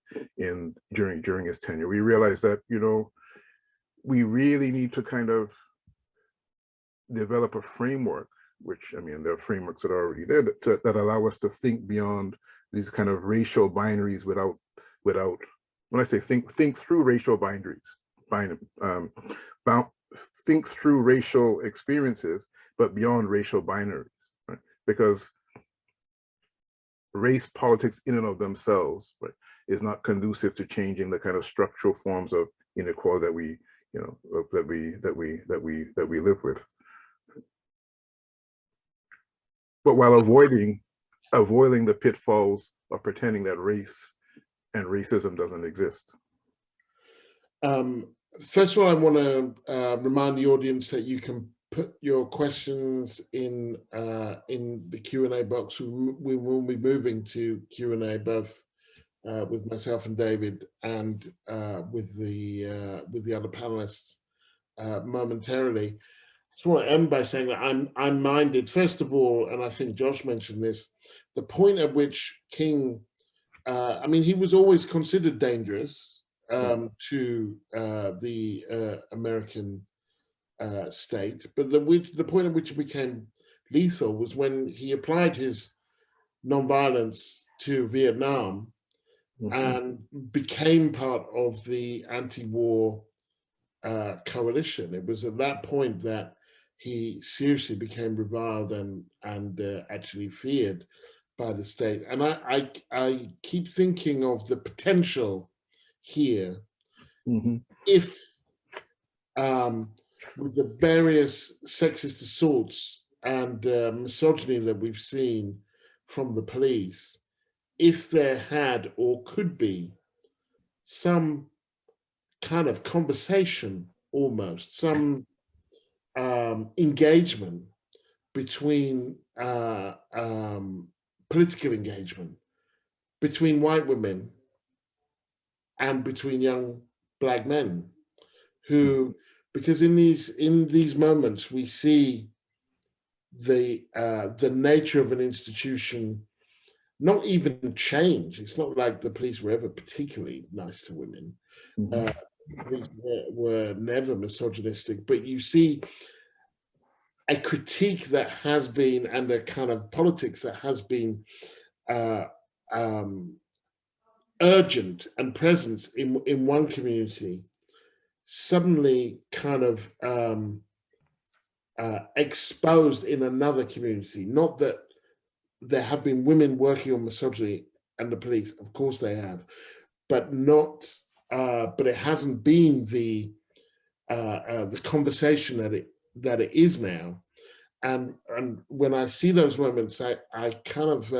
during his tenure, we realize that, you know, we really need to kind of develop a framework, which, I mean, there are frameworks that are already there that allow us to think beyond these kind of racial binaries without, when I say think through racial binaries, think through racial experiences, but beyond racial binaries, right? Because race politics in and of themselves, right, is not conducive to changing the kind of structural forms of inequality that we, you know, that we live with. But while avoiding the pitfalls of pretending that race and racism doesn't exist. First of all, I want to remind the audience that you can put your questions in the Q&A box. We will be moving to Q&A both with myself and David, and with the other panelists momentarily. I just want to end by saying that I'm minded, first of all, and I think Josh mentioned this, the point at which King, I mean, he was always considered dangerous to the American state, but the point at which it became lethal was when he applied his nonviolence to Vietnam and became part of the anti-war coalition. It was at that point that he seriously became reviled and actually feared by the state. And I keep thinking of the potential here, if with the various sexist assaults and misogyny that we've seen from the police, if there had or could be some kind of conversation, almost some engagement between political engagement, between white women and between young Black men, who, because in these moments we see the nature of an institution not even change. It's not like the police were ever particularly nice to women. Police were never misogynistic, but you see a critique that has been, and a kind of politics that has been urgent and present in one community, suddenly kind of exposed in another community. Not that there have been women working on misogyny and the police, of course they have, but not. But it hasn't been the conversation that it is now. And when I see those moments, I kind of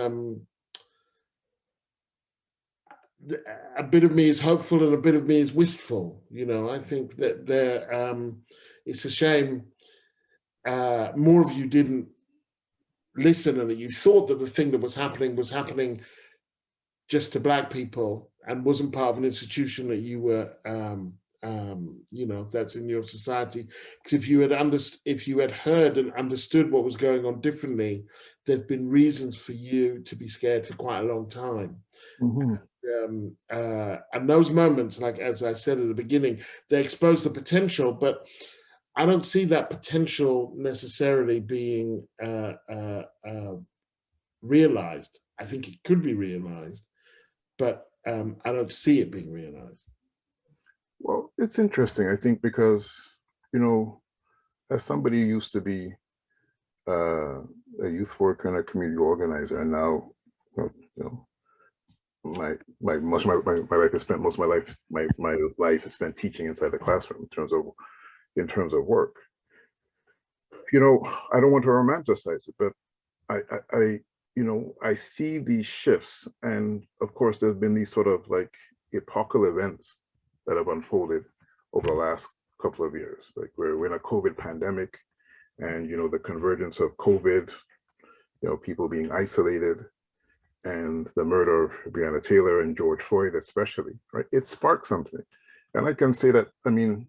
a bit of me is hopeful and a bit of me is wistful. You know, I think that it's a shame more of you didn't listen, and that you thought that the thing that was happening just to Black people and wasn't part of an institution that you were, you know, that's in your society. Because if you had heard and understood what was going on differently, there've been reasons for you to be scared for quite a long time. And those moments, like as I said at the beginning, they expose the potential, but I don't see that potential necessarily being realized. I think it could be realized, but I don't see it being realized. Well, it's interesting, I think, because, you know, as somebody who used to be a youth worker and a community organizer, and now, you know, my life is spent, most of my life is spent teaching inside the classroom in terms of work. You know, I don't want to romanticize it, but I you know, I see these shifts, and of course there's been these sort of like epochal events that have unfolded over the last couple of years. Like we're in a COVID pandemic, and you know, the convergence of COVID, you know, people being isolated, and the murder of Breonna Taylor and George Floyd especially, right? It sparked something. And I can say that, I mean,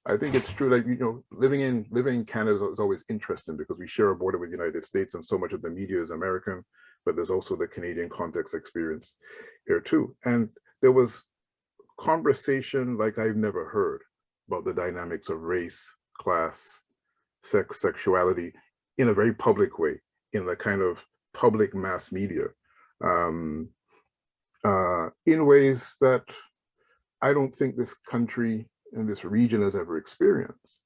I think it's true that, you know, living in Canada is always interesting because we share a border with the United States, and so much of the media is American, but there's also the Canadian context experience here too. And there was conversation like I've never heard about the dynamics of race, class, sex, sexuality in a very public way, in the kind of public mass media, in ways that I don't think this country and this region has ever experienced.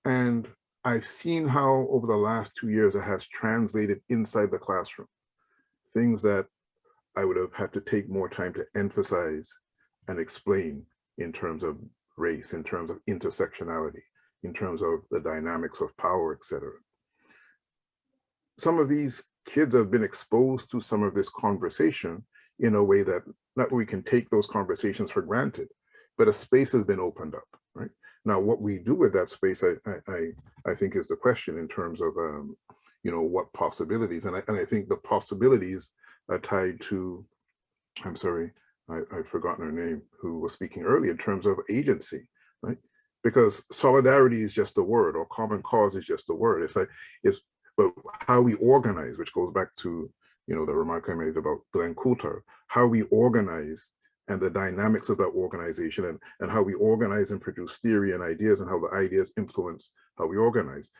And I've seen how over the last 2 years it has translated inside the classroom, things that I would have had to take more time to emphasize and explain in terms of race, in terms of intersectionality, in terms of the dynamics of power, etc. Some of these kids have been exposed to some of this conversation in a way that not we can take those conversations for granted, but a space has been opened up, right? Now, what we do with that space, I think is the question in terms of, you know, what possibilities, and I think the possibilities are tied to, I'm sorry, I've forgotten her name, who was speaking earlier in terms of agency, right? Because solidarity is just a word, or common cause is just a word. It's like, but how we organize, which goes back to, you know, the remark I made about Glenn Coulter, how we organize and the dynamics of that organization, and how we organize and produce theory and ideas, and how the ideas influence how we organize.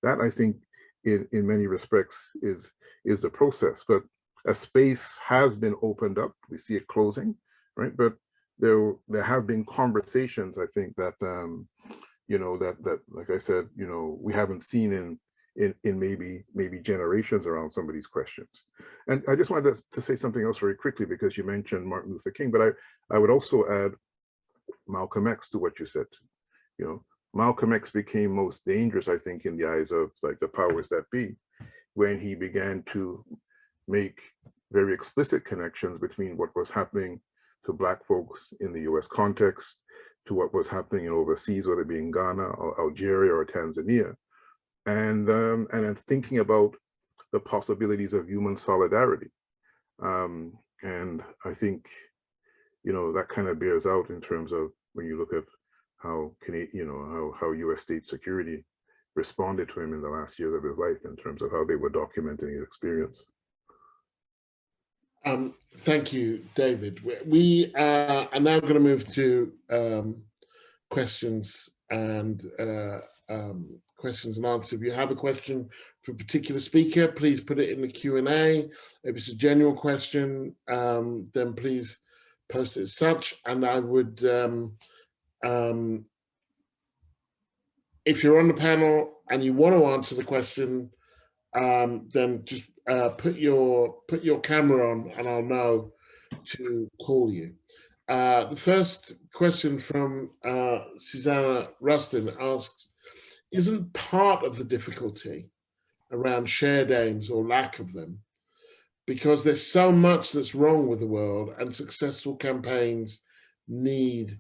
That, I think, in many respects is the process. But a space has been opened up. We see it closing, right? But there have been conversations, I think, that you know, that like I said, you know, we haven't seen in maybe generations around some of these questions. And I just wanted to say something else very quickly, because you mentioned Martin Luther King, but I would also add Malcolm X to what you said. You know, Malcolm X became most dangerous, I think, in the eyes of like the powers that be, when he began to make very explicit connections between what was happening to Black folks in the US context, to what was happening in overseas, whether it be in Ghana or Algeria or Tanzania. And then thinking about the possibilities of human solidarity. And I think, you know, that kind of bears out in terms of when you look at how how U.S. state security responded to him in the last years of his life in terms of how they were documenting his experience. Thank you, David. We are now going to move to questions and answers. If you have a question for a particular speaker, please put it in the Q&A. If it's a general question, then please post it as such. And I would, if you're on the panel and you want to answer the question, then just put your camera on and I'll know to call you. The first question from Susanna Rustin asks, isn't part of the difficulty around shared aims or lack of them because there's so much that's wrong with the world and successful campaigns need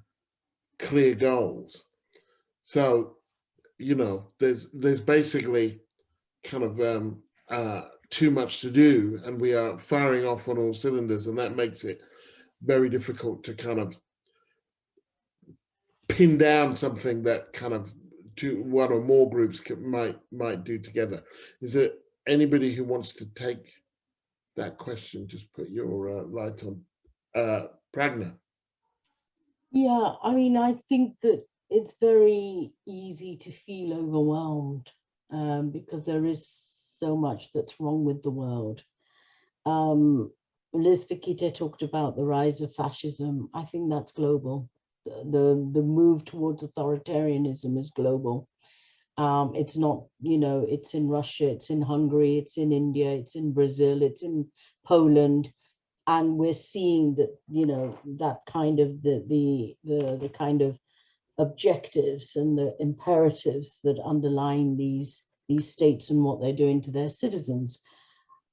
clear goals? So, you know, there's basically kind of too much to do and we are firing off on all cylinders, and that makes it very difficult to kind of pin down something that kind of one or more groups might do together. Is there anybody who wants to take that question? Just put your light on. Pragna. Yeah, I mean, I think that it's very easy to feel overwhelmed because there is so much that's wrong with the world. Liz Fekete talked about the rise of fascism. I think that's global. The move towards authoritarianism is global. It's not, you know, it's in Russia, it's in Hungary, it's in India, it's in Brazil, it's in Poland. And we're seeing that, you know, that kind of the kind of objectives and the imperatives that underline these states and what they're doing to their citizens.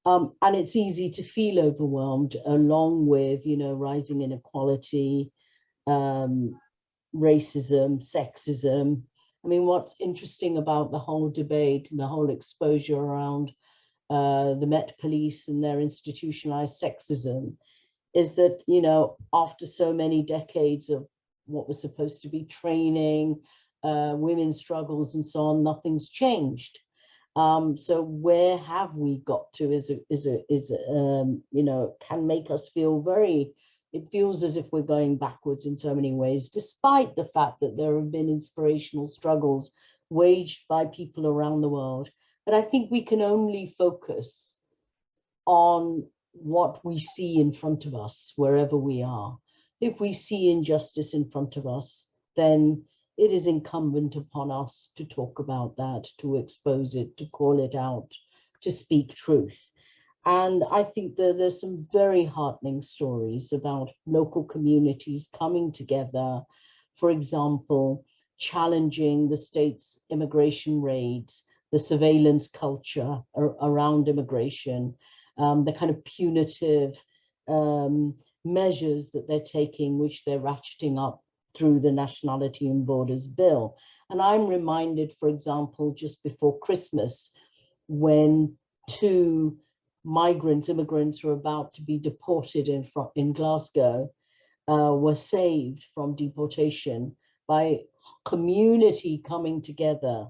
And it's easy to feel overwhelmed, along with, you know, rising inequality, racism, sexism. I mean, what's interesting about the whole debate and the whole exposure around the Met Police and their institutionalized sexism is that, you know, after so many decades of what was supposed to be training, women's struggles and so on, nothing's changed. So where have we got to is you know, can make us feel very, it feels as if we're going backwards in so many ways, despite the fact that there have been inspirational struggles waged by people around the world. But I think we can only focus on what we see in front of us, wherever we are. If we see injustice in front of us, then it is incumbent upon us to talk about that, to expose it, to call it out, to speak truth. And I think that there's some very heartening stories about local communities coming together, for example, challenging the state's immigration raids, the surveillance culture around immigration, the kind of punitive measures that they're taking, which they're ratcheting up through the Nationality and Borders Bill. And I'm reminded, for example, just before Christmas, when two immigrants who were about to be deported in Glasgow, were saved from deportation by community coming together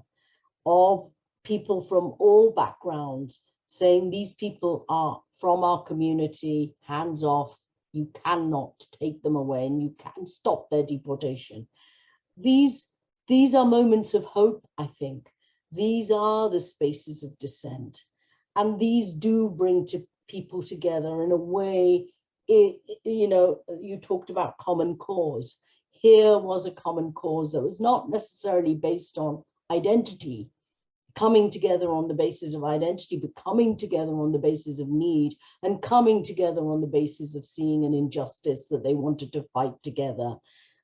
of people from all backgrounds, saying these people are from our community, hands off, you cannot take them away and you can stop their deportation. These are moments of hope, I think. These are the spaces of dissent. And these do bring people together in a way, you know, you talked about common cause. Here was a common cause that was not necessarily based on identity, coming together on the basis of identity, but coming together on the basis of need and coming together on the basis of seeing an injustice that they wanted to fight together.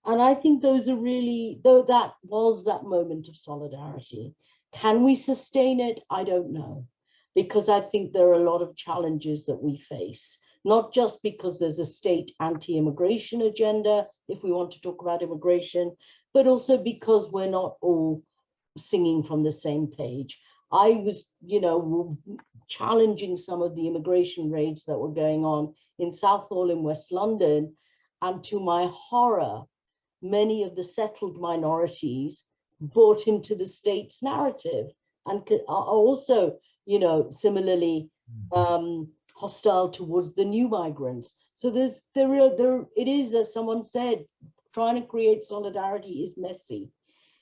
And I think those are really, though that was that moment of solidarity. Can we sustain it? I don't know, because I think there are a lot of challenges that we face, not just because there's a state anti-immigration agenda, if we want to talk about immigration, but also because we're not all singing from the same page. I was, you know, challenging some of the immigration raids that were going on in Southall in West London. And to my horror, many of the settled minorities bought into the state's narrative and are also, you know, similarly hostile towards the new migrants. So it is, as someone said, trying to create solidarity is messy.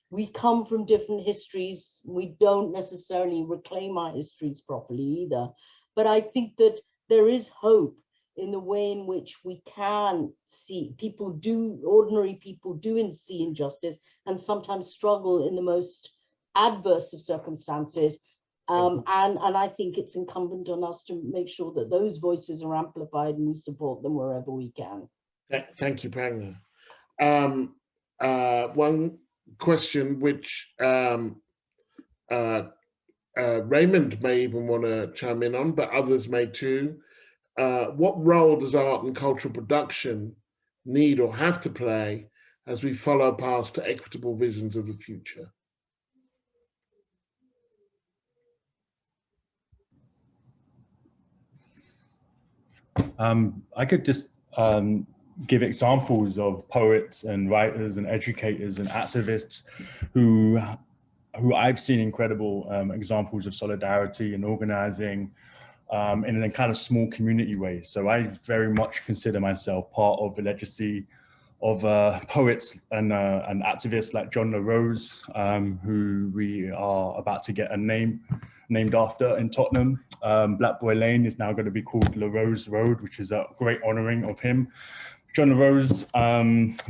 We come from different histories. We don't necessarily reclaim our histories properly either. But I think that there is hope in the way in which we can see ordinary people do see injustice and sometimes struggle in the most adverse of circumstances. And I think it's incumbent on us to make sure that those voices are amplified and we support them wherever we can. Thank you, Pragna. One question which Raymond may even want to chime in on, but others may too. What role does art and cultural production need or have to play as we follow past to equitable visions of the future? I could just give examples of poets and writers and educators and activists who I've seen incredible examples of solidarity and organizing in a kind of small community way. So I very much consider myself part of the legacy of poets and activists like John LaRose, who we are about to get a name named after in Tottenham. Black Boy Lane is now going to be called LaRose Road, which is a great honoring of him. John LaRose,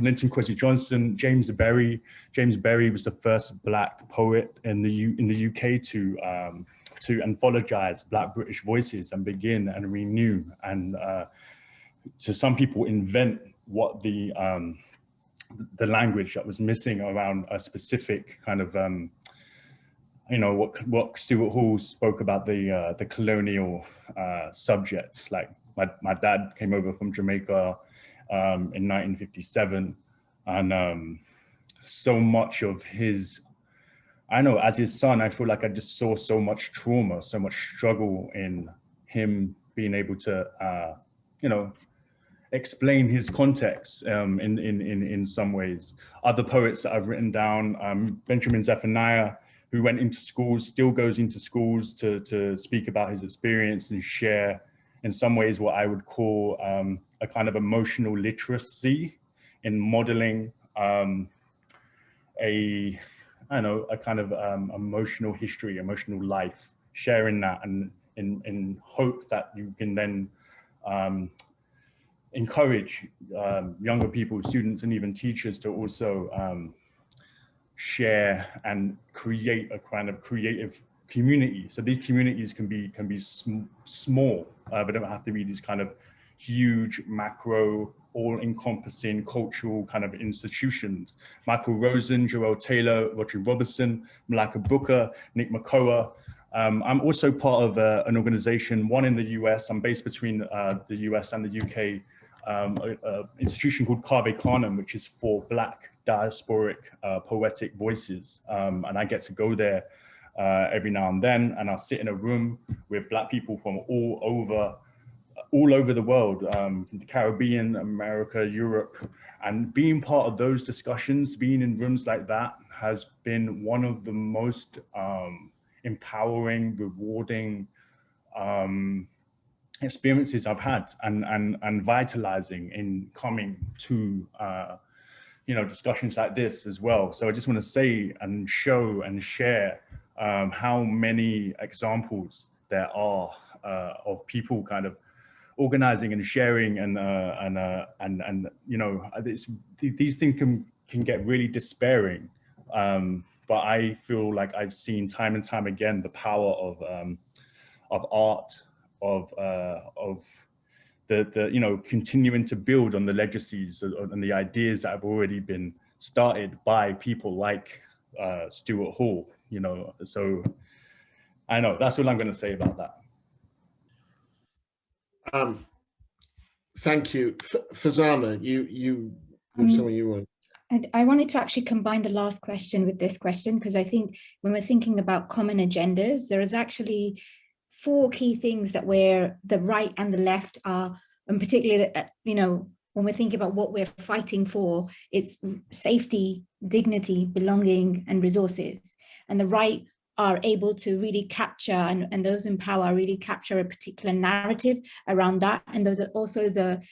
Linton Kwesi Johnson, James Berry. James Berry was the first Black poet in the UK to anthologize Black British voices and begin and renew and to some people invent what the language that was missing around a specific kind of you know, what Stuart Hall spoke about the colonial subject. Like my dad came over from Jamaica in 1957, and so much of his, I know as his son, I feel like I just saw so much trauma, so much struggle in him being able to, you know, explain his context in some ways. Other poets that I've written down, Benjamin Zephaniah, who went into schools, still goes into schools to speak about his experience and share, in some ways, what I would call a kind of emotional literacy in modeling a kind of emotional history, emotional life, sharing that, and in hope that you can then encourage younger people, students, and even teachers to also share and create a kind of creative community. So these communities can be small, but don't have to be these kind of huge, macro, all-encompassing cultural kind of institutions. Michael Rosen, Joel Taylor, Roger Robertson, Malaka Booker, Nick Makoa. I'm also part of an organization, one in the US. I'm based between the US and the UK, an institution called Cave Canem, which is for Black diasporic poetic voices. And I get to go there every now and then, and I'll sit in a room with Black people from all over the world, from the Caribbean, America, Europe, and being part of those discussions, being in rooms like that has been one of the most empowering, rewarding experiences I've had, and vitalizing in coming to you know, discussions like this as well. So I just want to say and show and share how many examples there are of people kind of organizing and sharing, and you know, these things can get really despairing, but I feel like I've seen time and time again the power of art, of the you know, continuing to build on the legacies and the ideas that have already been started by people like Stuart Hall, you know. So I know that's all I'm going to say about that. Thank you. Farzana, you something you want. I wanted to actually combine the last question with this question, because I think when we're thinking about common agendas, there is actually four key things that where the right and the left are, and particularly, you know, when we're thinking about what we're fighting for, it's safety, dignity, belonging, and resources. And the right are able to really capture, and those in power really capture a particular narrative around that. And those are also the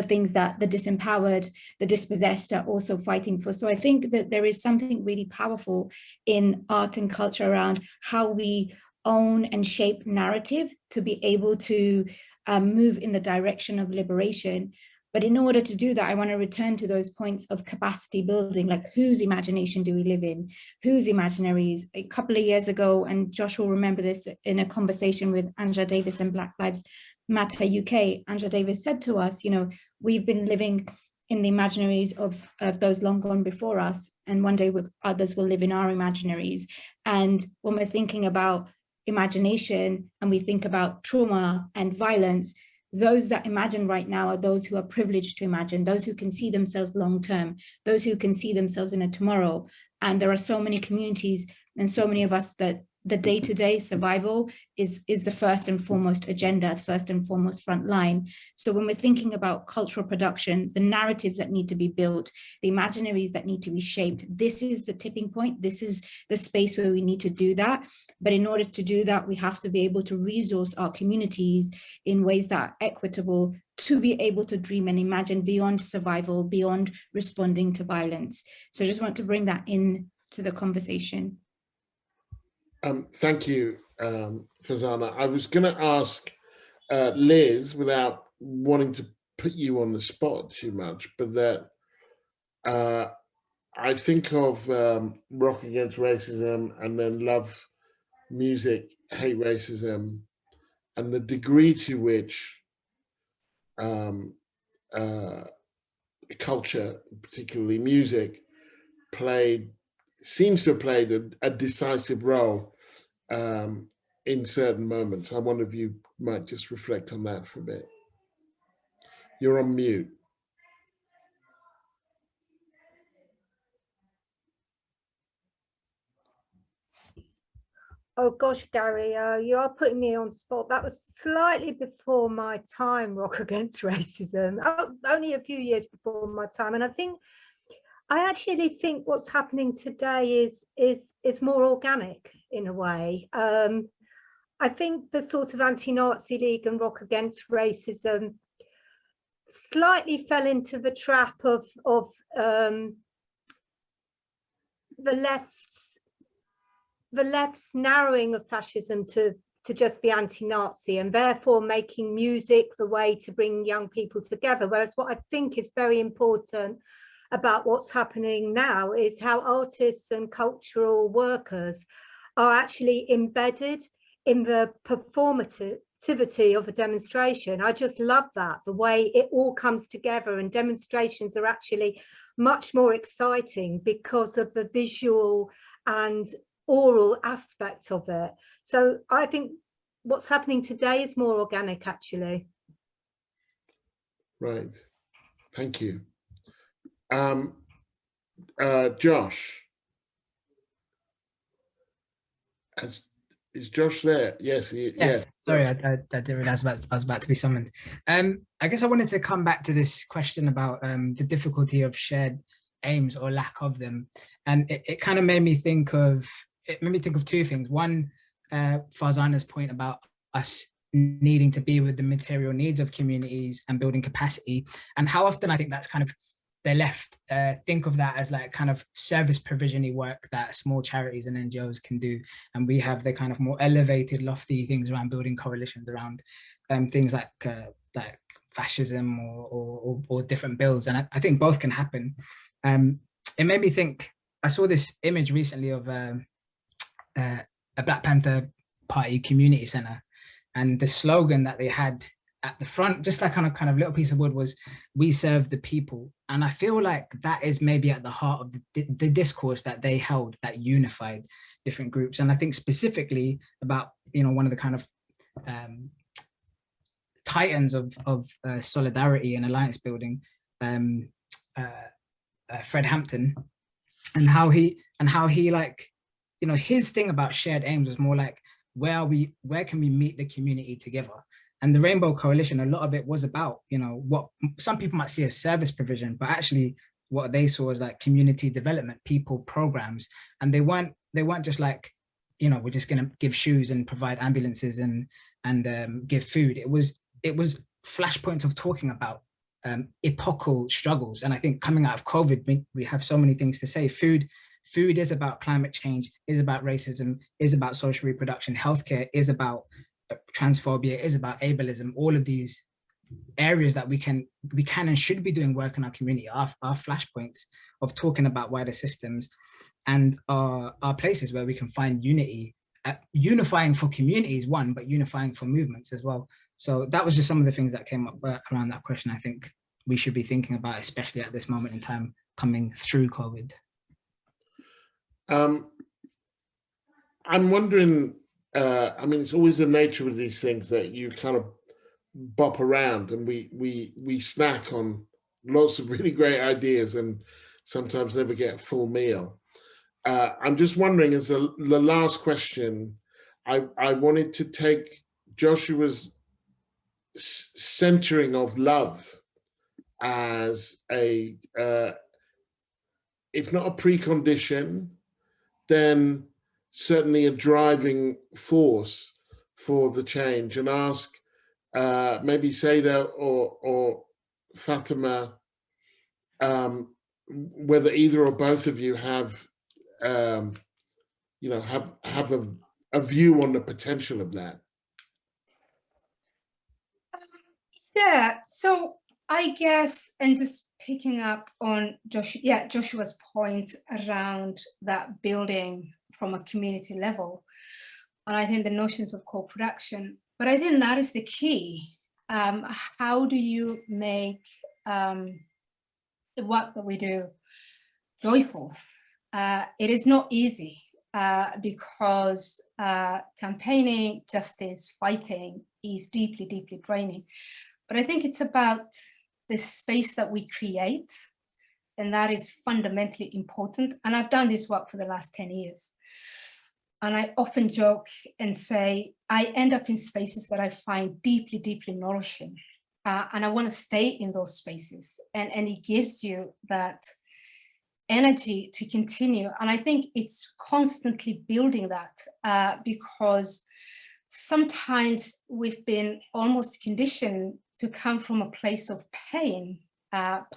things that the disempowered, the dispossessed are also fighting for. So I think that there is something really powerful in art and culture around how we own and shape narrative to be able to move in the direction of liberation. But in order to do that, I want to return to those points of capacity building, like whose imagination do we live in? Whose imaginaries? A couple of years ago, and Josh will remember this in a conversation with Angela Davis and Black Lives Matter UK, Angela Davis said to us, you know, we've been living in the imaginaries of those long gone before us, and one day others will live in our imaginaries. And when we're thinking about imagination and we think about trauma and violence, those that imagine right now are those who are privileged to imagine, those who can see themselves long-term, those who can see themselves in a tomorrow. And there are so many communities and so many of us that the day-to-day survival is the first and foremost agenda, first and foremost front line. So when we're thinking about cultural production, the narratives that need to be built, the imaginaries that need to be shaped, this is the tipping point. This is the space where we need to do that. But in order to do that, we have to be able to resource our communities in ways that are equitable to be able to dream and imagine beyond survival, beyond responding to violence. So I just want to bring that in to the conversation. Thank you, Farzana. I was going to ask Liz, without wanting to put you on the spot too much, but that I think of Rock Against Racism and then Love Music, Hate Racism, and the degree to which culture, particularly music, seems to have played a decisive role in certain moments. I wonder if you might just reflect on that for a bit. You're on mute. Oh gosh, Gary, you are putting me on spot. That was slightly before my time, Rock Against Racism. Oh, only a few years before my time. And I actually think what's happening today is more organic in a way. I think the sort of anti-Nazi League and Rock Against Racism slightly fell into the trap of the left's narrowing of fascism to just be anti-Nazi, and therefore making music the way to bring young people together. Whereas what I think is very important about what's happening now is how artists and cultural workers are actually embedded in the performativity of a demonstration. I just love that, the way it all comes together, and demonstrations are actually much more exciting because of the visual and oral aspect of it. So I think what's happening today is more organic, actually. Right, thank you. Josh, is Josh there? Yes, yeah. Sorry, I didn't realize I was about to be summoned. I guess I wanted to come back to this question about the difficulty of shared aims or lack of them, and it kind of made me think of two things. One, Farzana's point about us needing to be with the material needs of communities and building capacity, and how often I think that's kind of the left think of that as like kind of service provision-y work that small charities and NGOs can do, and we have the kind of more elevated, lofty things around building coalitions around things like fascism or different bills, and I think both can happen. It made me think. I saw this image recently of a Black Panther Party community center, and the slogan that they had at the front, just like on a kind of little piece of wood, was "We serve the people." And I feel like that is maybe at the heart of the discourse that they held, that unified different groups. And I think specifically about, you know, one of the kind of titans of solidarity and alliance building, Fred Hampton, and how he like, you know, his thing about shared aims was more like, where can we meet the community together? And the Rainbow Coalition, a lot of it was about, you know, what some people might see as service provision, but actually what they saw as like community development, people programs. And they weren't just like, you know, we're just going to give shoes and provide ambulances and give food. It was flashpoints of talking about epochal struggles. And I think coming out of COVID, we have so many things to say. Food is about climate change, is about racism, is about social reproduction. Healthcare is about transphobia, is about ableism. All of these areas that we can and should be doing work in our community are flashpoints of talking about wider systems, and are places where we can find unity, unifying for communities, one, but unifying for movements as well. So that was just some of the things that came up around that question. I think we should be thinking about, especially at this moment in time, coming through COVID. I'm wondering, I mean, it's always the nature of these things that you kind of bop around, and we snack on lots of really great ideas and sometimes never get a full meal. I'm just wondering, as the last question, I wanted to take Joshua's centering of love as a, if not a precondition, then certainly a driving force for the change, and ask maybe Sado or Fatima whether either or both of you have you know, have a view on the potential of that. Yeah, so I guess, and just picking up on Joshua's point around that building from a community level, and I think the notions of co-production, but I think that is the key. How do you make the work that we do joyful? It is not easy because campaigning, justice, fighting is deeply, deeply draining. But I think it's about the space that we create, and that is fundamentally important. And I've done this work for the last 10 years. And I often joke and say, I end up in spaces that I find deeply, deeply nourishing. And I want to stay in those spaces. And it gives you that energy to continue. And I think it's constantly building that because sometimes we've been almost conditioned to come from a place of pain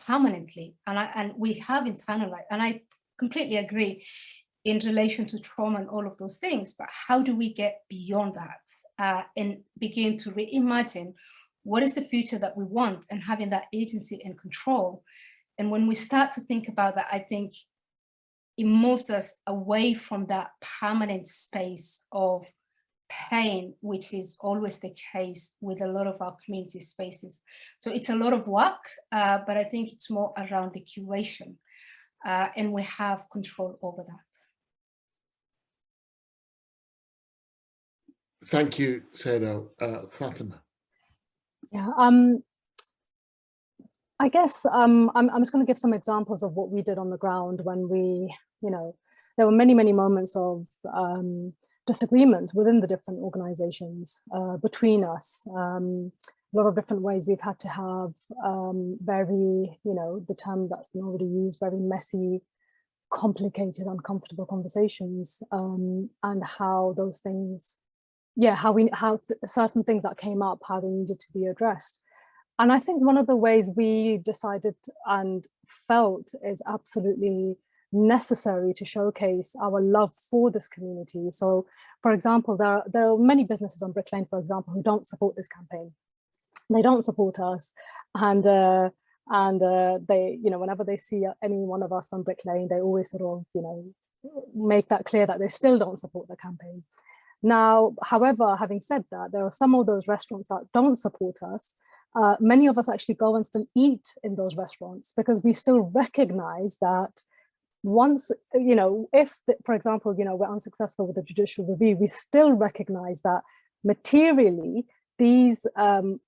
permanently. And we have internalized, and I completely agree in relation to trauma and all of those things, but how do we get beyond that and begin to reimagine what is the future that we want, and having that agency and control. And when we start to think about that, I think it moves us away from that permanent space of pain, which is always the case with a lot of our community spaces. So it's a lot of work, but I think it's more around the curation, and we have control over that. Thank you, Sado. Fatima. Yeah, I guess I'm just going to give some examples of what we did on the ground when we, you know, there were many, many moments of disagreements within the different organizations between us. A lot of different ways we've had to have very, you know, the term that's been already used, very messy, complicated, uncomfortable conversations, and how those things, yeah, how certain things that came up, how they needed to be addressed. And I think one of the ways we decided and felt is absolutely necessary to showcase our love for this community. So, for example, there are many businesses on Brick Lane, for example, who don't support this campaign. They don't support us, and they, you know, whenever they see any one of us on Brick Lane, they always sort of, you know, make that clear that they still don't support the campaign. Now, however, having said that, there are some of those restaurants that don't support us. Many of us actually go and still eat in those restaurants because we still recognize that once, you know, if, for example, you know, we're unsuccessful with the judicial review, we still recognize that materially, these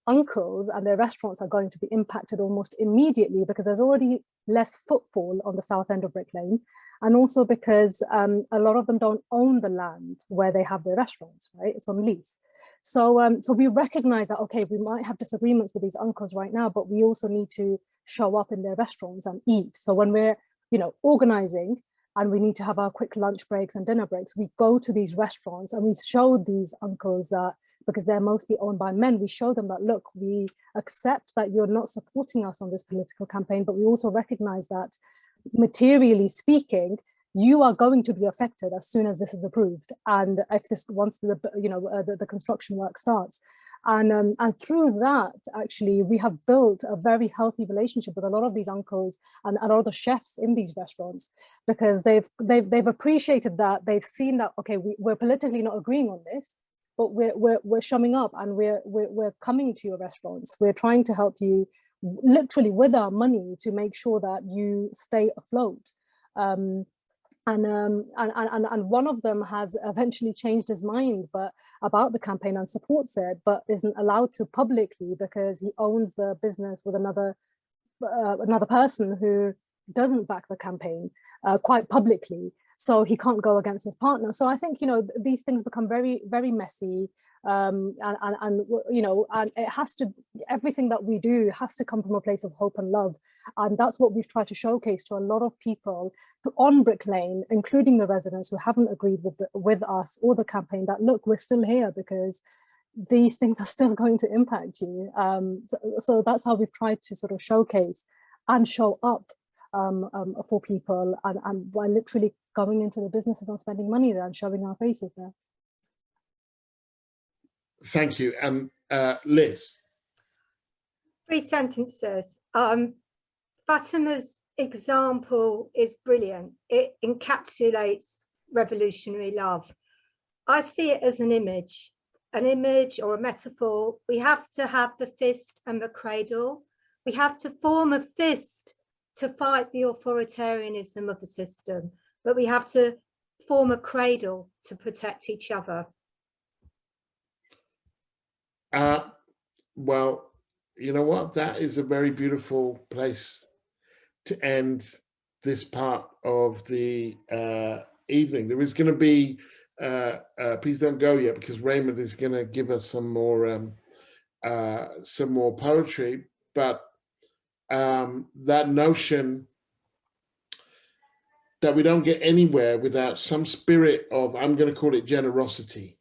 uncles and their restaurants are going to be impacted almost immediately because there's already less footfall on the south end of Brick Lane. And also because a lot of them don't own the land where they have their restaurants, right? It's on lease. So, so we recognize that, okay, we might have disagreements with these uncles right now, but we also need to show up in their restaurants and eat. So when we're, you know, organizing and we need to have our quick lunch breaks and dinner breaks, we go to these restaurants and we show these uncles that, because they're mostly owned by men, we show them that, look, we accept that you're not supporting us on this political campaign, but we also recognize that materially speaking, you are going to be affected as soon as this is approved, and if this, once the, you know, the construction work starts, and through that, actually, we have built a very healthy relationship with a lot of these uncles and a lot of the chefs in these restaurants, because they've appreciated that, they've seen that, okay, we're politically not agreeing on this, but we're showing up and we're coming to your restaurants. We're trying to help you, literally with our money, to make sure that you stay afloat. And one of them has eventually changed his mind about the campaign and supports it, but isn't allowed to publicly because he owns the business with another person who doesn't back the campaign quite publicly. So he can't go against his partner. So I think, you know, these things become very, very messy. And you know, and it has to, everything that we do has to come from a place of hope and love. And that's what we've tried to showcase to a lot of people on Brick Lane, including the residents who haven't agreed with us or the campaign, that look, we're still here because these things are still going to impact you. So that's how we've tried to sort of showcase and show up for people, and by literally going into the businesses and spending money there and showing our faces there. Thank you. And Liz. 3 sentences. Fatima's example is brilliant. It encapsulates revolutionary love. I see it as an image or a metaphor. We have to have the fist and the cradle. We have to form a fist to fight the authoritarianism of the system, but we have to form a cradle to protect each other. Well, you know what? That is a very beautiful place to end this part of the evening. There is going to be, please don't go yet, because Raymond is going to give us some more poetry. But that notion that we don't get anywhere without some spirit of, I'm going to call it generosity,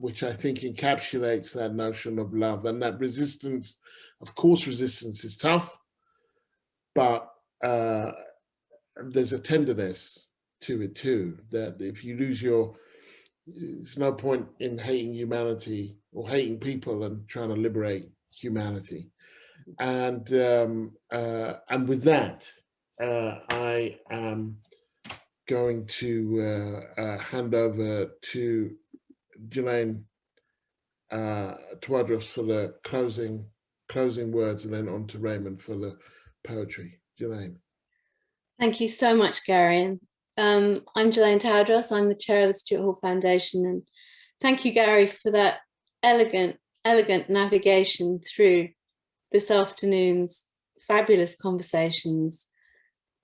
which I think encapsulates that notion of love, and that resistance. Of course, resistance is tough, but there's a tenderness to it too, that if you lose there's no point in hating humanity or hating people and trying to liberate humanity. And with that, I am going to hand over to Gilane Tawadros for the closing words, and then on to Raymond for the poetry. Gilane. Thank you so much, Gary. I'm Gilane Tawadros. I'm the chair of the Stuart Hall Foundation, and thank you, Gary, for that elegant navigation through this afternoon's fabulous conversations.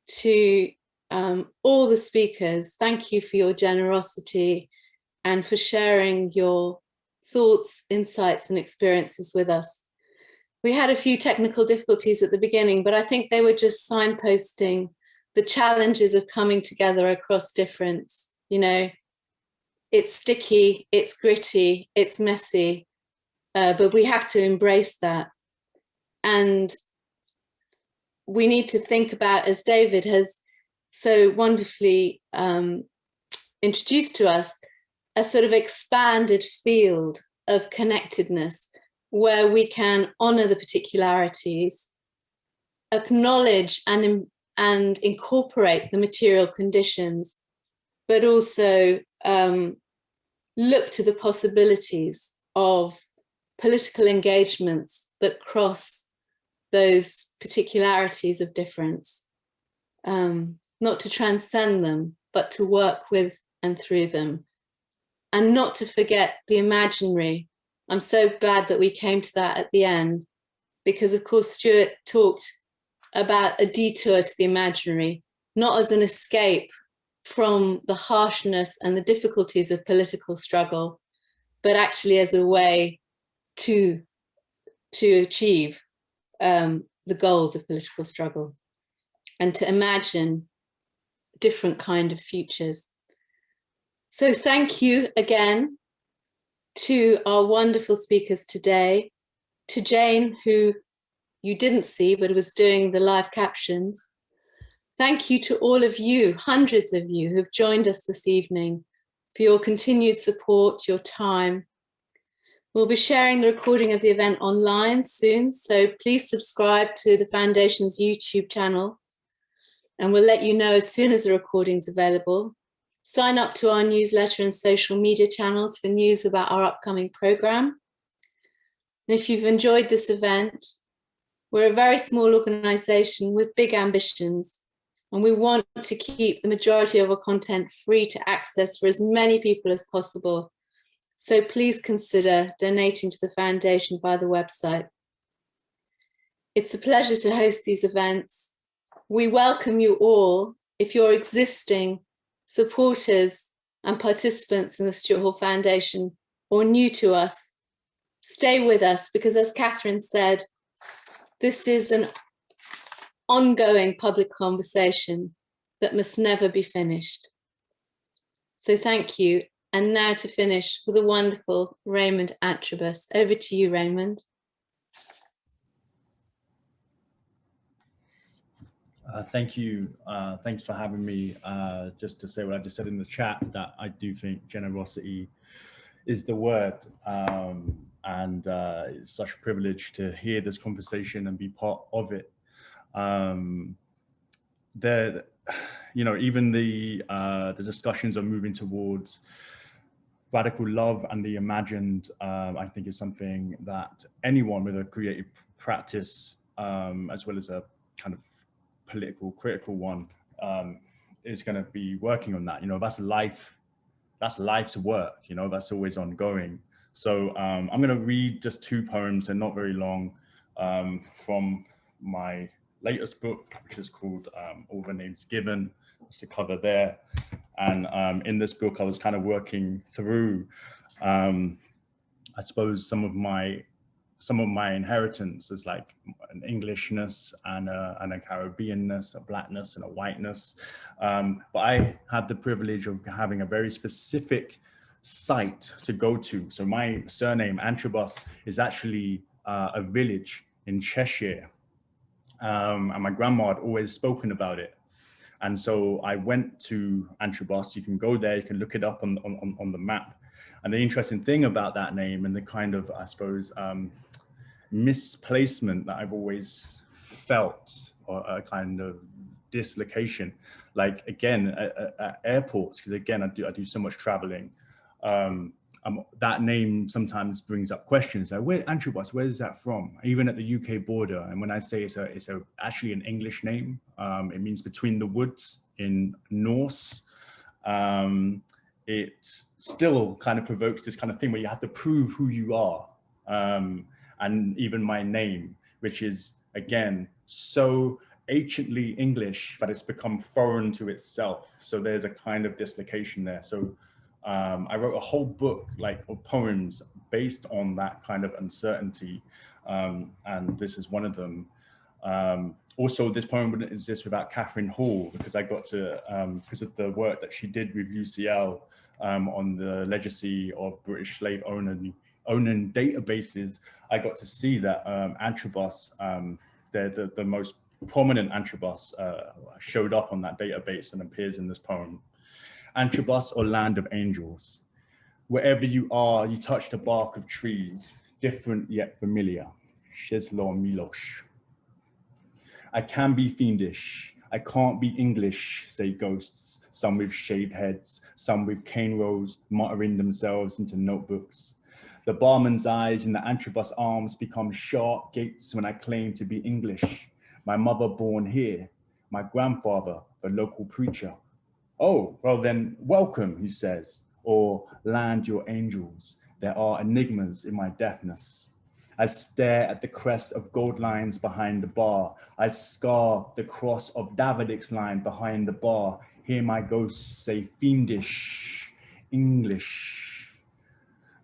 To all the speakers, thank you for your generosity and for sharing your thoughts, insights, and experiences with us. We had a few technical difficulties at the beginning, but I think they were just signposting the challenges of coming together across difference. You know, it's sticky, it's gritty, it's messy, but we have to embrace that. And we need to think about, as David has so wonderfully introduced to us, a sort of expanded field of connectedness where we can honor the particularities, acknowledge and incorporate the material conditions, but also look to the possibilities of political engagements that cross those particularities of difference, not to transcend them, but to work with and through them, and not to forget the imaginary. I'm so glad that we came to that at the end, because of course Stuart talked about a detour to the imaginary, not as an escape from the harshness and the difficulties of political struggle, but actually as a way to achieve the goals of political struggle and to imagine different kind of futures. So thank you again to our wonderful speakers today, to Jane, who you didn't see but was doing the live captions. Thank you to all of you, hundreds of you who've joined us this evening, for your continued support, your time. We'll be sharing the recording of the event online soon, so please subscribe to the Foundation's YouTube channel, and we'll let you know as soon as the recording's available. Sign up to our newsletter and social media channels for news about our upcoming program. And if you've enjoyed this event, we're a very small organization with big ambitions, and we want to keep the majority of our content free to access for as many people as possible. So please consider donating to the Foundation via the website. It's a pleasure to host these events. We welcome you all. If you're existing supporters and participants in the Stuart Hall Foundation or new to us, stay with us, because as Catherine said, this is an ongoing public conversation that must never be finished. So thank you. And now to finish with a wonderful Raymond Antrobus. Over to you, Raymond. Thank you. Thanks for having me. Just to say what I just said in the chat, that I do think generosity is the word. And it's such a privilege to hear this conversation and be part of it. Even the discussions are moving towards radical love, and the imagined, I think, is something that anyone with a creative practice, as well as a kind of political, critical one, is going to be working on that. That's life's work. That's always ongoing. So I'm going to read just two poems. They're not very long, from my latest book, which is called All the Names Given. That's the cover there. And in this book, I was kind of working through, I suppose, some of my inheritance is like an Englishness and a Caribbeanness, a blackness and a whiteness. But I had the privilege of having a very specific site to go to. So my surname, Antrobus, is actually a village in Cheshire. And my grandma had always spoken about it. And so I went to Antrobus. You can go there, you can look it up on the map. And the interesting thing about that name and the kind of, I suppose, misplacement that I've always felt, or a kind of dislocation, like again, at airports, because again, I do so much traveling. That name sometimes brings up questions like, where Antrobus, where is that from? Even at the UK border. And when I say it's actually an English name, it means between the woods in Norse. It still kind of provokes this kind of thing where you have to prove who you are. And even my name, which is, again, so anciently English, but it's become foreign to itself. So there's a kind of dislocation there. So I wrote a whole book of poems based on that kind of uncertainty, and this is one of them. Also, this poem wouldn't exist without Catherine Hall, because I got to, because of the work that she did with UCL on the legacy of British slave owning databases. I got to see that Antrobus, the most prominent Antrobus, showed up on that database and appears in this poem. Antrobus, or land of angels. Wherever you are, you touch the bark of trees, different yet familiar. Sheslo Milosh. I can be fiendish, I can't be English, say ghosts, some with shaved heads, some with cane rows, muttering themselves into notebooks. The barman's eyes in the Antrobus arms become sharp gates when I claim to be English. My mother born here, my grandfather, the local preacher. Oh, well then, welcome, he says, or land your angels. There are enigmas in my deafness. I stare at the crest of gold lines behind the bar. I scar the cross of Davidic's line behind the bar. Hear my ghosts say fiendish English.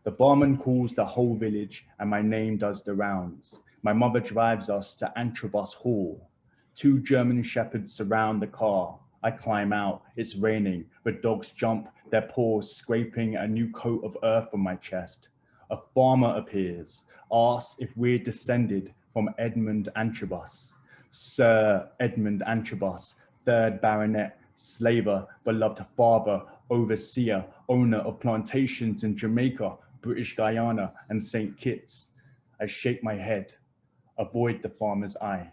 The barman calls the whole village and my name does the rounds. My mother drives us to Antrobus Hall. 2 German shepherds surround the car. I climb out, it's raining, the dogs jump, their paws scraping a new coat of earth on my chest. A farmer appears, asks if we're descended from Edmund Antrobus. Sir Edmund Antrobus, 3rd Baronet, slaver, beloved father, overseer, owner of plantations in Jamaica, British Guyana, and St. Kitts. I shake my head, avoid the farmer's eye.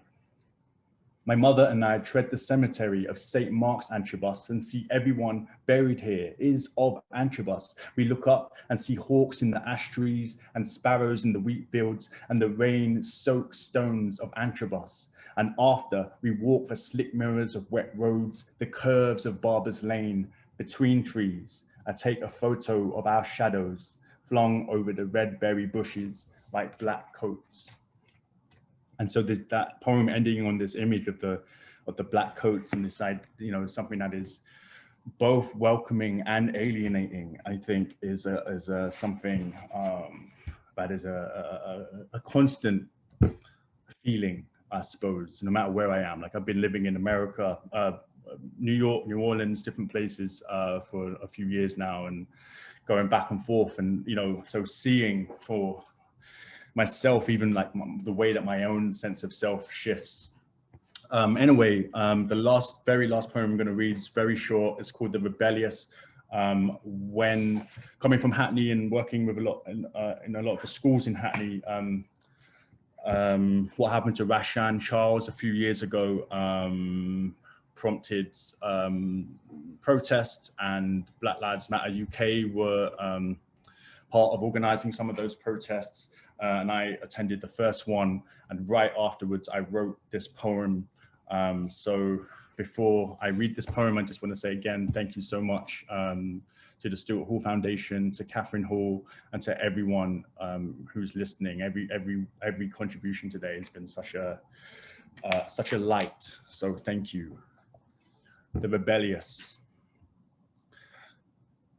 My mother and I tread the cemetery of St. Mark's Antrobus and see everyone buried here is of Antrobus. We look up and see hawks in the ash trees and sparrows in the wheat fields and the rain-soaked stones of Antrobus. And after, we walk the slick mirrors of wet roads, the curves of Barber's Lane, between trees. I take a photo of our shadows flung over the red berry bushes like black coats. And so there's that poem ending on this image of the black coats and this side, you know, something that is both welcoming and alienating, I think is something that is a constant feeling, I suppose, no matter where I am. Like I've been living in America, New York, New Orleans, different places for a few years now, and going back and forth, and you know, so seeing for myself, even like the way that my own sense of self shifts. Anyway, the very last poem I'm going to read is very short. It's called The Rebellious. When coming from Hackney and working with a lot in a lot of the schools in Hackney, what happened to Rashan Charles a few years ago prompted protest, and Black Lives Matter UK were part of organizing some of those protests. And I attended the first one, and right afterwards I wrote this poem. So before I read this poem, I just want to say again, thank you so much to the Stuart Hall Foundation, to Catherine Hall, and to everyone who's listening. Every contribution today has been such a light. So thank you. The rebellious.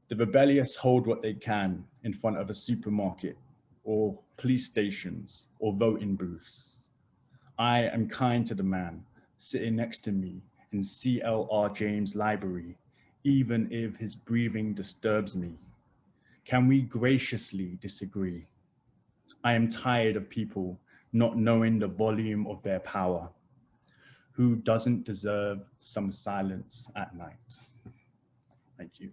The rebellious hold what they can in front of a supermarket, or police stations, or voting booths. I am kind to the man sitting next to me in C.L.R. James Library, even if his breathing disturbs me. Can we graciously disagree? I am tired of people not knowing the volume of their power. Who doesn't deserve some silence at night? Thank you.